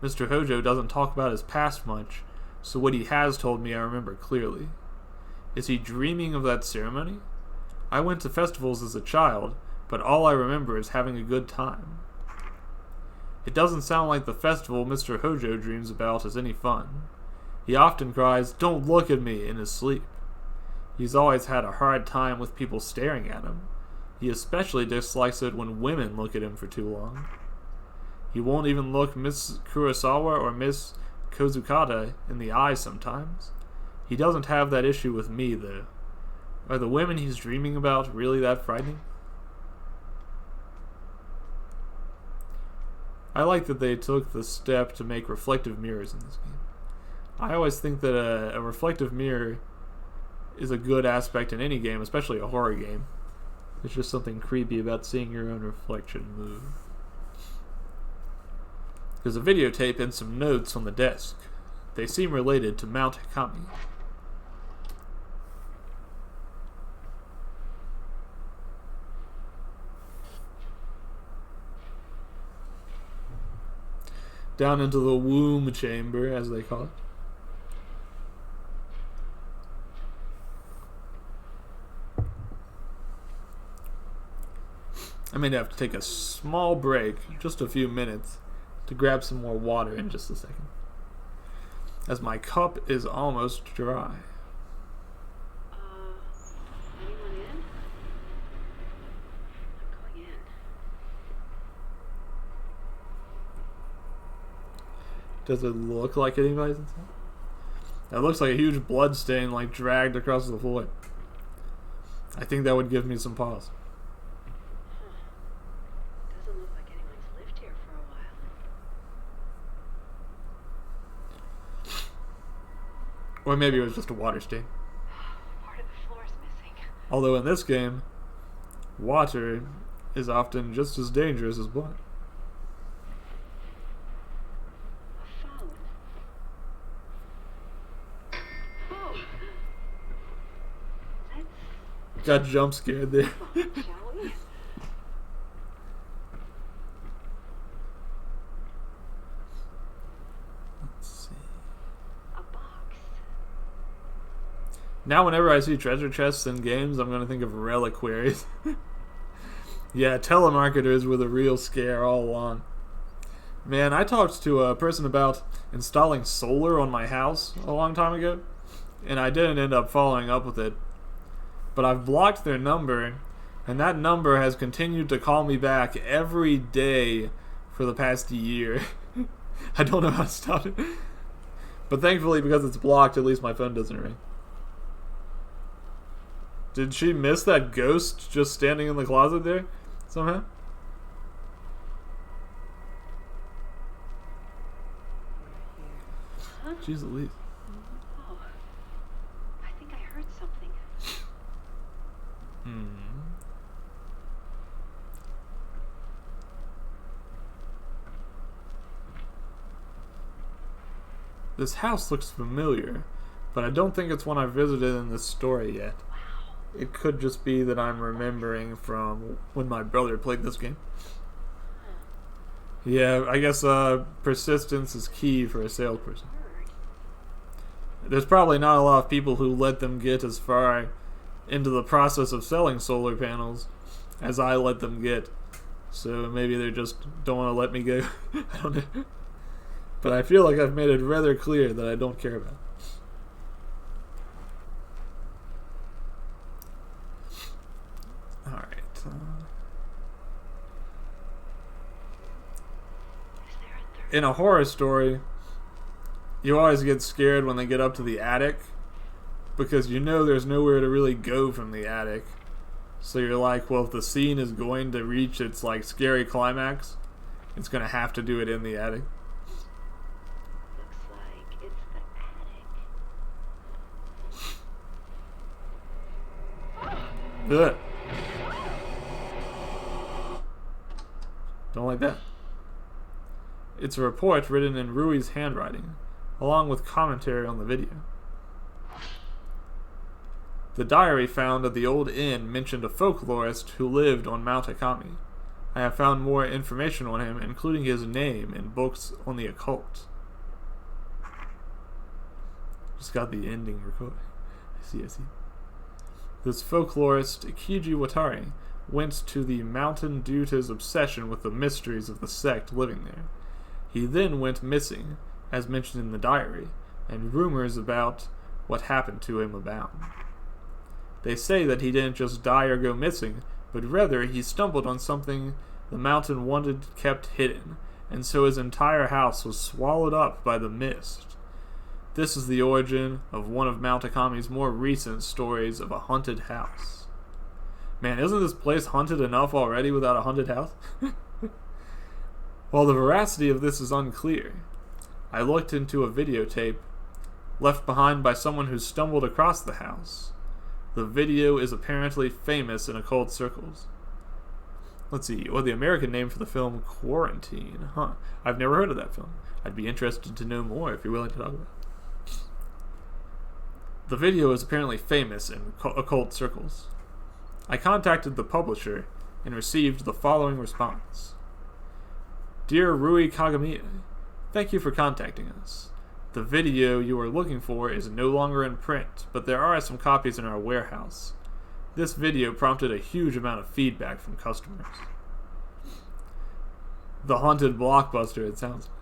Mr. Hojo doesn't talk about his past much, so what he has told me I remember clearly. Is he dreaming of that ceremony? I went to festivals as a child, but all I remember is having a good time. It doesn't sound like the festival Mr. Hojo dreams about is any fun. He often cries, "Don't look at me," in his sleep. He's always had a hard time with people staring at him. He especially dislikes it when women look at him for too long. He won't even look Miss Kurosawa or Miss Kozukata in the eye sometimes. He doesn't have that issue with me, though. Are the women he's dreaming about really that frightening? I like that they took the step to make reflective mirrors in this game. I always think that a reflective mirror is a good aspect in any game, especially a horror game. There's just something creepy about seeing your own reflection move. There's a videotape and some notes on the desk. They seem related to Mount Hikami. Down into the womb chamber, as they call it. I may have to take a small break, just a few minutes, to grab some more water in just a second, as my cup is almost dry. Anyone in? I'm going in. Does it look like anybody's inside? That looks like a huge blood stain, like dragged across the floor. I think that would give me some pause. Doesn't look like anyone's lived here for a while. Or maybe it was just a water stain. Part of the floor is missing. Although in this game, water is often just as dangerous as blood. A phone. Oh. Let's Got jump scared there. shall we? Let's see. A box. Now whenever I see treasure chests in games, I'm going to think of reliquaries. Yeah, telemarketers were the real scare all along. Man, I talked to a person about installing solar on my house a long time ago, and I didn't end up following up with it. But I've blocked their number, and that number has continued to call me back every day for the past year. I don't know how to stop it. But thankfully, because it's blocked, at least my phone doesn't ring. Did she miss that ghost just standing in the closet there somehow? Huh? Jeez Louise. Oh. I think I heard something. This house looks familiar, but I don't think it's one I visited in this story yet. Wow. It could just be that I'm remembering from when my brother played this game. Yeah, I guess persistence is key for a salesperson. Word. There's probably not a lot of people who let them get as far into the process of selling solar panels as I let them get. So maybe they just don't want to let me go. I don't know. But I feel like I've made it rather clear that I don't care about it. Alright. Is there a third? In a horror story, you always get scared when they get up to the attic, because you know there's nowhere to really go from the attic. So you're like, well, if the scene is going to reach its like scary climax, it's going to have to do it in the attic. Looks like it's the attic. Ugh. Don't like that. It's a report written in Rui's handwriting, along with commentary on the video. The diary found at the old inn mentioned a folklorist who lived on Mount Hikami. I have found more information on him, including his name in books on the occult. Just got the ending recording. I see. This folklorist, Ikiji Watari, went to the mountain due to his obsession with the mysteries of the sect living there. He then went missing, as mentioned in the diary, and rumors about what happened to him abound. They say that he didn't just die or go missing, but rather he stumbled on something the mountain wanted kept hidden, and so his entire house was swallowed up by the mist. This is the origin of one of Mount Akami's more recent stories of a haunted house. Man, isn't this place haunted enough already without a haunted house? While the veracity of this is unclear, I looked into a videotape left behind by someone who stumbled across the house. The video is apparently famous in occult circles. Let's see, the American name for the film, Quarantine. I've never heard of that film. I'd be interested to know more if you're willing to talk about it. The video is apparently famous in occult circles. I contacted the publisher and received the following response. Dear Rui Kagamiya, thank you for contacting us. The video you are looking for is no longer in print, but there are some copies in our warehouse. This video prompted a huge amount of feedback from customers. The haunted blockbuster, it sounds like.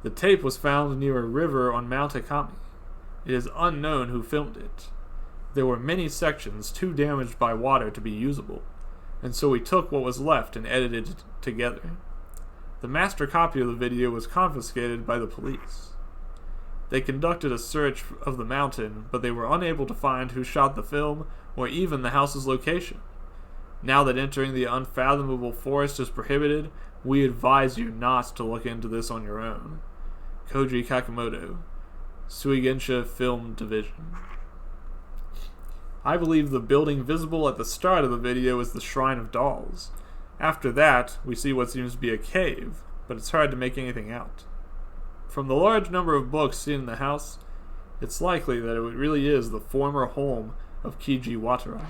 The tape was found near a river on Mount Akami. It is unknown who filmed it. There were many sections too damaged by water to be usable, and so we took what was left and edited it together. The master copy of the video was confiscated by the police. They conducted a search of the mountain, but they were unable to find who shot the film or even the house's location. Now that entering the unfathomable forest is prohibited, we advise you not to look into this on your own. Koji Kakamoto, Suigensha Film Division. I believe the building visible at the start of the video is the Shrine of Dolls. After that, we see what seems to be a cave, but it's hard to make anything out. From the large number of books seen in the house, it's likely that it really is the former home of Kiji Watarai.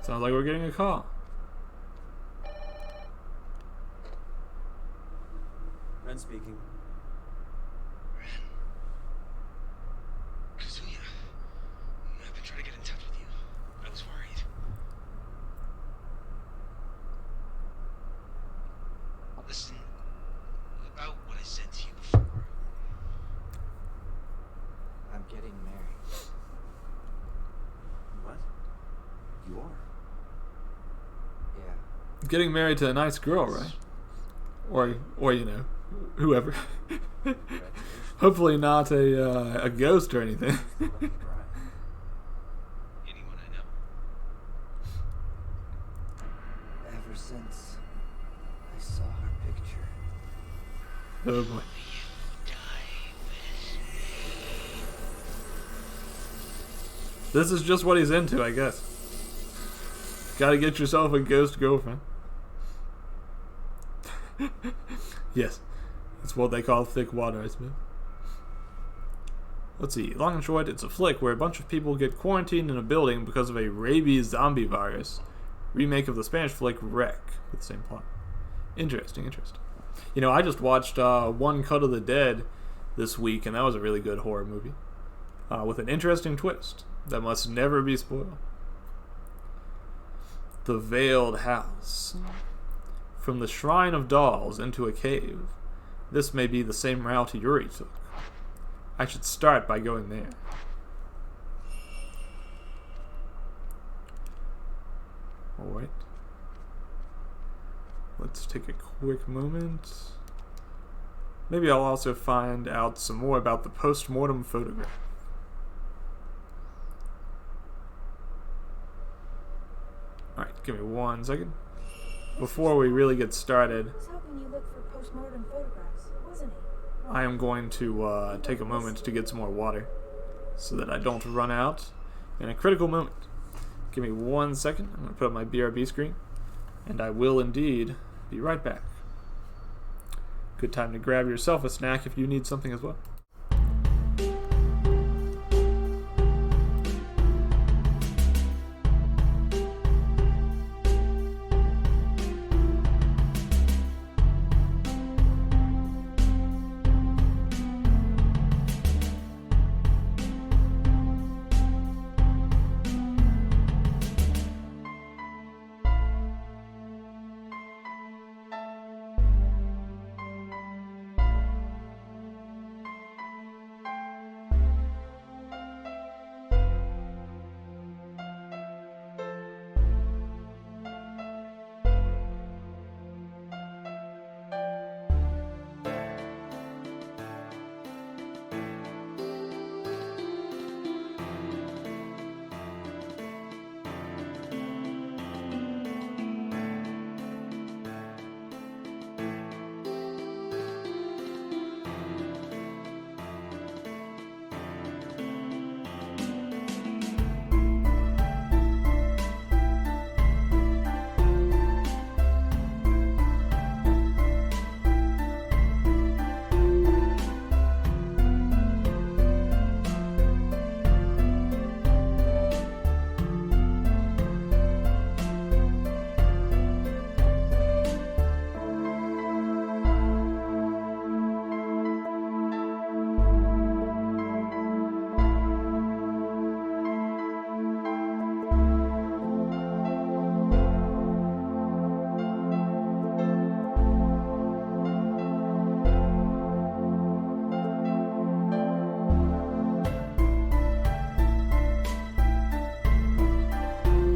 Sounds like we're getting a call. Ren speaking. Ren. Kazuya. I've been trying to get in touch with you. I was worried. Listen, about what I said to you before. I'm getting married. What? You are? Yeah. Getting married to a nice girl, right? Or you know, whoever. Hopefully not a ghost or anything. Anyone I know. Ever since I saw her picture. Oh boy. This is just what he's into, I guess. Gotta get yourself a ghost girlfriend. Yes, that's what they call thick water, I suppose. Let's see, long and short, it's a flick where a bunch of people get quarantined in a building because of a rabies zombie virus. Remake of the Spanish flick Wreck, with the same plot. Interesting. You know, I just watched One Cut of the Dead this week, and that was a really good horror movie. With an interesting twist that must never be spoiled. The Veiled House. From the Shrine of Dolls into a cave. This may be the same route Yuri took. I should start by going there. Alright. Let's take a quick moment. Maybe I'll also find out some more about the post-mortem photograph. Alright, give me 1 second. Before we really get started, He was helping you look for post-mortem photographs, wasn't he? I am going to take a moment to get some more water so that I don't run out in a critical moment. Give me 1 second. I'm going to put up my BRB screen, and I will indeed be right back. Good time to grab yourself a snack if you need something as well.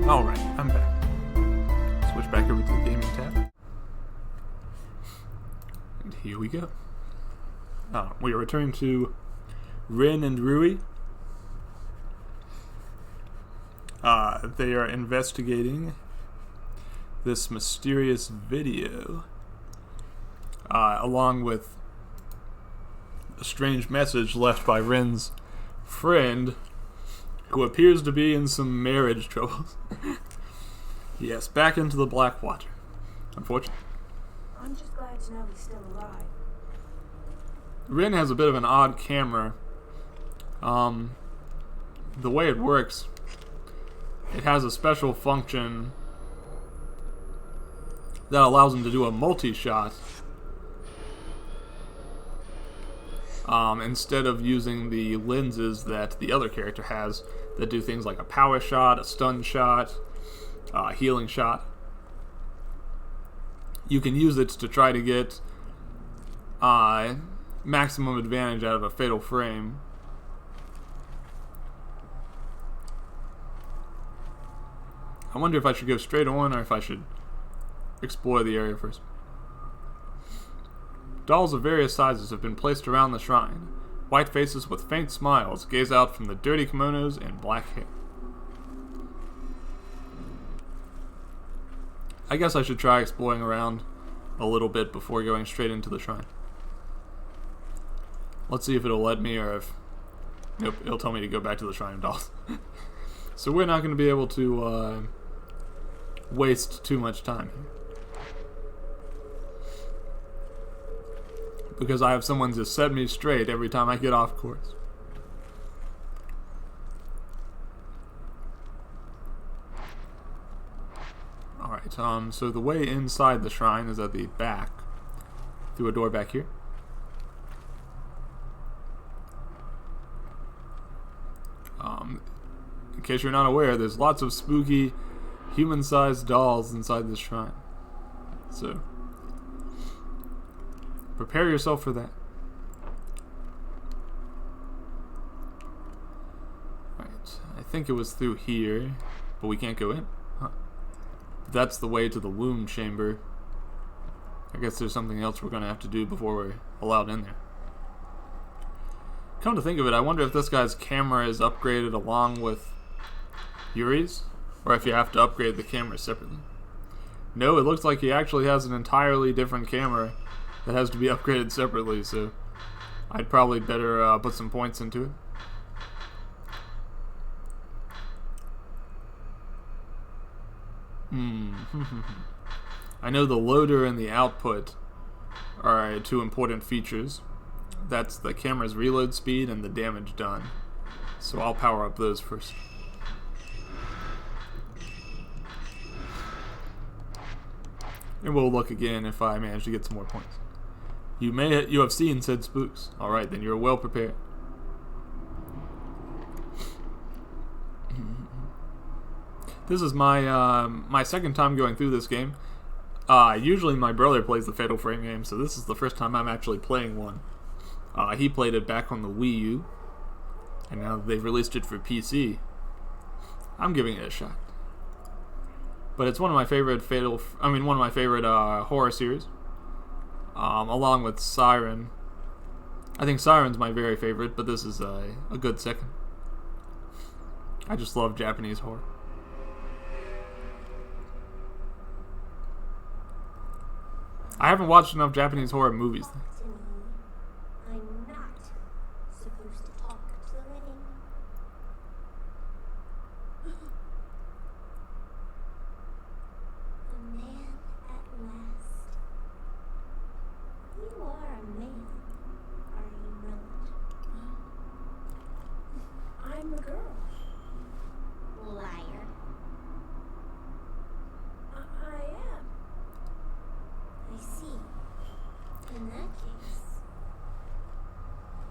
Alright, I'm back. Switch back over to the gaming tab. And here we go. We are returning to Rin and Rui. They are investigating this mysterious video, along with a strange message left by Rin's friend, who appears to be in some marriage troubles. Yes, back into the Black Water. Unfortunately. I'm just glad to know he's still alive. Rin has a bit of an odd camera. The way it works, it has a special function that allows him to do a multi-shot instead of using the lenses that the other character has that do things like a power shot, a stun shot, a healing shot. You can use it to try to get maximum advantage out of a fatal frame. I wonder if I should go straight on or if I should explore the area first. Dolls of various sizes have been placed around the shrine. White faces with faint smiles gaze out from the dirty kimonos and black hair. I guess I should try exploring around a little bit before going straight into the shrine. Let's see if it'll let me or if... Nope, it'll tell me to go back to the shrine of dolls. So we're not going to be able to waste too much time here. Because I have someone to set me straight every time I get off course. Alright, so the way inside the shrine is at the back, through a door back here. In case you're not aware, there's lots of spooky human-sized dolls inside this shrine. So, prepare yourself for that. Right, I think it was through here, but we can't go in. Huh. That's the way to the womb chamber. I guess there's something else we're gonna have to do before we're allowed in there. Come to think of it, I wonder if this guy's camera is upgraded along with Yuri's, or if you have to upgrade the camera separately. No, it looks like he actually has an entirely different camera that has to be upgraded separately, so I'd probably better put some points into it. I know the loader and the output are two important features. That's the camera's reload speed and the damage done. So I'll power up those first. And we'll look again if I manage to get some more points. You have seen said spooks. Alright, then you're well prepared. This is my my second time going through this game. Usually my brother plays the Fatal Frame game, so this is the first time I'm actually playing one. He played it back on the Wii U, and now that they've released it for PC, I'm giving it a shot. But it's one of my favorite horror series, along with Siren. I think Siren's my very favorite, but this is a good second. I just love Japanese horror. I haven't watched enough Japanese horror movies. To me. I'm not supposed to talk to the living. A man at last. You are a man, are you not? I'm a girl. Liar. I am. I see. In that case,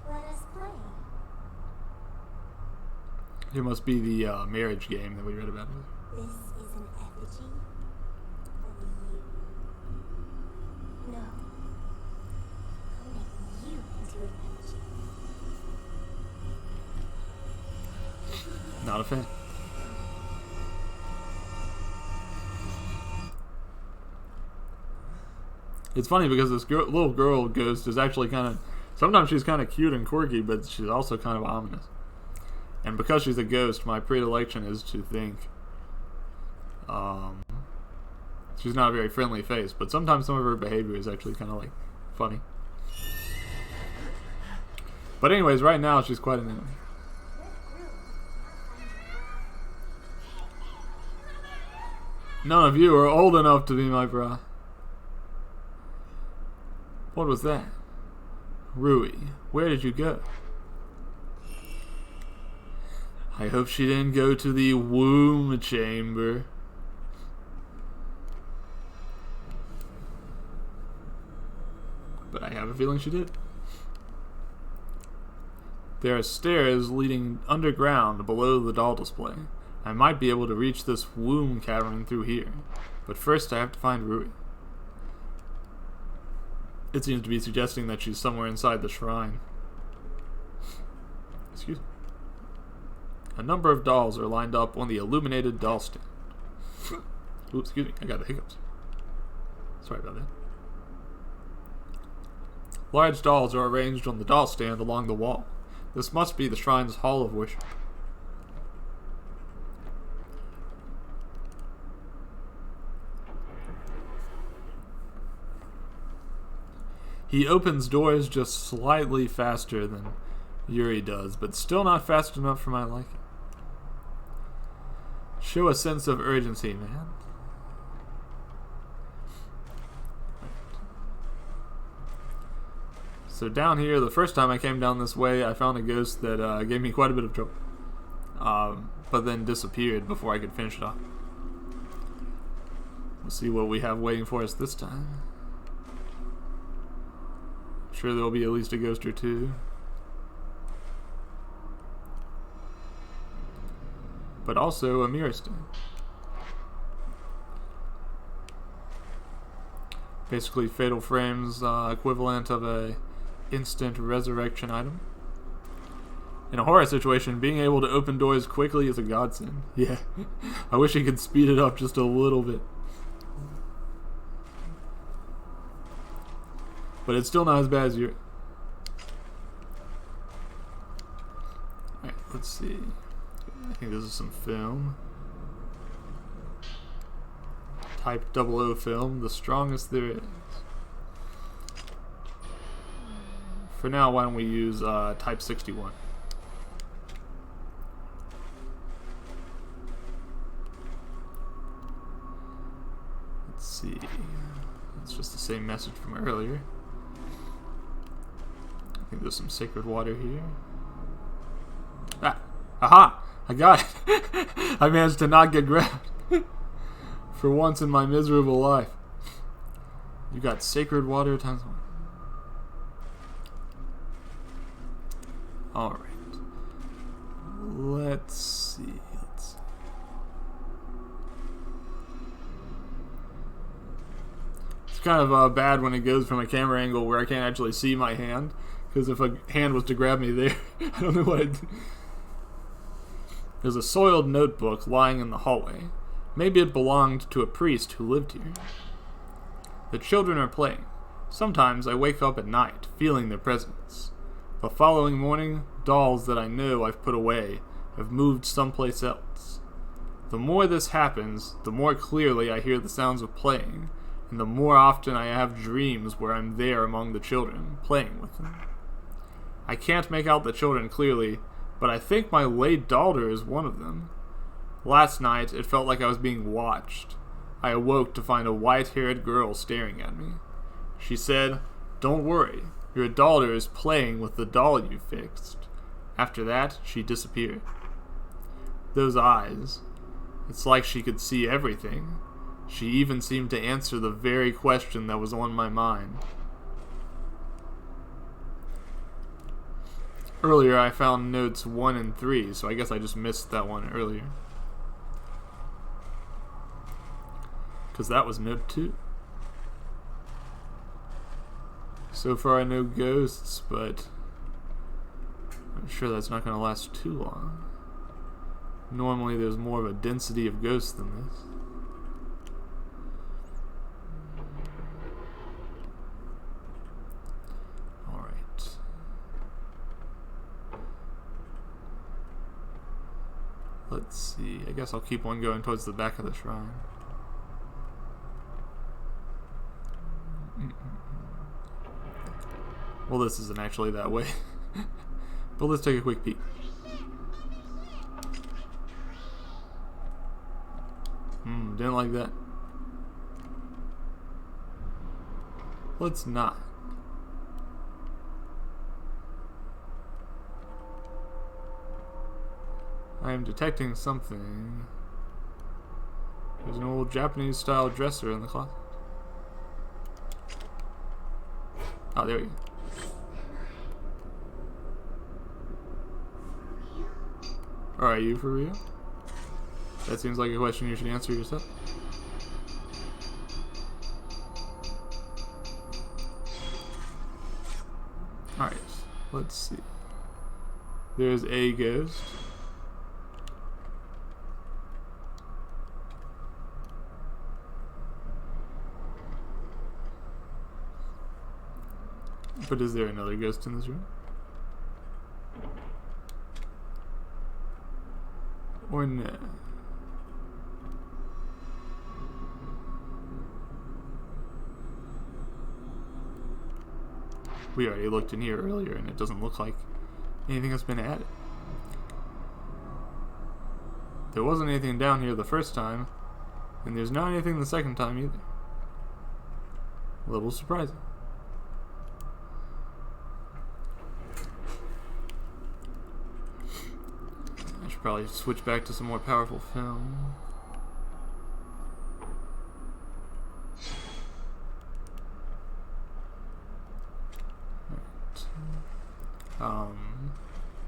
let us play. It must be the marriage game that we read about. This is an effigy of you. No. I'll make you into an effigy. Not a fan. It's funny because this little girl ghost is actually kind of... Sometimes she's kind of cute and quirky, but she's also kind of ominous. And because she's a ghost, my predilection is to think... she's not a very friendly face, but sometimes some of her behavior is actually kind of, like, funny. But anyways, right now she's quite an enemy. None of you are old enough to be my bride. What was that? Rui, where did you go? I hope she didn't go to the womb chamber. But I have a feeling she did. There are stairs leading underground below the doll display. I might be able to reach this womb cavern through here. But first I have to find Rui. It seems to be suggesting that she's somewhere inside the shrine. Excuse me. A number of dolls are lined up on the illuminated doll stand. Oops, excuse me, I got the hiccups. Sorry about that. Large dolls are arranged on the doll stand along the wall. This must be the shrine's hall of worship. He opens doors just slightly faster than Yuri does, but still not fast enough for my liking. Show a sense of urgency, man. So down here, the first time I came down this way, I found a ghost that gave me quite a bit of trouble. But then disappeared before I could finish it off. We'll see what we have waiting for us this time. I'm sure there'll be at least a ghost or two. But also a mirror stand. Basically Fatal Frame's equivalent of a instant resurrection item. In a horror situation, being able to open doors quickly is a godsend. Yeah, I wish he could speed it up just a little bit. But it's still not as bad as your... Alright, let's see. I think this is some film. Type 00 film, the strongest there is. For now, why don't we use type 61? Let's see. It's just the same message from earlier. I think there's some sacred water here. Ah! Aha! I got it! I managed to not get grabbed. For once in my miserable life. You got sacred water times 1. Alright. Let's see. It's kind of bad when it goes from a camera angle where I can't actually see my hand. Because if a hand was to grab me there, I don't know what I'd do. There's a soiled notebook lying in the hallway. Maybe it belonged to a priest who lived here. The children are playing. Sometimes I wake up at night, feeling their presence. The following morning, dolls that I know I've put away have moved someplace else. The more this happens, the more clearly I hear the sounds of playing, and the more often I have dreams where I'm there among the children, playing with them. I can't make out the children clearly, but I think my late daughter is one of them. Last night, it felt like I was being watched. I awoke to find a white-haired girl staring at me. She said, "Don't worry, your daughter is playing with the doll you fixed." After that, she disappeared. Those eyes, it's like she could see everything. She even seemed to answer the very question that was on my mind. Earlier, I found notes 1 and 3, so I guess I just missed that one earlier. Because that was note 2. So far I know ghosts, but I'm sure that's not going to last too long. Normally there's more of a density of ghosts than this. guess I'll keep on going towards the back of the shrine. Well, this isn't actually that way. But let's take a quick peek. Didn't like that. Let's not. I am detecting something. There's an old Japanese style dresser in the closet. Oh, there we go. Are you for real? That seems like a question you should answer yourself. Alright, let's see. There's a ghost. But is there another ghost in this room? Or no? We already looked in here earlier and it doesn't look like anything has been added. There wasn't anything down here the first time, and there's not anything the second time either. A little surprising. I should probably switch back to some more powerful film.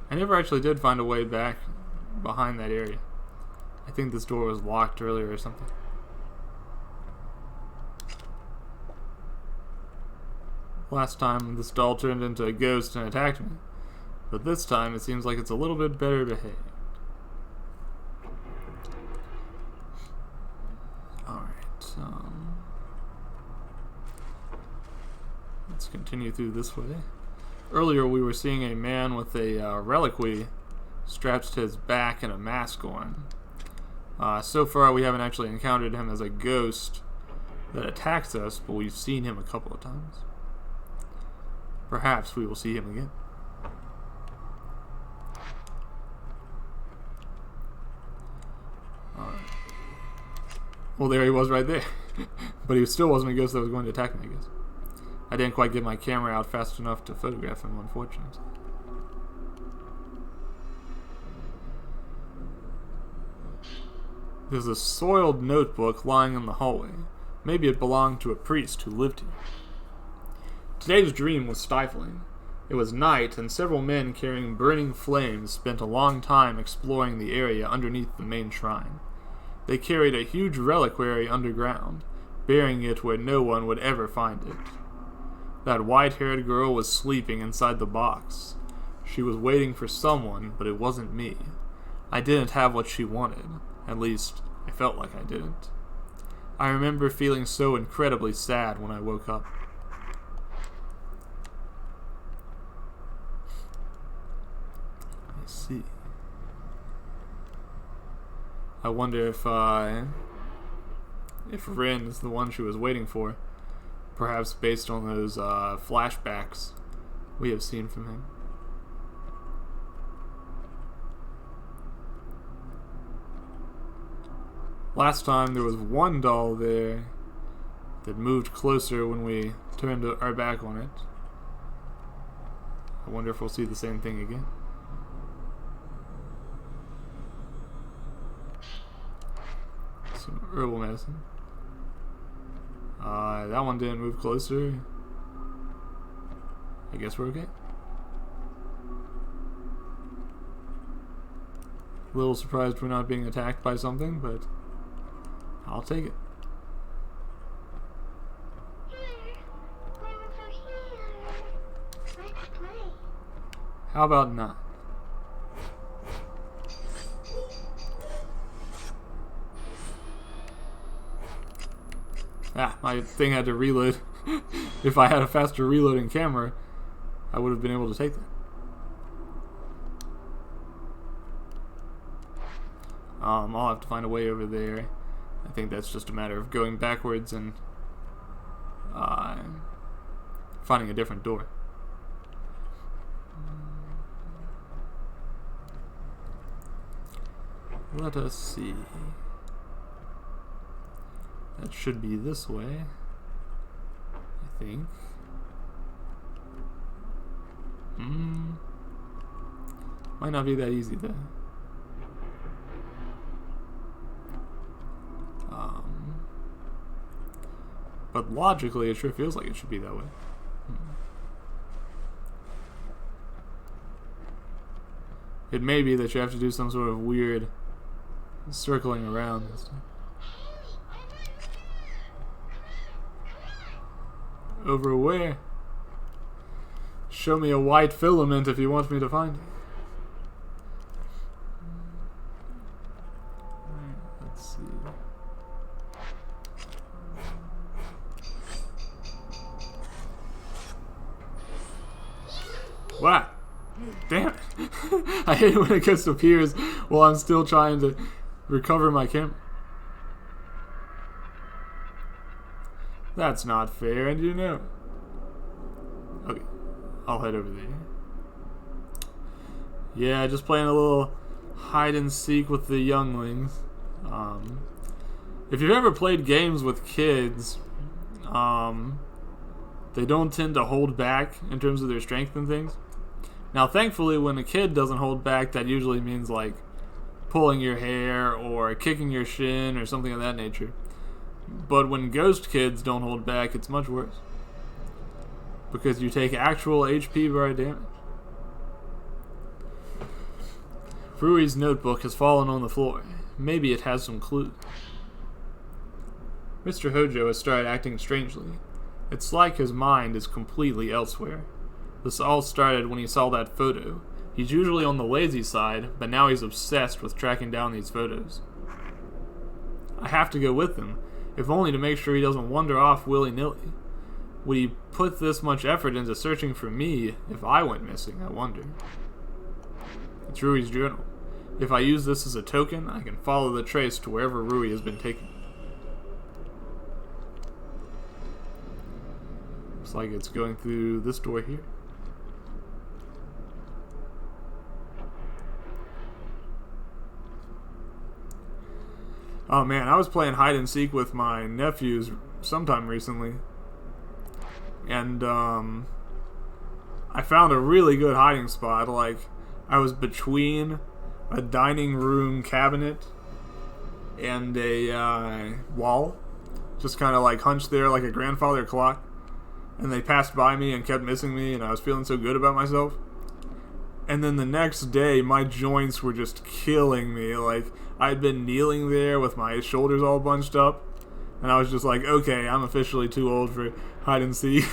I never actually did find a way back behind that area. I think this door was locked earlier or something. Last time this doll turned into a ghost and attacked me, but this time it seems like it's a little bit better behaved. Alright, let's continue through this way. Earlier we were seeing a man with a reliquary strapped to his back and a mask on. So far we haven't actually encountered him as a ghost that attacks us, but we've seen him a couple of times. Perhaps we will see him again. Alright. Well, there he was right there. But he still wasn't a ghost that was going to attack me, I guess. I didn't quite get my camera out fast enough to photograph him, unfortunately. There's a soiled notebook lying in the hallway. Maybe it belonged to a priest who lived here. Today's dream was stifling. It was night, and several men carrying burning flames spent a long time exploring the area underneath the main shrine. They carried a huge reliquary underground, burying it where no one would ever find it. That white-haired girl was sleeping inside the box. She was waiting for someone, but it wasn't me. I didn't have what she wanted. At least, I felt like I didn't. I remember feeling so incredibly sad when I woke up. I see. I wonder if Rin is the one she was waiting for. Perhaps based on those flashbacks we have seen from him. Last time there was one doll there that moved closer when we turned our back on it. I wonder if we'll see the same thing again. Some herbal medicine. That one didn't move closer. I guess we're okay. A little surprised we're not being attacked by something, but I'll take it. How about not? My thing had to reload. If I had a faster reloading camera, I would have been able to take that. I'll have to find a way over there. I think that's just a matter of going backwards and finding a different door. Let us see. That should be this way, I think. Might not be that easy though. But logically, it sure feels like it should be that way. It may be that you have to do some sort of weird circling around and stuff. Over where? Show me a white filament if you want me to find it. Alright, let's see. What? Damn it. I hate it when it disappears while I'm still trying to recover my camera. That's not fair, and you know. Okay, I'll head over there. Yeah, just playing a little hide and seek with the younglings. If you've ever played games with kids, they don't tend to hold back in terms of their strength and things. Now, thankfully, when a kid doesn't hold back, that usually means like pulling your hair or kicking your shin or something of that nature. But when ghost kids don't hold back, it's much worse. Because you take actual HP by damage. Rui's notebook has fallen on the floor. Maybe it has some clues. Mr. Hojo has started acting strangely. It's like his mind is completely elsewhere. This all started when he saw that photo. He's usually on the lazy side, but now he's obsessed with tracking down these photos. I have to go with him, if only to make sure he doesn't wander off willy-nilly. Would he put this much effort into searching for me if I went missing, I wonder? It's Rui's journal. If I use this as a token, I can follow the trace to wherever Rui has been taken. Looks like it's going through this door here. Oh man, I was playing hide and seek with my nephews sometime recently. And I found a really good hiding spot. Like, I was between a dining room cabinet and a wall. Just kind of like hunched there like a grandfather clock. And they passed by me and kept missing me, and I was feeling so good about myself. And then the next day, my joints were just killing me. Like, I'd been kneeling there with my shoulders all bunched up, and I was just like, okay, I'm officially too old for hide and seek.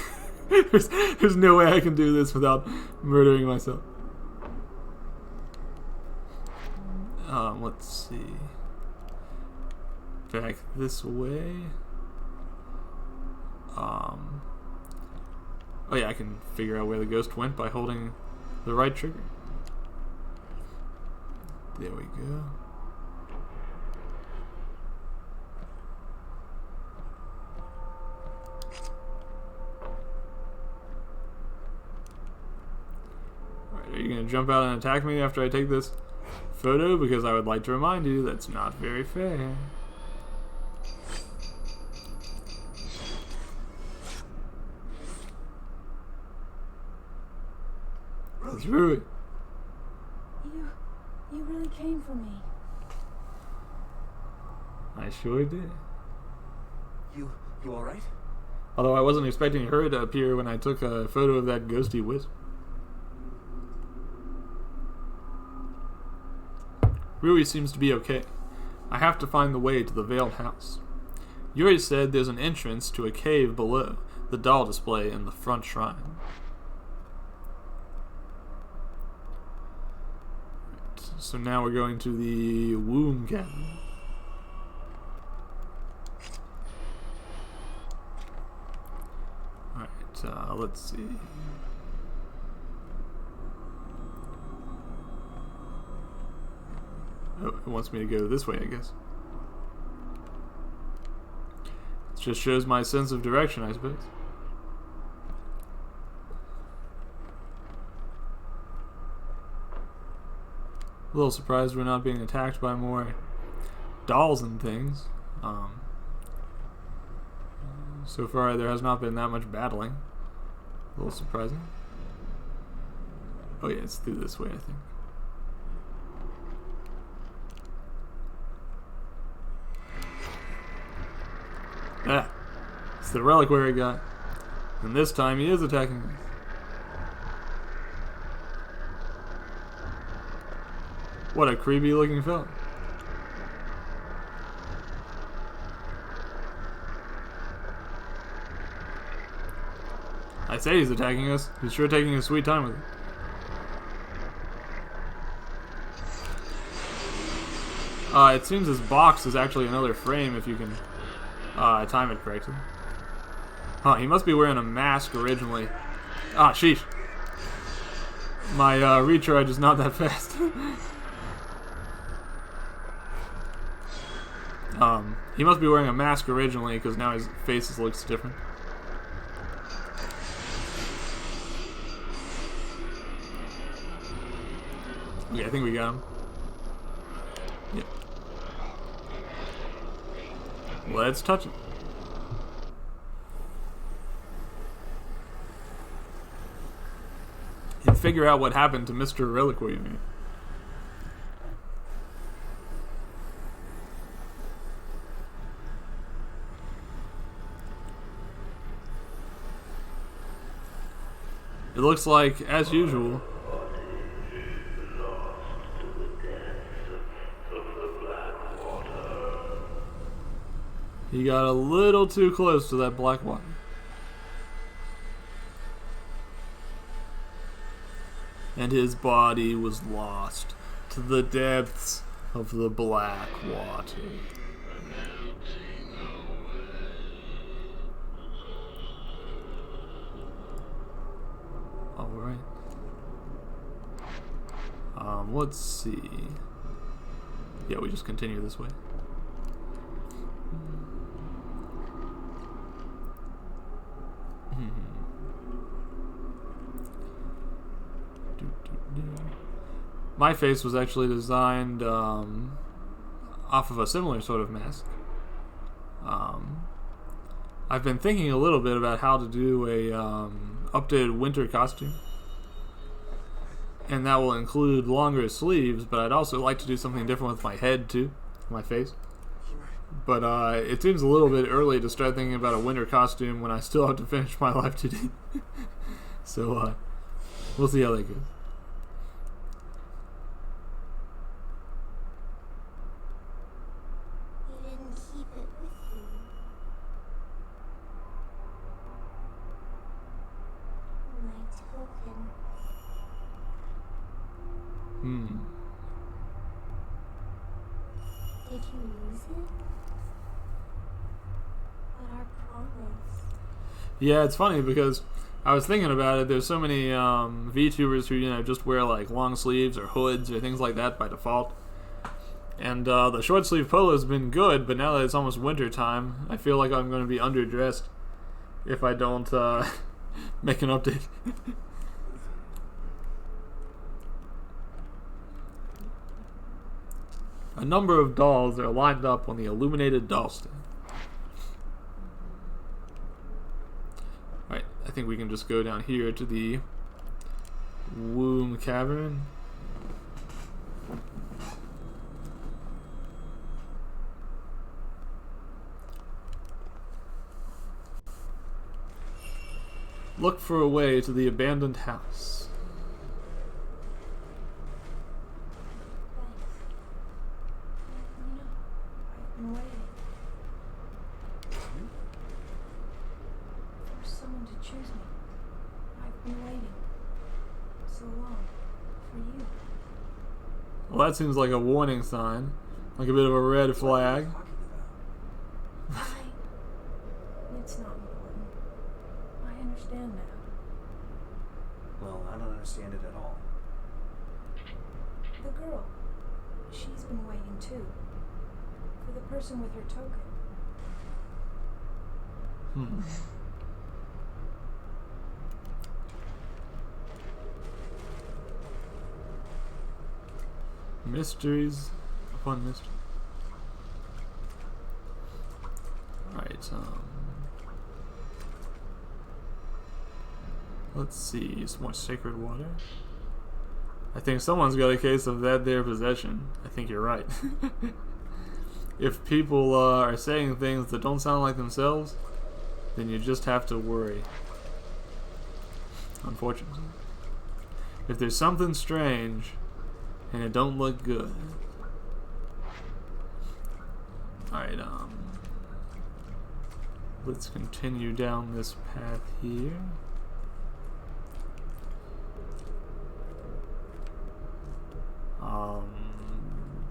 there's no way I can do this without murdering myself. Let's see. Back this way. Oh yeah, I can figure out where the ghost went by holding the right trigger. There we go. Alright, are you gonna jump out and attack me after I take this photo? Because I would like to remind you that's not very fair. It's Rui. You really came for me. I sure did. You alright? Although I wasn't expecting her to appear when I took a photo of that ghosty wisp. Rui seems to be okay. I have to find the way to the Veiled House. Yuri said there's an entrance to a cave below the doll display in the front shrine. So now we're going to the womb cabin. Alright, let's see. Oh, it wants me to go this way, I guess. It just shows my sense of direction, I suppose. A little surprised we're not being attacked by more dolls and things. So far, there has not been that much battling. A little surprising. Oh yeah, it's through this way, I think. Ah! It's the reliquary guy. And this time he is attacking me. What a creepy looking film. I say he's attacking us. He's sure taking his sweet time with it. It seems this box is actually another frame if you can time it correctly. Huh, he must be wearing a mask originally. Ah, sheesh. My recharge is not that fast. He must be wearing a mask originally because now his face looks different. Okay, I think we got him. Yep. Let's touch it. And figure out what happened to Mr. Reliquary Man. It looks like, as usual, he got a little too close to that black water. And his body was lost to the depths of the black water. Alright. Let's see. Yeah, we just continue this way. My face was actually designed off of a similar sort of mask. I've been thinking a little bit about how to do a updated winter costume, and that will include longer sleeves, but I'd also like to do something different with my head too, my face. But it seems a little bit early to start thinking about a winter costume when I still have to finish my Life 2D. So we'll see how that goes. You didn't keep it with you. My token. Did you lose it? But our promise. Yeah, it's funny because I was thinking about it. There's so many VTubers who just wear like long sleeves or hoods or things like that by default. And the short sleeve polo has been good, but now that it's almost winter time, I feel like I'm going to be underdressed if I don't make an update. A number of dolls are lined up on the illuminated doll stand. Alright, I think we can just go down here to the womb cavern. Look for a way to the abandoned house. I've been waiting. For someone to choose me. I've been waiting so long for you. Well, that seems like a warning sign. Like a bit of a red flag. It's not important. I understand now. Well, I don't understand it at all. The girl. she's been waiting too. For the person with her token. Mysteries upon mystery. Alright, let's see, some more sacred water. I think someone's got a case of that there possession. I think you're right. If people are saying things that don't sound like themselves, then you just have to worry. Unfortunately. If there's something strange and it don't look good. Alright, let's continue down this path here.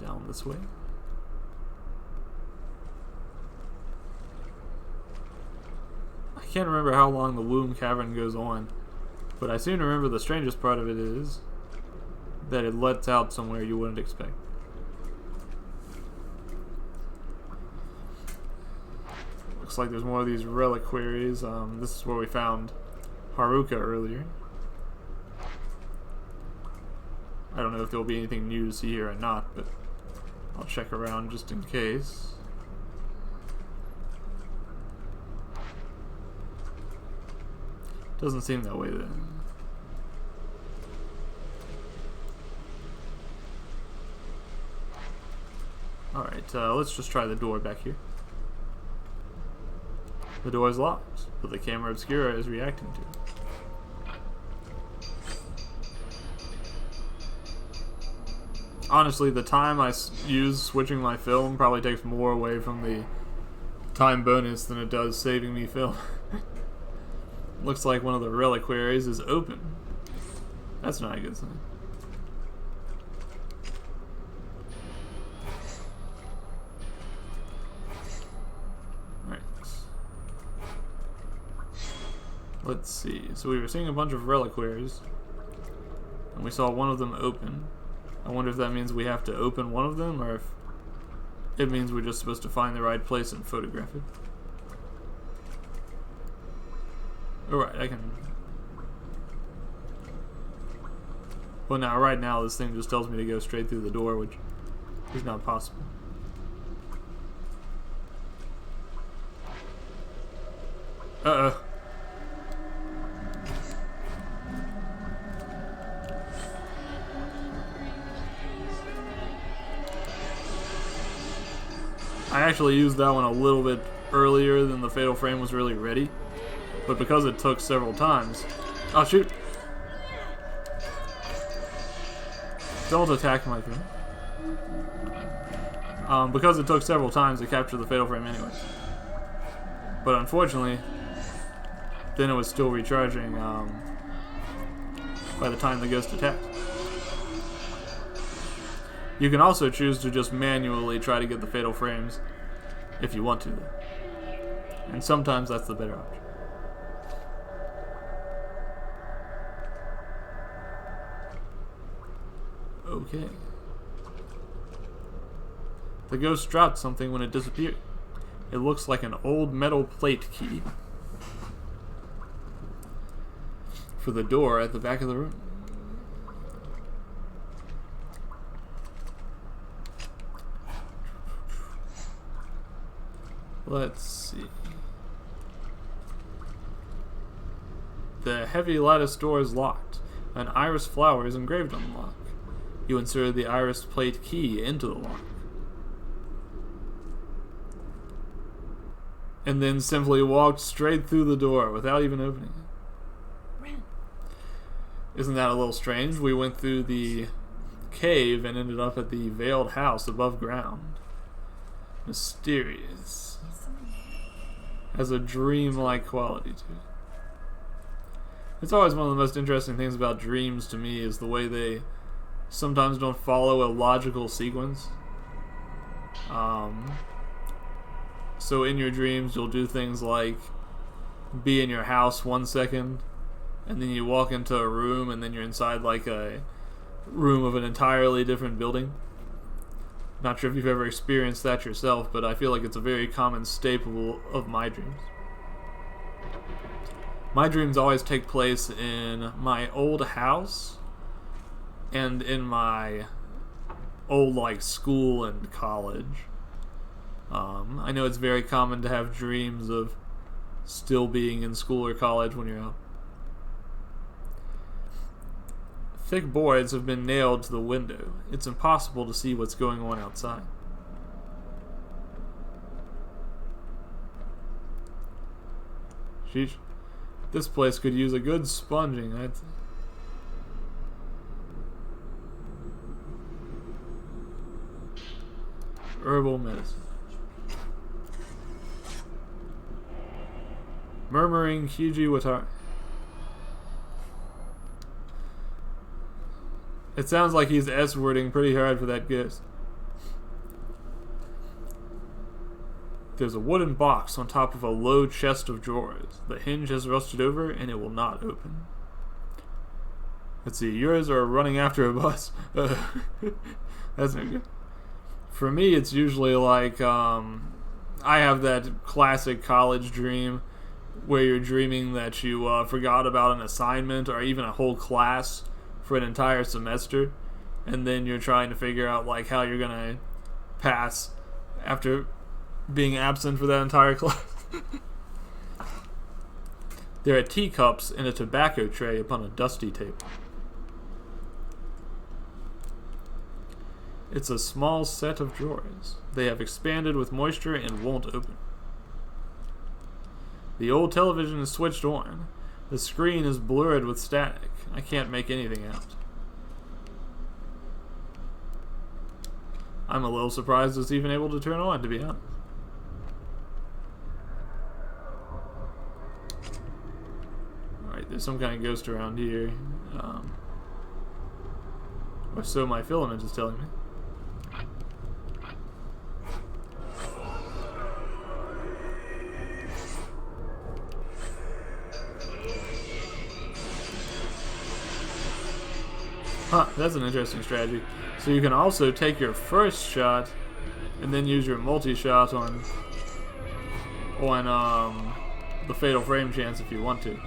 Down this way. I can't remember how long the womb cavern goes on, but I seem to remember the strangest part of it is that it lets out somewhere you wouldn't expect. Looks like there's more of these reliquaries. This is where we found Haruka earlier. I don't know if there'll be anything new to see here or not, but I'll check around just in case. Doesn't seem that way then. Alright, let's just try the door back here. The door is locked, but the camera obscura is reacting to it. Honestly, the time I use switching my film probably takes more away from the time bonus than it does saving me film. Looks like one of the reliquaries is open. That's not a good sign. Alright. Let's see. So we were seeing a bunch of reliquaries, and we saw one of them open. I wonder if that means we have to open one of them, or if it means we're just supposed to find the right place and photograph it. Alright, I can... Well, now, right now, this thing just tells me to go straight through the door, which is not possible. Uh-oh. I actually used that one a little bit earlier than the fatal frame was really ready, but because it took several times... Oh, shoot! Don't attack my thing. Because it took several times to capture the fatal frame anyway. But unfortunately, then it was still recharging by the time the ghost attacked. You can also choose to just manually try to get the fatal frames if you want to, though. And sometimes that's the better option. Okay. The ghost dropped something when it disappeared. It looks like an old metal plate key for the door at the back of the room. Let's see. The heavy lattice door is locked. An iris flower is engraved on the lock. You insert the iris plate key into the lock. And then simply walked straight through the door without even opening it. Ren. Isn't that a little strange? We went through the cave and ended up at the veiled house above ground. Mysterious. Has a dream-like quality to it. It's always one of the most interesting things about dreams to me is the way they sometimes don't follow a logical sequence. So in your dreams you'll do things like be in your house 1 second, and then you walk into a room and then you're inside like a room of an entirely different building. Not sure if you've ever experienced that yourself, but I feel like it's a very common staple of my dreams. My dreams always take place in my old house and in my old like school and college. I know it's very common to have dreams of still being in school or college when you're out. Thick boards have been nailed to the window. It's impossible to see what's going on outside. Sheesh. This place could use a good sponging, I'd say. Herbal medicine. Murmuring Kiji Watari. It sounds like he's S-wording pretty hard for that ghost. There's a wooden box on top of a low chest of drawers. The hinge has rusted over and it will not open. Let's see, yours are running after a bus. That's no good. For me, it's usually like, I have that classic college dream where you're dreaming that you forgot about an assignment or even a whole class for an entire semester, and then you're trying to figure out like how you're gonna pass after being absent for that entire class. There are teacups and a tobacco tray upon a dusty table. It's a small set of drawers. They have expanded with moisture and won't open. The old television is switched on. The screen is blurred with static. I can't make anything out. I'm a little surprised it's even able to turn on, to be honest. Alright, there's some kind of ghost around here. Or so my filament is telling me. Huh, that's an interesting strategy. So you can also take your first shot and then use your multi-shot on the fatal frame chance if you want to.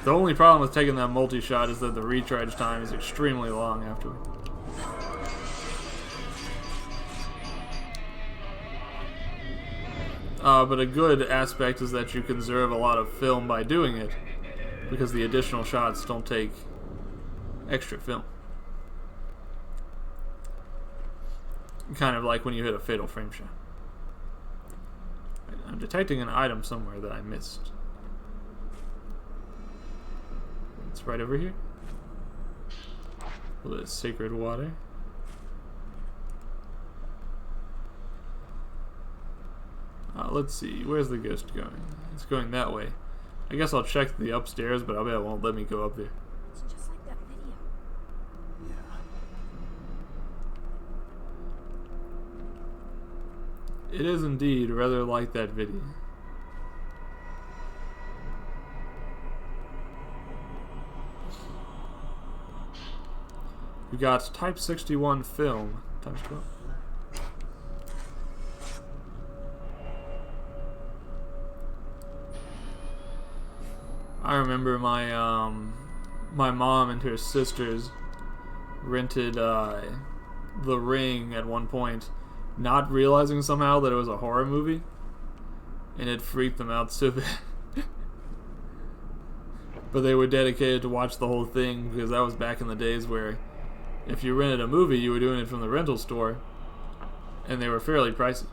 The only problem with taking that multi-shot is that the recharge time is extremely long afterward. But a good aspect is that you conserve a lot of film by doing it, because the additional shots don't take extra film. Kind of like when you hit a fatal frame shot. I'm detecting an item somewhere that I missed. It's right over here. A little sacred water. Let's see, where's the ghost going? It's going that way. I guess I'll check the upstairs, but I bet it won't let me go up there. It's just like that video. It is indeed rather like that video. We got Type 61 film times 12. I remember my my mom and her sisters rented The Ring at one point, not realizing somehow that it was a horror movie, and it freaked them out so bad. But they were dedicated to watch the whole thing, because that was back in the days where if you rented a movie, you were doing it from the rental store, and they were fairly pricey.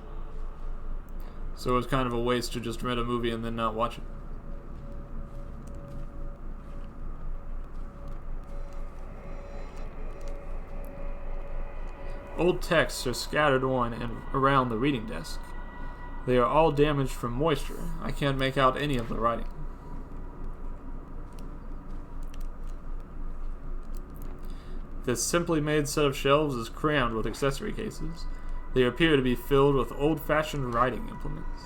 So it was kind of a waste to just rent a movie and then not watch it. Old texts are scattered on and around the reading desk. They are all damaged from moisture. I can't make out any of the writing. This simply made set of shelves is crammed with accessory cases. They appear to be filled with old-fashioned writing implements.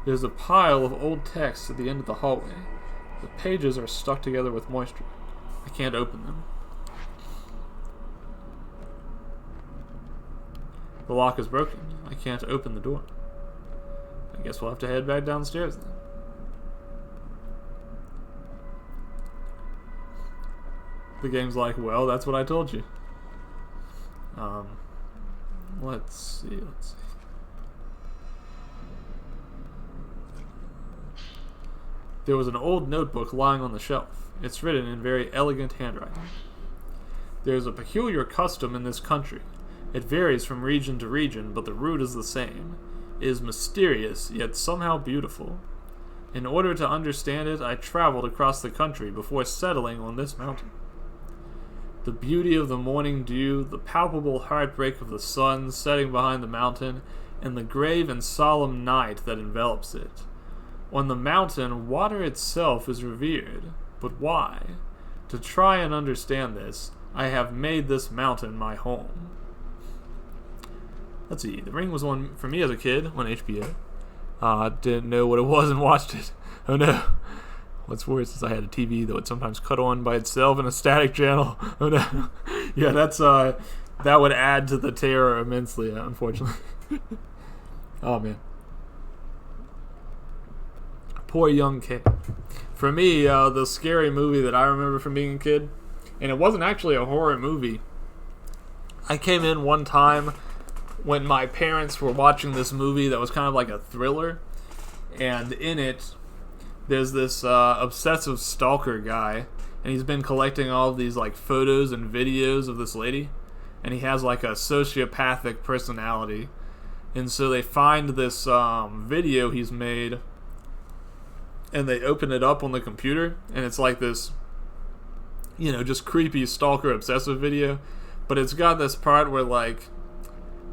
There's a pile of old text at the end of the hallway. The pages are stuck together with moisture. I can't open them. The lock is broken. I can't open the door. I guess we'll have to head back downstairs then. The game's like, well, that's what I told you. Let's see. There was an old notebook lying on the shelf. It's written in very elegant handwriting. There is a peculiar custom in this country. It varies from region to region, but the root is the same. It is mysterious, yet somehow beautiful. In order to understand it, I traveled across the country before settling on this mountain. The beauty of the morning dew, the palpable heartbreak of the sun setting behind the mountain, and the grave and solemn night that envelops it. On the mountain, water itself is revered. But why? To try and understand this, I have made this mountain my home. Let's see, The Ring was one for me as a kid on HBO. Didn't know what it was and watched it. Oh no. What's worse is I had a TV that would sometimes cut on by itself in a static channel. Oh no. Yeah, that would add to the terror immensely, unfortunately. Oh man. Poor young kid. For me, the scary movie that I remember from being a kid, and it wasn't actually a horror movie. I came in one time when my parents were watching this movie that was kind of like a thriller, and in it, there's this obsessive stalker guy, and he's been collecting all of these like photos and videos of this lady, and he has like a sociopathic personality, and so they find this video he's made, and they open it up on the computer, and it's like this, just creepy stalker obsessive video, but it's got this part where like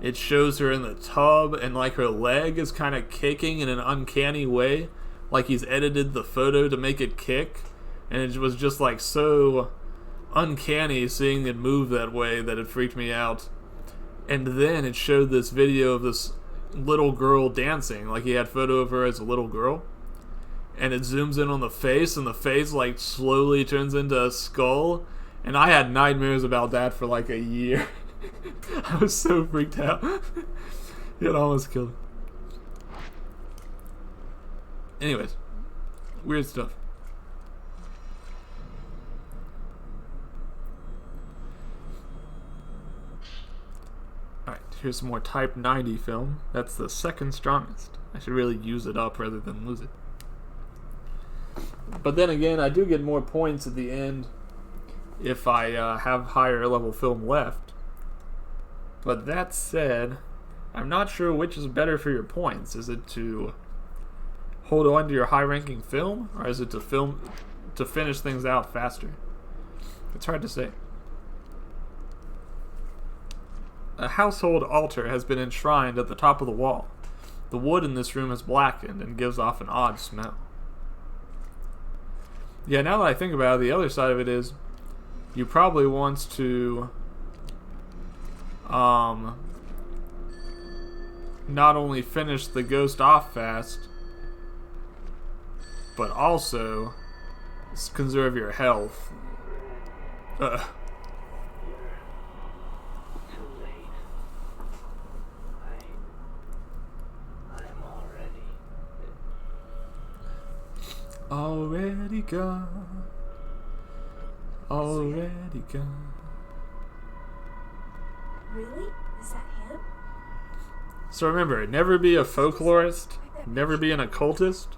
it shows her in the tub, and like her leg is kind of kicking in an uncanny way, like he's edited the photo to make it kick, and it was just like so uncanny seeing it move that way that it freaked me out. And then it showed this video of this little girl dancing, like he had a photo of her as a little girl, and it zooms in on the face, and the face like slowly turns into a skull, and I had nightmares about that for like a year. I was so freaked out. It almost killed me. Anyways, weird stuff. Alright, here's some more Type 90 film. That's the second strongest. I should really use it up rather than lose it. But then again, I do get more points at the end if I have higher level film left. But that said, I'm not sure which is better for your points. Is it to hold on to your high-ranking film, or is it to finish things out faster? It's hard to say. A household altar has been enshrined at the top of the wall. The wood in this room is blackened and gives off an odd smell. Yeah, now that I think about it, the other side of it is you probably want to not only finish the ghost off fast, but also conserve your health. Too late. I'm already gone. Already gone. Really? Is that him? So remember, never be a folklorist, never be an occultist,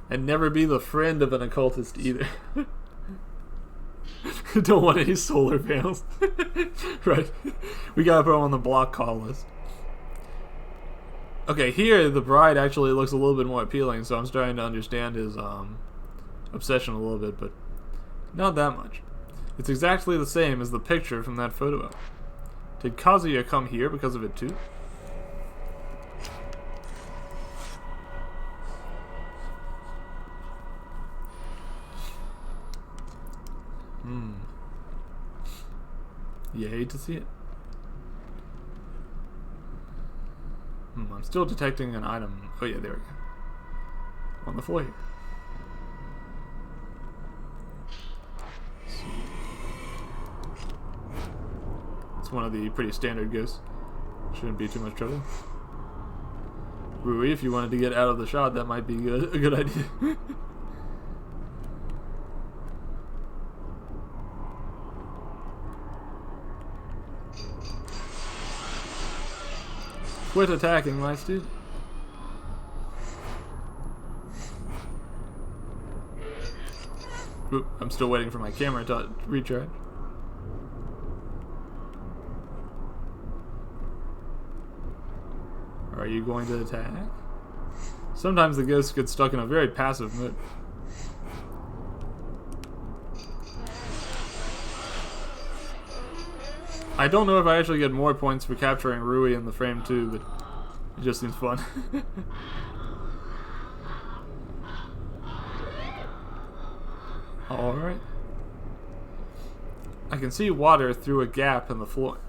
and never be the friend of an occultist either. Don't want any solar panels. Right. We gotta put them on the block call list. Okay, here the bride actually looks a little bit more appealing, so I'm starting to understand his obsession a little bit, but not that much. It's exactly the same as the picture from that photo album. Did Kazuya come here because of it too? You hate to see it. I'm still detecting an item. Oh yeah, there we go. on the floor here. It's one of the pretty standard ghosts. Shouldn't be too much trouble. Rui, if you wanted to get out of the shot, that might be a good idea. Quit attacking, my student. Oop, I'm still waiting for my camera to recharge. Are you going to attack? Sometimes the ghosts get stuck in a very passive mood. I don't know if I actually get more points for capturing Rui in the frame too, but it just seems fun. Alright. I can see water through a gap in the floor.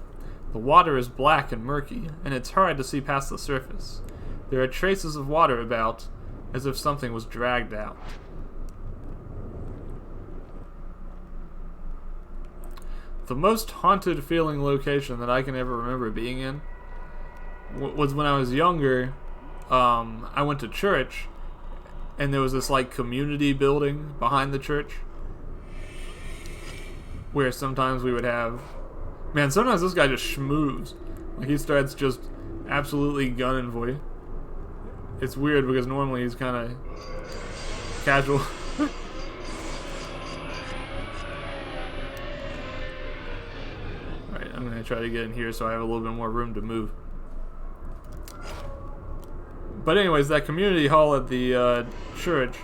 The water is black and murky, and it's hard to see past the surface. There are traces of water about, as if something was dragged out. The most haunted feeling location that I can ever remember being in was when I was younger. I went to church, and there was this like community building behind the church where sometimes we would have... Man, sometimes this guy just schmoos. Like, he starts just absolutely gunning for you. It's weird because normally he's kind of casual. Alright, I'm going to try to get in here so I have a little bit more room to move. But anyways, that community hall at the church,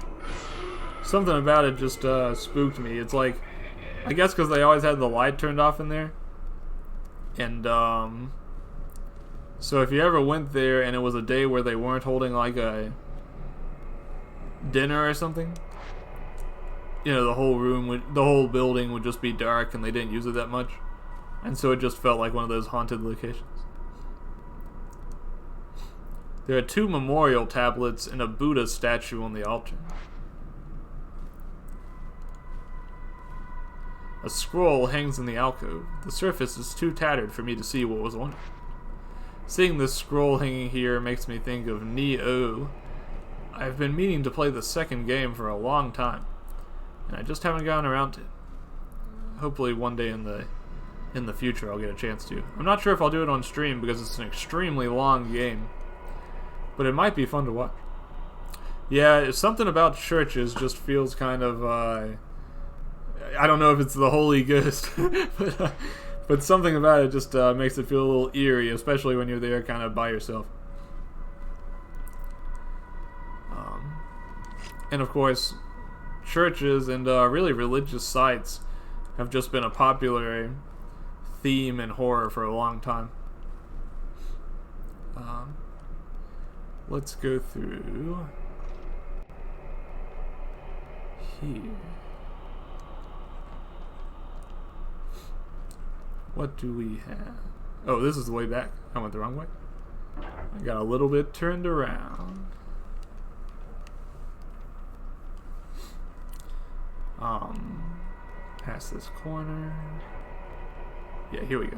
something about it just spooked me. It's like, I guess because they always had the light turned off in there. And, so if you ever went there and it was a day where they weren't holding, like, a dinner or something, you know, the whole building would just be dark and they didn't use it that much. And so it just felt like one of those haunted locations. There are 2 memorial tablets and a Buddha statue on the altar. A scroll hangs in the alcove. The surface is too tattered for me to see what was on it. Seeing this scroll hanging here makes me think of Neo. I've been meaning to play the second game for a long time, and I just haven't gotten around to it. Hopefully one day in the future I'll get a chance to. I'm not sure if I'll do it on stream because it's an extremely long game, but it might be fun to watch. Yeah, something about churches just feels kind of... I don't know if it's the Holy Ghost, but something about it just makes it feel a little eerie, especially when you're there kind of by yourself. And of course, churches and really religious sites have just been a popular theme in horror for a long time. Let's go through here. What do we have? Oh, this is the way back. I went the wrong way. I got a little bit turned around. Past this corner. Yeah, here we go.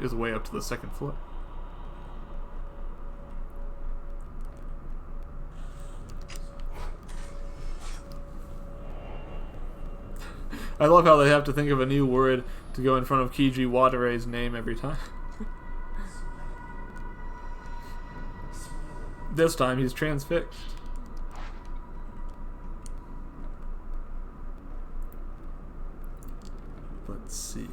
It's way up to the second floor. I love how they have to think of a new word to go in front of Kiji Watare's name every time. This time he's transfixed. Let's see.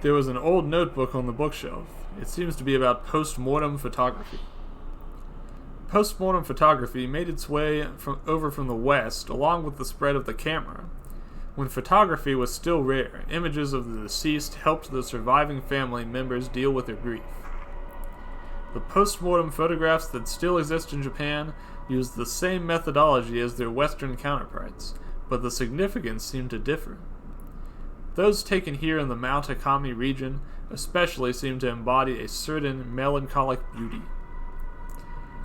There was an old notebook on the bookshelf. It seems to be about post-mortem photography. Post-mortem photography made its way over from the West, along with the spread of the camera. When photography was still rare, images of the deceased helped the surviving family members deal with their grief. The post-mortem photographs that still exist in Japan use the same methodology as their Western counterparts, but the significance seemed to differ. Those taken here in the Mount Akami region especially seem to embody a certain melancholic beauty.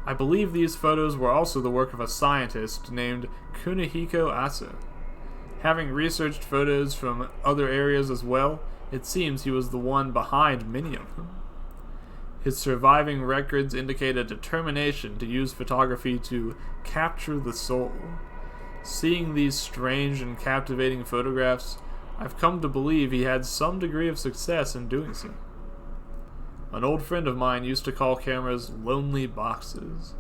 I believe these photos were also the work of a scientist named Kunihiko Asa. Having researched photos from other areas as well, it seems he was the one behind many of them. His surviving records indicate a determination to use photography to capture the soul. Seeing these strange and captivating photographs, I've come to believe he had some degree of success in doing so. An old friend of mine used to call cameras lonely boxes.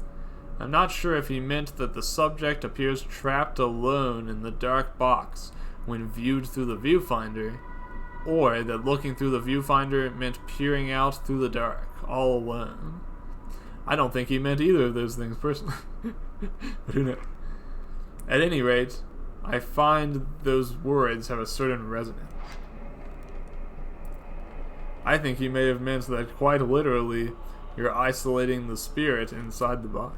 I'm not sure if he meant that the subject appears trapped alone in the dark box when viewed through the viewfinder, or that looking through the viewfinder meant peering out through the dark, all alone. I don't think he meant either of those things personally, but who knows? At any rate, I find those words have a certain resonance. I think he may have meant that quite literally, you're isolating the spirit inside the box.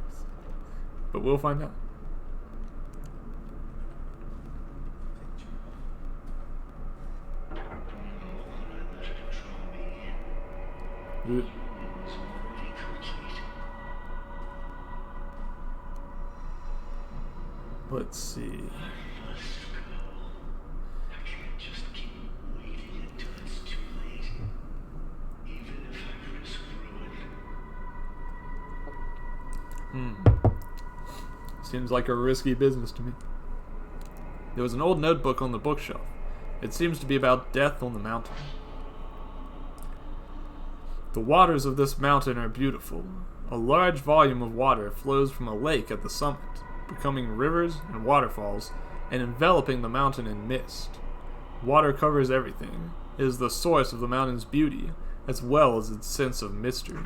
But we'll find out. Let's see. Seems like a risky business to me. There was an old notebook on the bookshelf. It seems to be about death on the mountain. The waters of this mountain are beautiful. A large volume of water flows from a lake at the summit, becoming rivers and waterfalls, and enveloping the mountain in mist. Water covers everything. It is the source of the mountain's beauty, as well as its sense of mystery.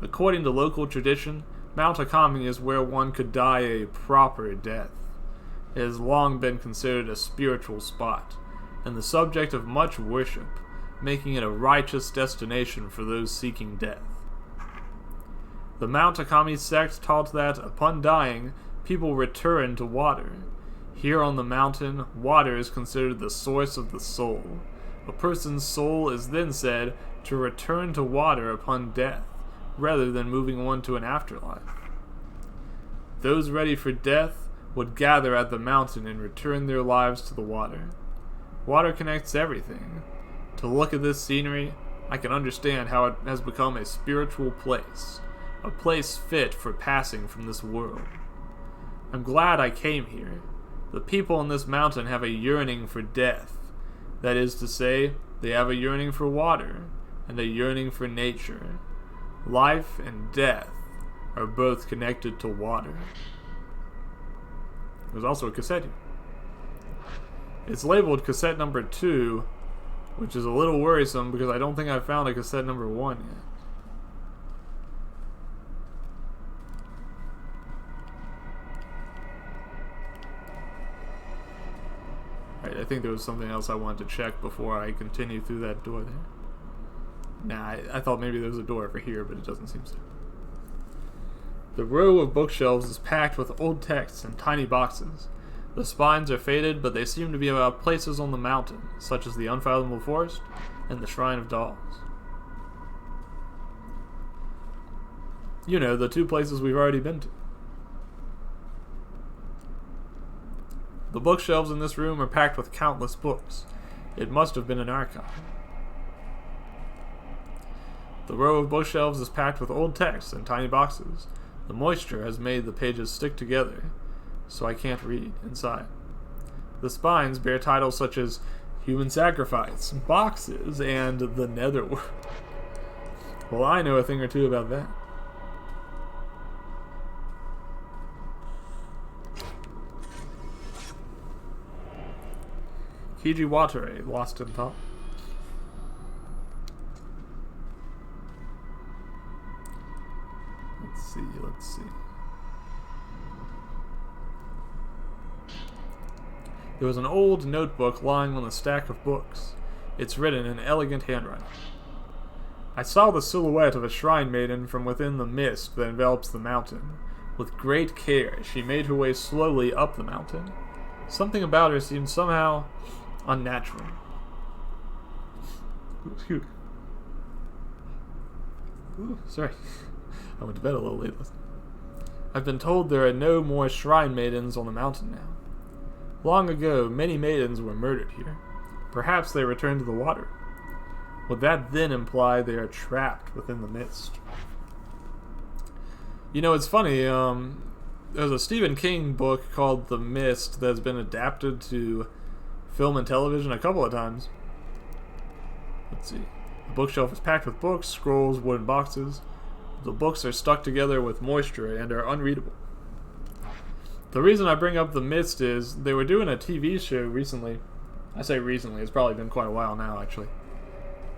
According to local tradition, Mount Akami is where one could die a proper death. It has long been considered a spiritual spot, and the subject of much worship, making it a righteous destination for those seeking death. The Mount Akami sect taught that, upon dying, people return to water. Here on the mountain, water is considered the source of the soul. A person's soul is then said to return to water upon death, rather than moving on to an afterlife. Those ready for death would gather at the mountain and return their lives to the water. Water connects everything. To look at this scenery, I can understand how it has become a spiritual place, a place fit for passing from this world. I'm glad I came here. The people on this mountain have a yearning for death. That is to say, they have a yearning for water, and a yearning for nature. Life and death are both connected to water. There's also a cassette here. It's labeled cassette number 2, which is a little worrisome because I don't think I found a cassette number 1 yet. Alright, I think there was something else I wanted to check before I continue through that door there. Nah, I thought maybe there was a door over here, but it doesn't seem so. The row of bookshelves is packed with old texts and tiny boxes. The spines are faded, but they seem to be about places on the mountain, such as the Unfathomable Forest and the Shrine of Dolls. You know, the 2 places we've already been to. The bookshelves in this room are packed with countless books. It must have been an archive. The row of bookshelves is packed with old texts and tiny boxes. The moisture has made the pages stick together, so I can't read inside. The spines bear titles such as Human Sacrifice, Boxes, and The Netherworld. Well, I know a thing or two about that. Kiji Watere, Lost in Thought. Let's see. There was an old notebook lying on a stack of books. It's written in elegant handwriting. I saw the silhouette of a shrine maiden from within the mist that envelops the mountain. With great care, she made her way slowly up the mountain. Something about her seemed somehow unnatural. Ooh, excuse me. Ooh, sorry. I went to bed a little late last night. I've been told there are no more shrine maidens on the mountain now. Long ago, many maidens were murdered here. Perhaps they returned to the water. Would that then imply they are trapped within the mist? You know, it's funny, there's a Stephen King book called The Mist that's been adapted to film and television a couple of times. Let's see. The bookshelf is packed with books, scrolls, wooden boxes. The books are stuck together with moisture and are unreadable. The reason I bring up The Mist is they were doing a TV show recently. I say recently, it's probably been quite a while now, actually.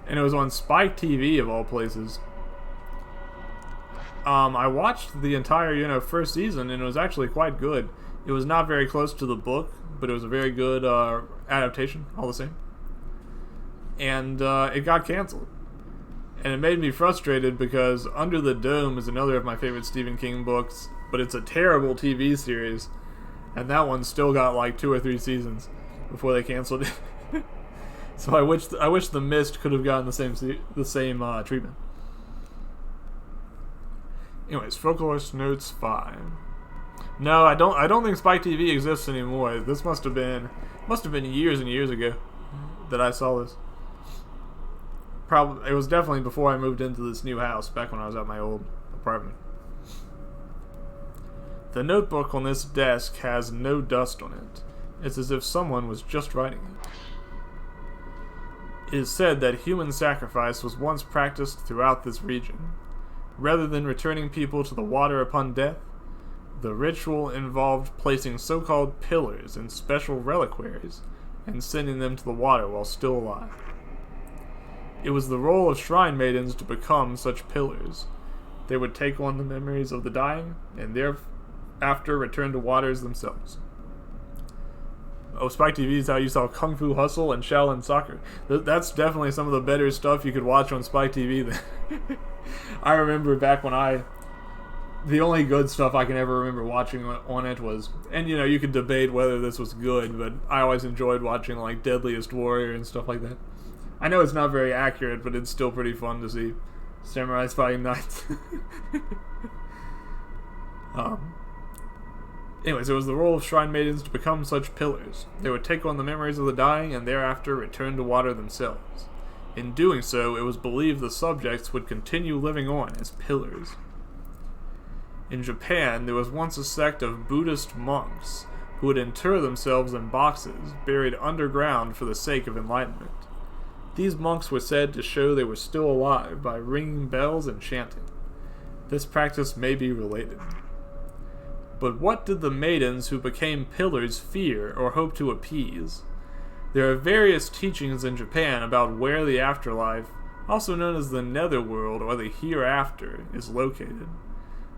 And it was on Spike TV, of all places. I watched the entire, first season, and it was actually quite good. It was not very close to the book, but it was a very good adaptation, all the same. And it got canceled. And it made me frustrated because Under the Dome is another of my favorite Stephen King books, but it's a terrible TV series. And that one still got like 2 or 3 seasons before they canceled it. So I wish The Mist could have gotten the same treatment. Anyways, Folklorist Notes 5. No, I don't think Spike TV exists anymore. This must have been years and years ago that I saw this. It was definitely before I moved into this new house, back when I was at my old apartment. The notebook on this desk has no dust on it. It's as if someone was just writing it. It is said that human sacrifice was once practiced throughout this region. Rather than returning people to the water upon death, the ritual involved placing so-called pillars in special reliquaries and sending them to the water while still alive. It was the role of shrine maidens to become such pillars. They would take on the memories of the dying and thereafter return to waters themselves. Oh, Spike TV is how you saw Kung Fu Hustle and Shaolin Soccer. That's definitely some of the better stuff you could watch on Spike TV. I remember back when the only good stuff I can ever remember watching on it was, and you could debate whether this was good, but I always enjoyed watching like Deadliest Warrior and stuff like that. I know it's not very accurate, but it's still pretty fun to see samurais fighting knights. Anyways, it was the role of shrine maidens to become such pillars. They would take on the memories of the dying and thereafter return to water themselves. In doing so, it was believed the subjects would continue living on as pillars. In Japan, there was once a sect of Buddhist monks who would inter themselves in boxes buried underground for the sake of enlightenment. These monks were said to show they were still alive by ringing bells and chanting. This practice may be related. But what did the maidens who became pillars fear or hope to appease? There are various teachings in Japan about where the afterlife, also known as the netherworld or the hereafter, is located.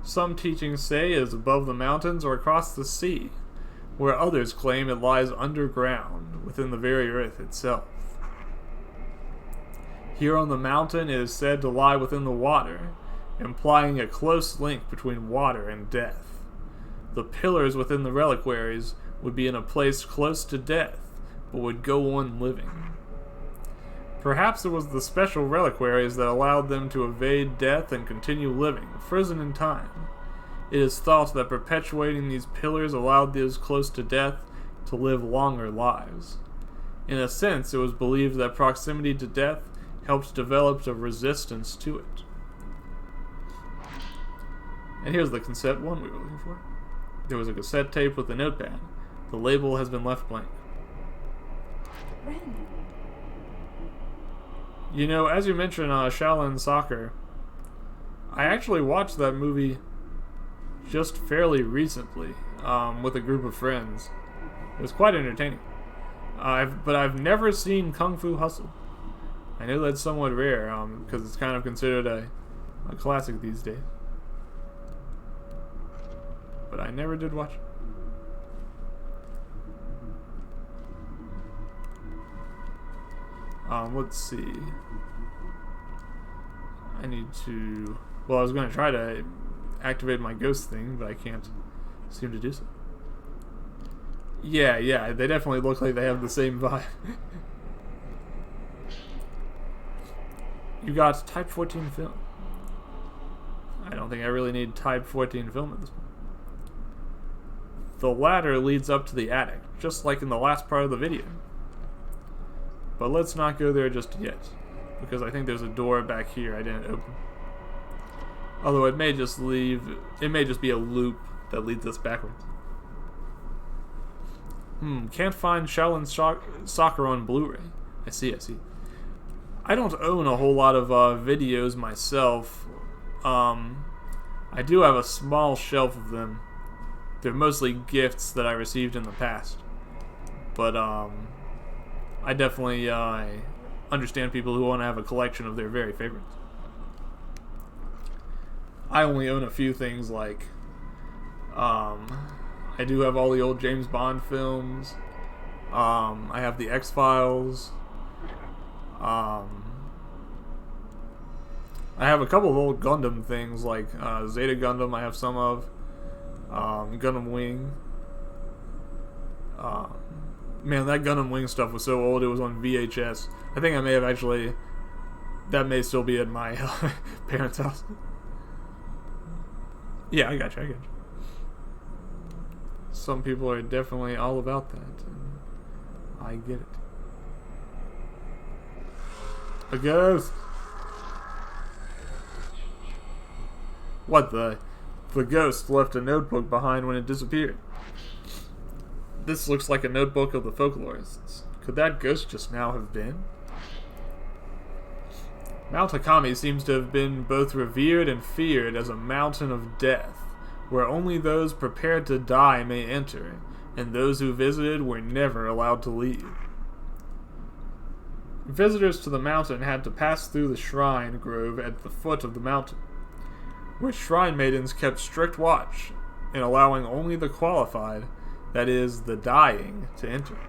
Some teachings say it is above the mountains or across the sea, where others claim it lies underground, within the very earth itself. Here on the mountain it is said to lie within the water, implying a close link between water and death. The pillars within the reliquaries would be in a place close to death, but would go on living. Perhaps it was the special reliquaries that allowed them to evade death and continue living, frozen in time. It is thought that perpetuating these pillars allowed those close to death to live longer lives. In a sense, it was believed that proximity to death helped develop a resistance to it. And here's the cassette one we were looking for. There was a cassette tape with a notepad. The label has been left blank. Ren. As you mentioned Shaolin Soccer, I actually watched that movie just fairly recently with a group of friends. It was quite entertaining. But I've never seen Kung Fu Hustle. I know that's somewhat rare because it's kind of considered a classic these days. But I never did watch it. Let's see. I need to... Well, I was going to try to activate my ghost thing, but I can't seem to do so. Yeah, they definitely look like they have the same vibe. You got Type 14 film. I don't think I really need Type 14 film at this point. The ladder leads up to the attic, just like in the last part of the video. But let's not go there just yet, because I think there's a door back here I didn't open. Although it may just be a loop that leads us backwards. Can't find Shaolin Soccer on Blu-ray. I see. I don't own a whole lot of videos myself. I do have a small shelf of them. They're mostly gifts that I received in the past. But I definitely understand people who want to have a collection of their very favorites. I only own a few things like I do have all the old James Bond films. I have the X-Files. I have a couple of old Gundam things like Zeta Gundam I have some of. Gundam Wing. Man, that Gundam Wing stuff was so old it was on VHS. I think I may have actually... That may still be at my parents' house. Yeah, I got you. Some people are definitely all about that. And I get it. A ghost! What the? The ghost left a notebook behind when it disappeared. This looks like a notebook of the folklorists. Could that ghost just now have been? Mount Hakami seems to have been both revered and feared as a mountain of death, where only those prepared to die may enter, and those who visited were never allowed to leave. Visitors to the mountain had to pass through the shrine grove at the foot of the mountain, where shrine maidens kept strict watch in allowing only the qualified, that is, the dying, to enter.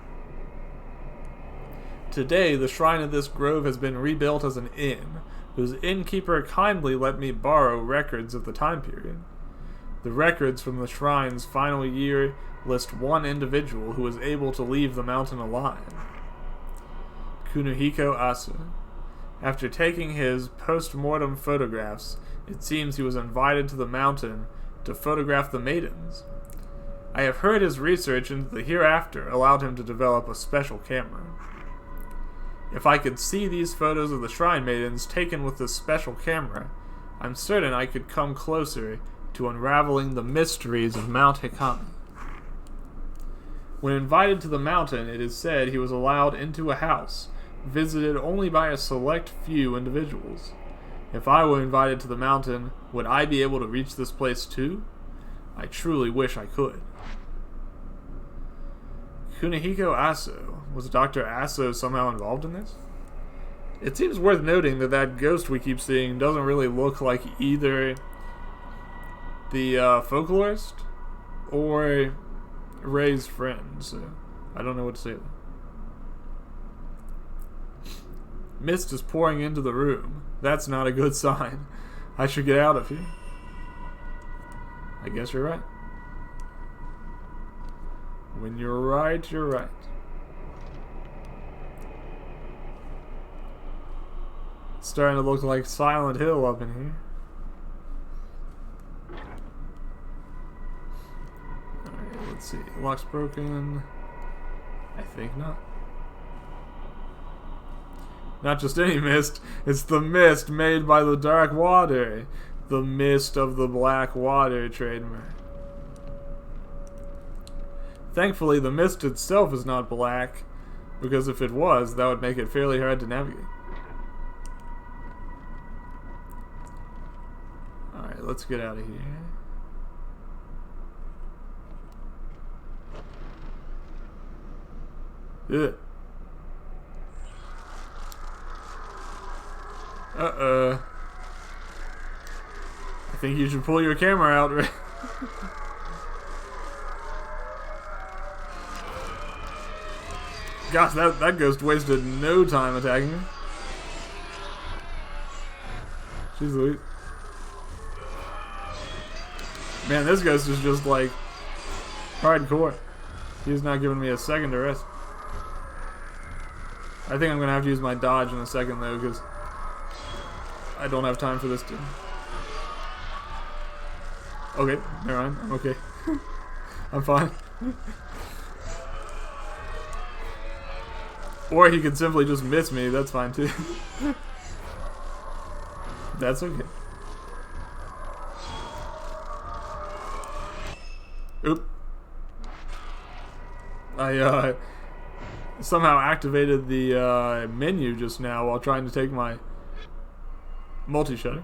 Today, the shrine of this grove has been rebuilt as an inn, whose innkeeper kindly let me borrow records of the time period. The records from the shrine's final year list one individual who was able to leave the mountain alive. Kunihiko Asu. After taking his post-mortem photographs, it seems he was invited to the mountain to photograph the maidens. I have heard his research into the hereafter allowed him to develop a special camera. If I could see these photos of the shrine maidens taken with this special camera, I'm certain I could come closer to unraveling the mysteries of Mount Hakami. When invited to the mountain, it is said he was allowed into a house, visited only by a select few individuals. If I were invited to the mountain, would I be able to reach this place too? I truly wish I could. Kunihiko Aso. Was Dr. Aso somehow involved in this? It seems worth noting that that ghost we keep seeing doesn't really look like either the folklorist or Ray's friend, so I don't know what to say. Mist is pouring into the room. That's not a good sign. I should get out of here. I guess you're right. When you're right, you're right. It's starting to look like Silent Hill up in here. Alright, let's see. Lock's broken. I think not. Not just any mist, it's the mist made by the dark water. The mist of the black water trademark. Thankfully, the mist itself is not black, because if it was, that would make it fairly hard to navigate. Alright, let's get out of here. Ugh. Uh-oh. I think you should pull your camera out. Gosh, that ghost wasted no time attacking me. Jeez Louise. Man, this ghost is just like hardcore. He's not giving me a second to rest. I think I'm going to have to use my dodge in a second though, because I don't have time for this to... Okay, never mind. I'm okay. I'm fine. Or he could simply just miss me. That's fine too. That's okay. Oop. I somehow activated the menu just now while trying to take my multi-shutter.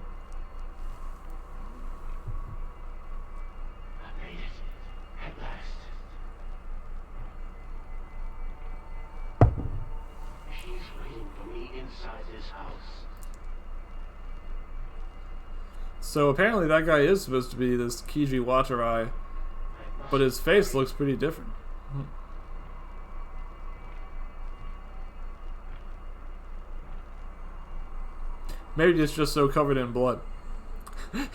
I made it. At last. He's waiting for me inside this house. So apparently that guy is supposed to be this Kiji Watarai, but his face looks pretty different. Maybe it's just so covered in blood.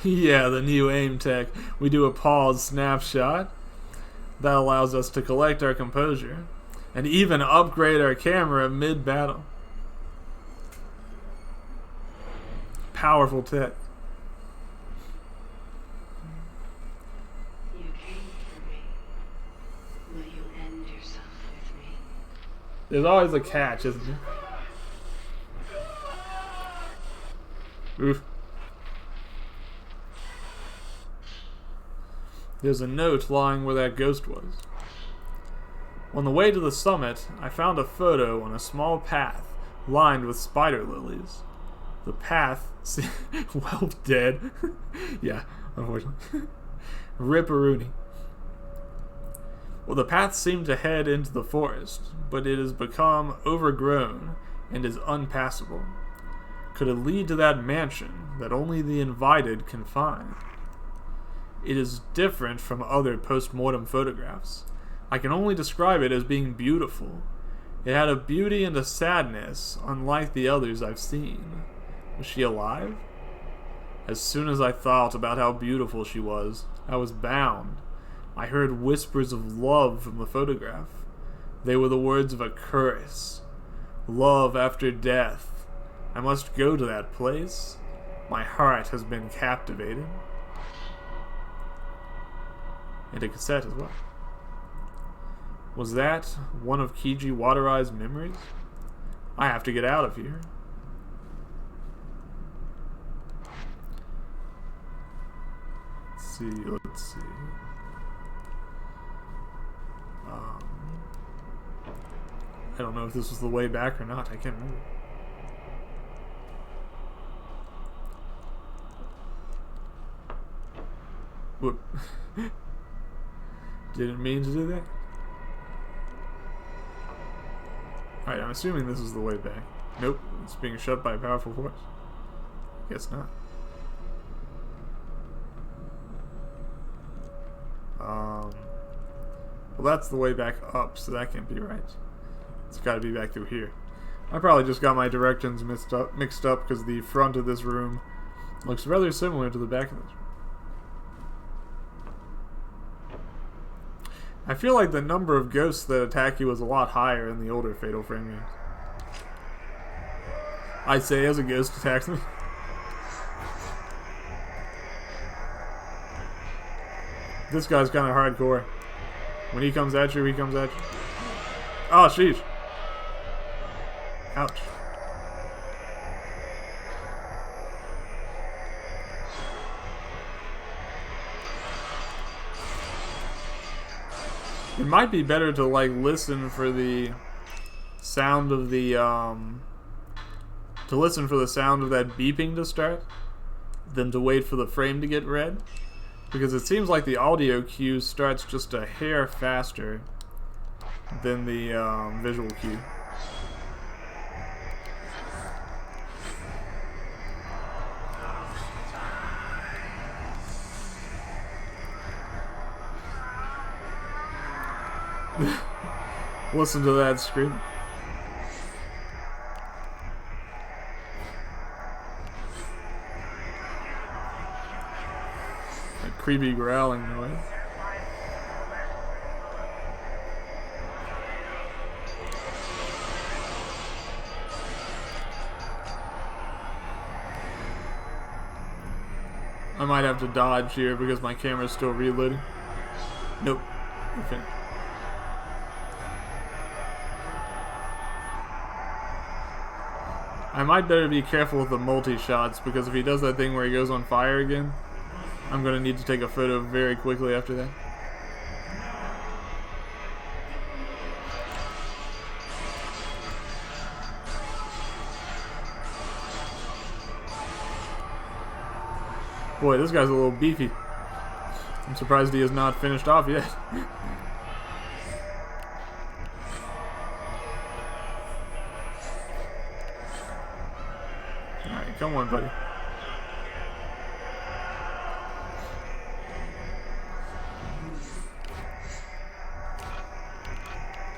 Yeah, the new aim tech. We do a pause snapshot. That allows us to collect our composure and even upgrade our camera mid-battle. Powerful tech. You came for me. Will you end yourself with me? There's always a catch, isn't there? Oof. There's a note lying where that ghost was. On the way to the summit, I found a photo on a small path lined with spider lilies. The path well, dead. Yeah, unfortunately. Ripperoonie. Well, the path seemed to head into the forest, but it has become overgrown and is unpassable. Could it lead to that mansion that only the invited can find? It is different from other post-mortem photographs. I can only describe it as being beautiful. It had a beauty and a sadness unlike the others I've seen. Was she alive? As soon as I thought about how beautiful she was, I was bound. I heard whispers of love from the photograph. They were the words of a curse. Love after death. I must go to that place. My heart has been captivated. And a cassette as well. Was that one of Kiji Watarai's memories? I have to get out of here. Let's see. I don't know if this was the way back or not. I can't remember. Whoop. Didn't mean to do that. Alright, I'm assuming this is the way back. Nope, it's being shut by a powerful force. Guess not. Well, that's the way back up, so that can't be right. It's gotta be back through here. I probably just got my directions mixed up because the front of this room looks rather similar to the back of this room. I feel like the number of ghosts that attack you is a lot higher in the older Fatal Frame games. I say as a ghost attacks me. This guy's kind of hardcore. When he comes at you, he comes at you. Oh, sheesh. Ouch. It might be better to like listen for the sound of the sound of that beeping to start than to wait for the frame to get red, because it seems like the audio cue starts just a hair faster than the visual cue. Listen to that scream. A creepy growling noise. I might have to dodge here because my camera's still reloading. Nope. Okay. I might better be careful with the multi-shots, because if he does that thing where he goes on fire again, I'm going to need to take a photo very quickly after that. Boy, this guy's a little beefy. I'm surprised he has not finished off yet. Alright, come on, buddy.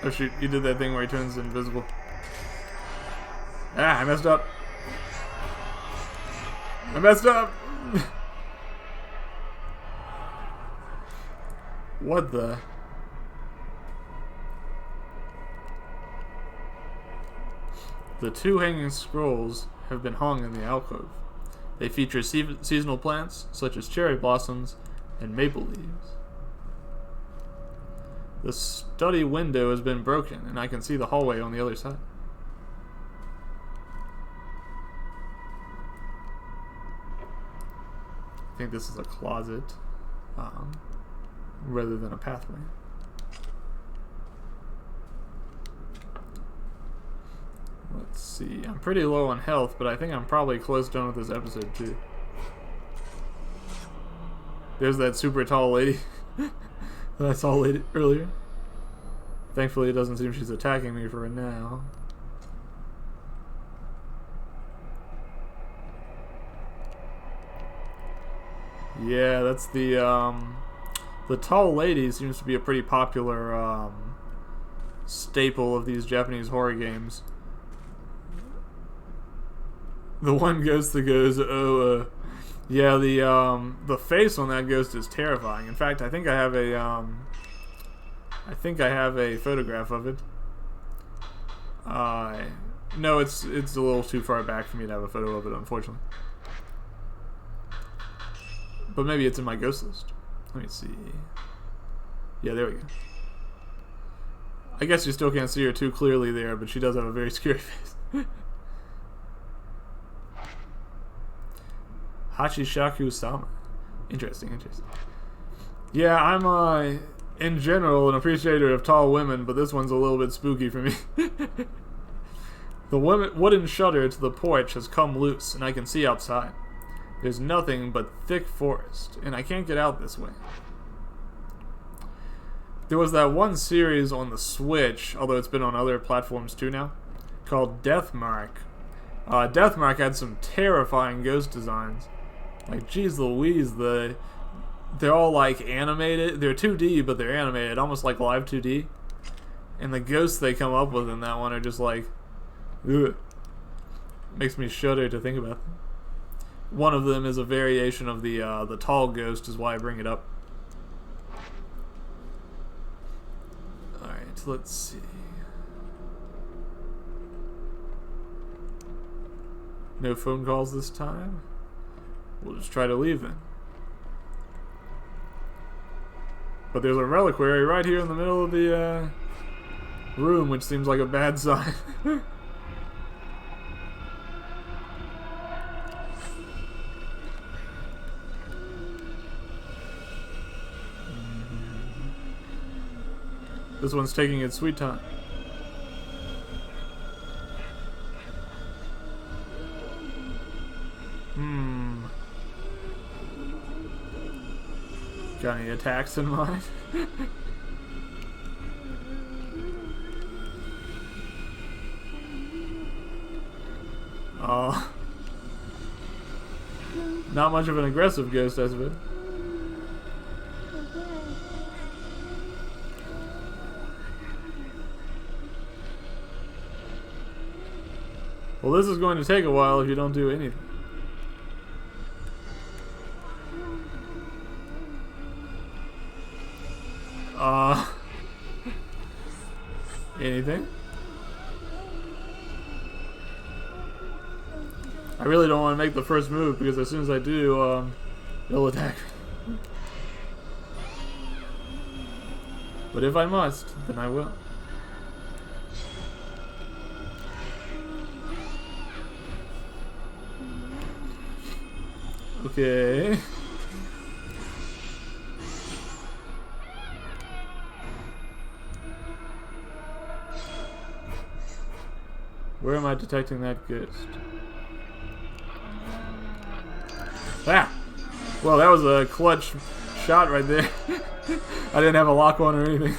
Oh shoot, he did that thing where he turns invisible. Ah, I messed up. I messed up! What the? The 2 hanging scrolls have been hung in the alcove. They feature seasonal plants such as cherry blossoms and maple leaves. The study window has been broken, and I can see the hallway on the other side. I think this is a closet. Rather than a pathway. Let's see. I'm pretty low on health, but I think I'm probably close done with this episode too. There's that super tall lady that I saw earlier. Thankfully, it doesn't seem she's attacking me for now. Yeah, that's the tall lady seems to be a pretty popular staple of these Japanese horror games. The one ghost that goes, yeah, the face on that ghost is terrifying. In fact, I think I have a photograph of it. No, it's a little too far back for me to have a photo of it, unfortunately. But maybe it's in my ghost list. Let me see. Yeah, there we go. I guess you still can't see her too clearly there, but she does have a very scary face. Hachishaku-sama. Interesting. Yeah, I'm, in general, an appreciator of tall women, but this one's a little bit spooky for me. The wooden shutter to the porch has come loose, and I can see outside. There's nothing but thick forest, and I can't get out this way. There was that one series on the Switch, although it's been on other platforms too now, called Deathmark. Deathmark had some terrifying ghost designs. Like, geez Louise, they're all like animated. They're 2D, but they're animated, almost like live 2D. And the ghosts they come up with in that one are just like, ugh. Makes me shudder to think about them. One of them is a variation of the tall ghost, is why I bring it up. Alright, let's see. No phone calls this time. We'll just try to leave then. But there's a reliquary right here in the middle of the room, which seems like a bad sign. This one's taking its sweet time. Got any attacks in mind? Oh. Not much of an aggressive ghost, I suppose. Well, this is going to take a while if you don't do anything. Anything? I really don't want to make the first move because as soon as I do, It'll attack. But if I must, then I will. Okay. Where am I detecting that ghost? Ah! Well, that was a clutch shot right there. I didn't have a lock on or anything.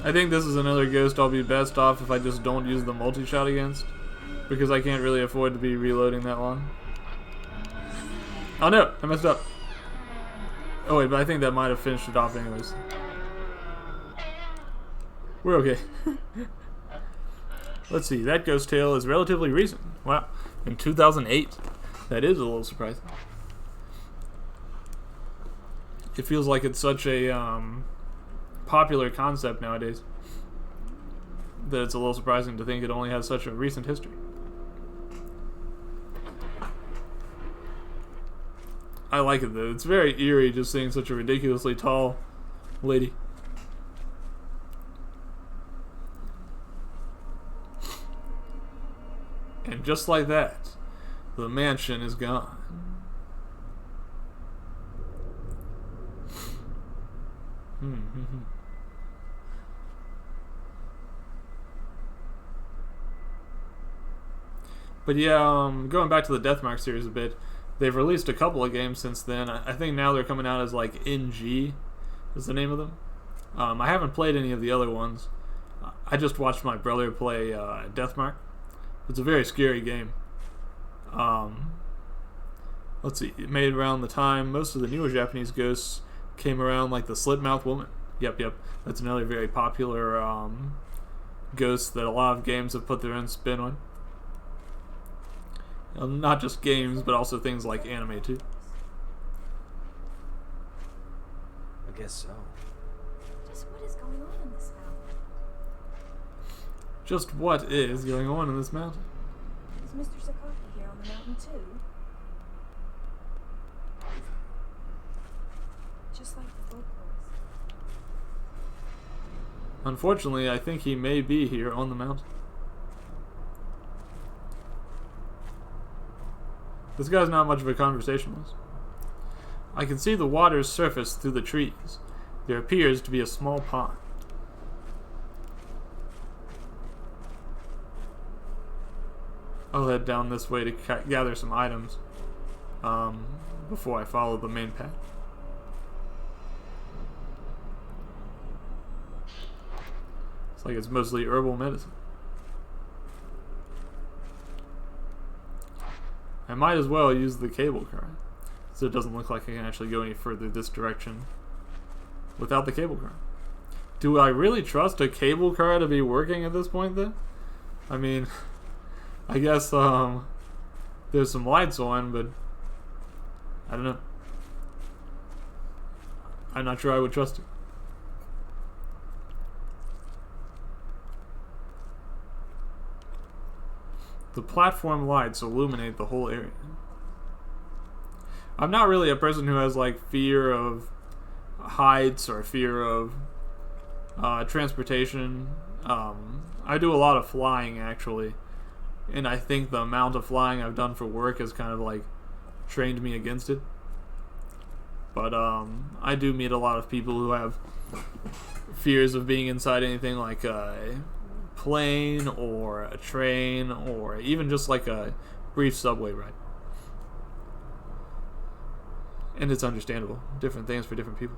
I think this is another ghost I'll be best off if I just don't use the multi-shot against, because I can't really afford to be reloading that long. Oh no, I messed up. Oh wait, but I think that might have finished it off anyways. We're okay. Let's see, that ghost tale is relatively recent. Wow, in 2008. That is a little surprising. It feels like it's such a popular concept nowadays that it's a little surprising to think it only has such a recent history. I like it though. It's very eerie just seeing such a ridiculously tall lady. And just like that, the mansion is gone. But yeah, going back to the Deathmark series a bit, they've released a couple of games since then. I think now they're coming out as like NG is the name of them. I haven't played any of the other ones. I just watched my brother play Deathmark. It's a very scary game. Let's see, it made around the time most of the newer Japanese ghosts came around, like the Slit-Mouth Woman. Yep, that's another very popular ghost that a lot of games have put their own spin on. Not just games, but also things like anime too. I guess so. Just what is going on in this mountain? Just what is going on in this mountain? Is Mr. Sakaki here on the mountain too? Just like the book was. Unfortunately, I think he may be here on the mountain. This guy's not much of a conversationalist. I can see the water's surface through the trees. There appears to be a small pond. I'll head down this way to gather some items before I follow the main path. It's like it's mostly herbal medicine. I might as well use the cable car, so it doesn't look like I can actually go any further this direction without the cable car. Do I really trust a cable car to be working at this point then? I mean, I guess there's some lights on, but I don't know. I'm not sure I would trust it. The platform lights illuminate the whole area. I'm not really a person who has like fear of heights or fear of transportation. I do a lot of flying actually, and I think the amount of flying I've done for work has kind of like trained me against it. But I do meet a lot of people who have fears of being inside anything like a plane or a train or even just like a brief subway ride. And it's understandable. Different things for different people.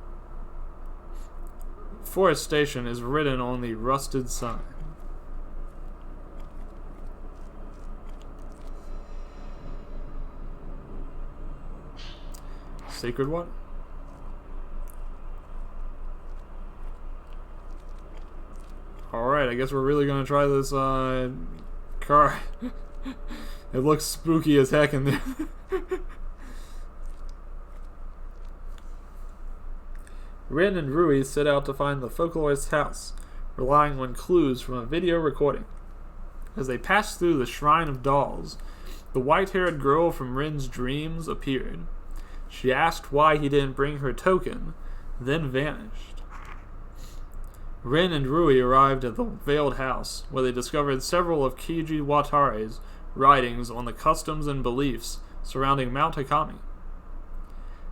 Forest Station is written on the rusted sign. Sacred water? Alright, I guess we're really gonna try this car. It looks spooky as heck in there. Rin and Rui set out to find the folklorist's house, relying on clues from a video recording. As they passed through the Shrine of Dolls, the white-haired girl from Rin's dreams appeared. She asked why he didn't bring her token, then vanished. Rin and Rui arrived at the Veiled House, where they discovered several of Kiji Watare's writings on the customs and beliefs surrounding Mount Hakami.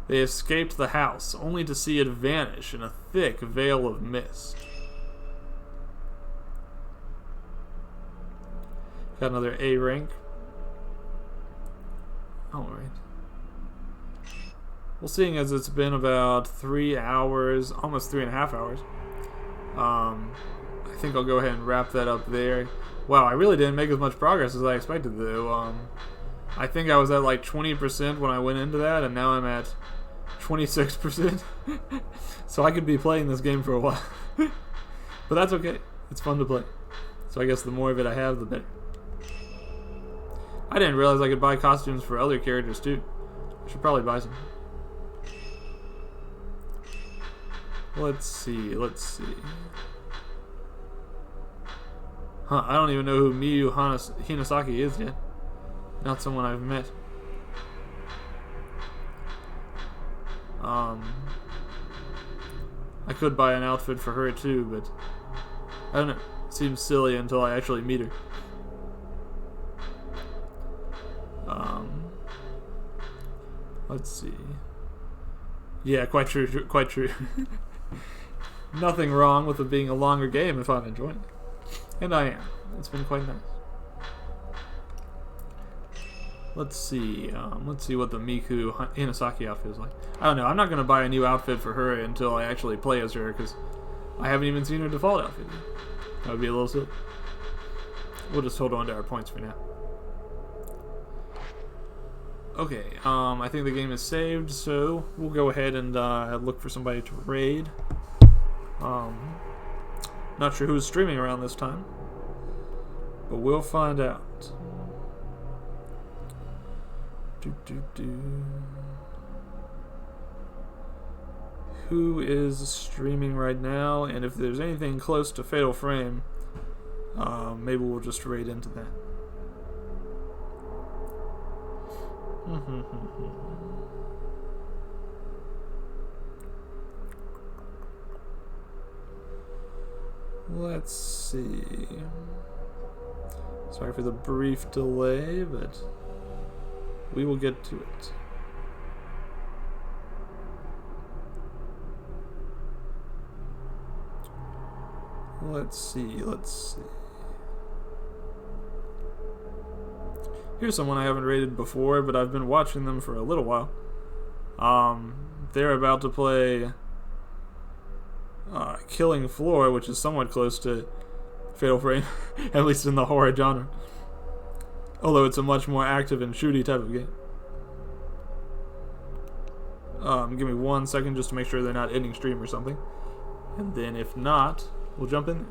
They escaped the house, only to see it vanish in a thick veil of mist. Got another A rank. Alright. Well, seeing as it's been about 3 hours, almost 3.5 hours, I think I'll go ahead and wrap that up there. Wow, I really didn't make as much progress as I expected to. I think I was at like 20% when I went into that, and now I'm at 26%. So I could be playing this game for a while. But that's okay. It's fun to play. So I guess the more of it I have, the better. I didn't realize I could buy costumes for other characters too. I should probably buy some. Let's see. Huh, I don't even know who Miyu Hinasaki is yet. Not someone I've met. I could buy an outfit for her too, but I don't know. It seems silly until I actually meet her. Let's see. Yeah, quite true. Nothing wrong with it being a longer game if I'm enjoying it. And I am. It's been quite nice. Let's see what the Miku Hinasaki outfit is like. I don't know. I'm not going to buy a new outfit for her until I actually play as her, because I haven't even seen her default outfit yet. That would be a little silly. We'll just hold on to our points for now. Okay, I think the game is saved, so we'll go ahead and look for somebody to raid. Not sure who's streaming around this time, but we'll find out. Who is streaming right now, and if there's anything close to Fatal Frame, maybe we'll just raid into that. Let's see. Sorry for the brief delay, but we will get to it. Let's see. Here's someone I haven't rated before, but I've been watching them for a little while. They're about to play Killing Floor, which is somewhat close to Fatal Frame, at least in the horror genre. Although it's a much more active and shooty type of game. Give me 1 second just to make sure they're not ending stream or something. And then if not, we'll jump in there.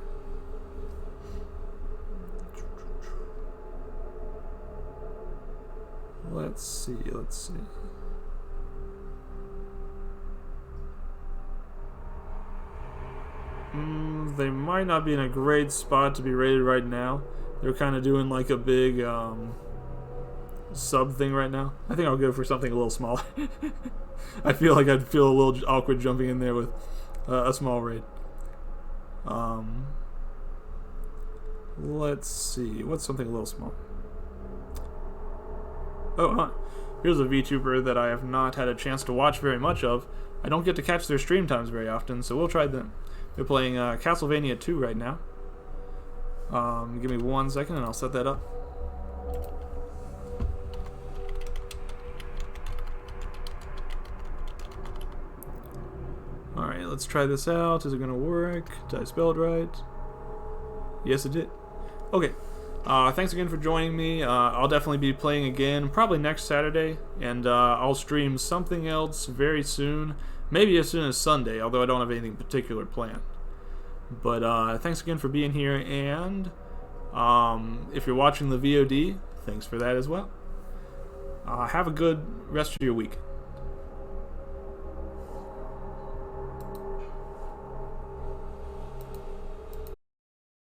Let's see. They might not be in a great spot to be rated right now. They're kind of doing like a big sub thing right now. I think I'll go for something a little smaller. I feel like I'd feel a little awkward jumping in there with a small raid. Let's see. What's something a little small? Here's a VTuber that I have not had a chance to watch very much of. I don't get to catch their stream times very often, so we'll try them. They're playing Castlevania 2 right now. Give me 1 second and I'll set that up. Alright, let's try this out. Is it gonna work? Did I spell it right? Yes, it did. Okay. Thanks again for joining me. I'll definitely be playing again, probably next Saturday, and I'll stream something else very soon, maybe as soon as Sunday, although I don't have anything particular planned. But thanks again for being here, and if you're watching the VOD, thanks for that as well. Have a good rest of your week.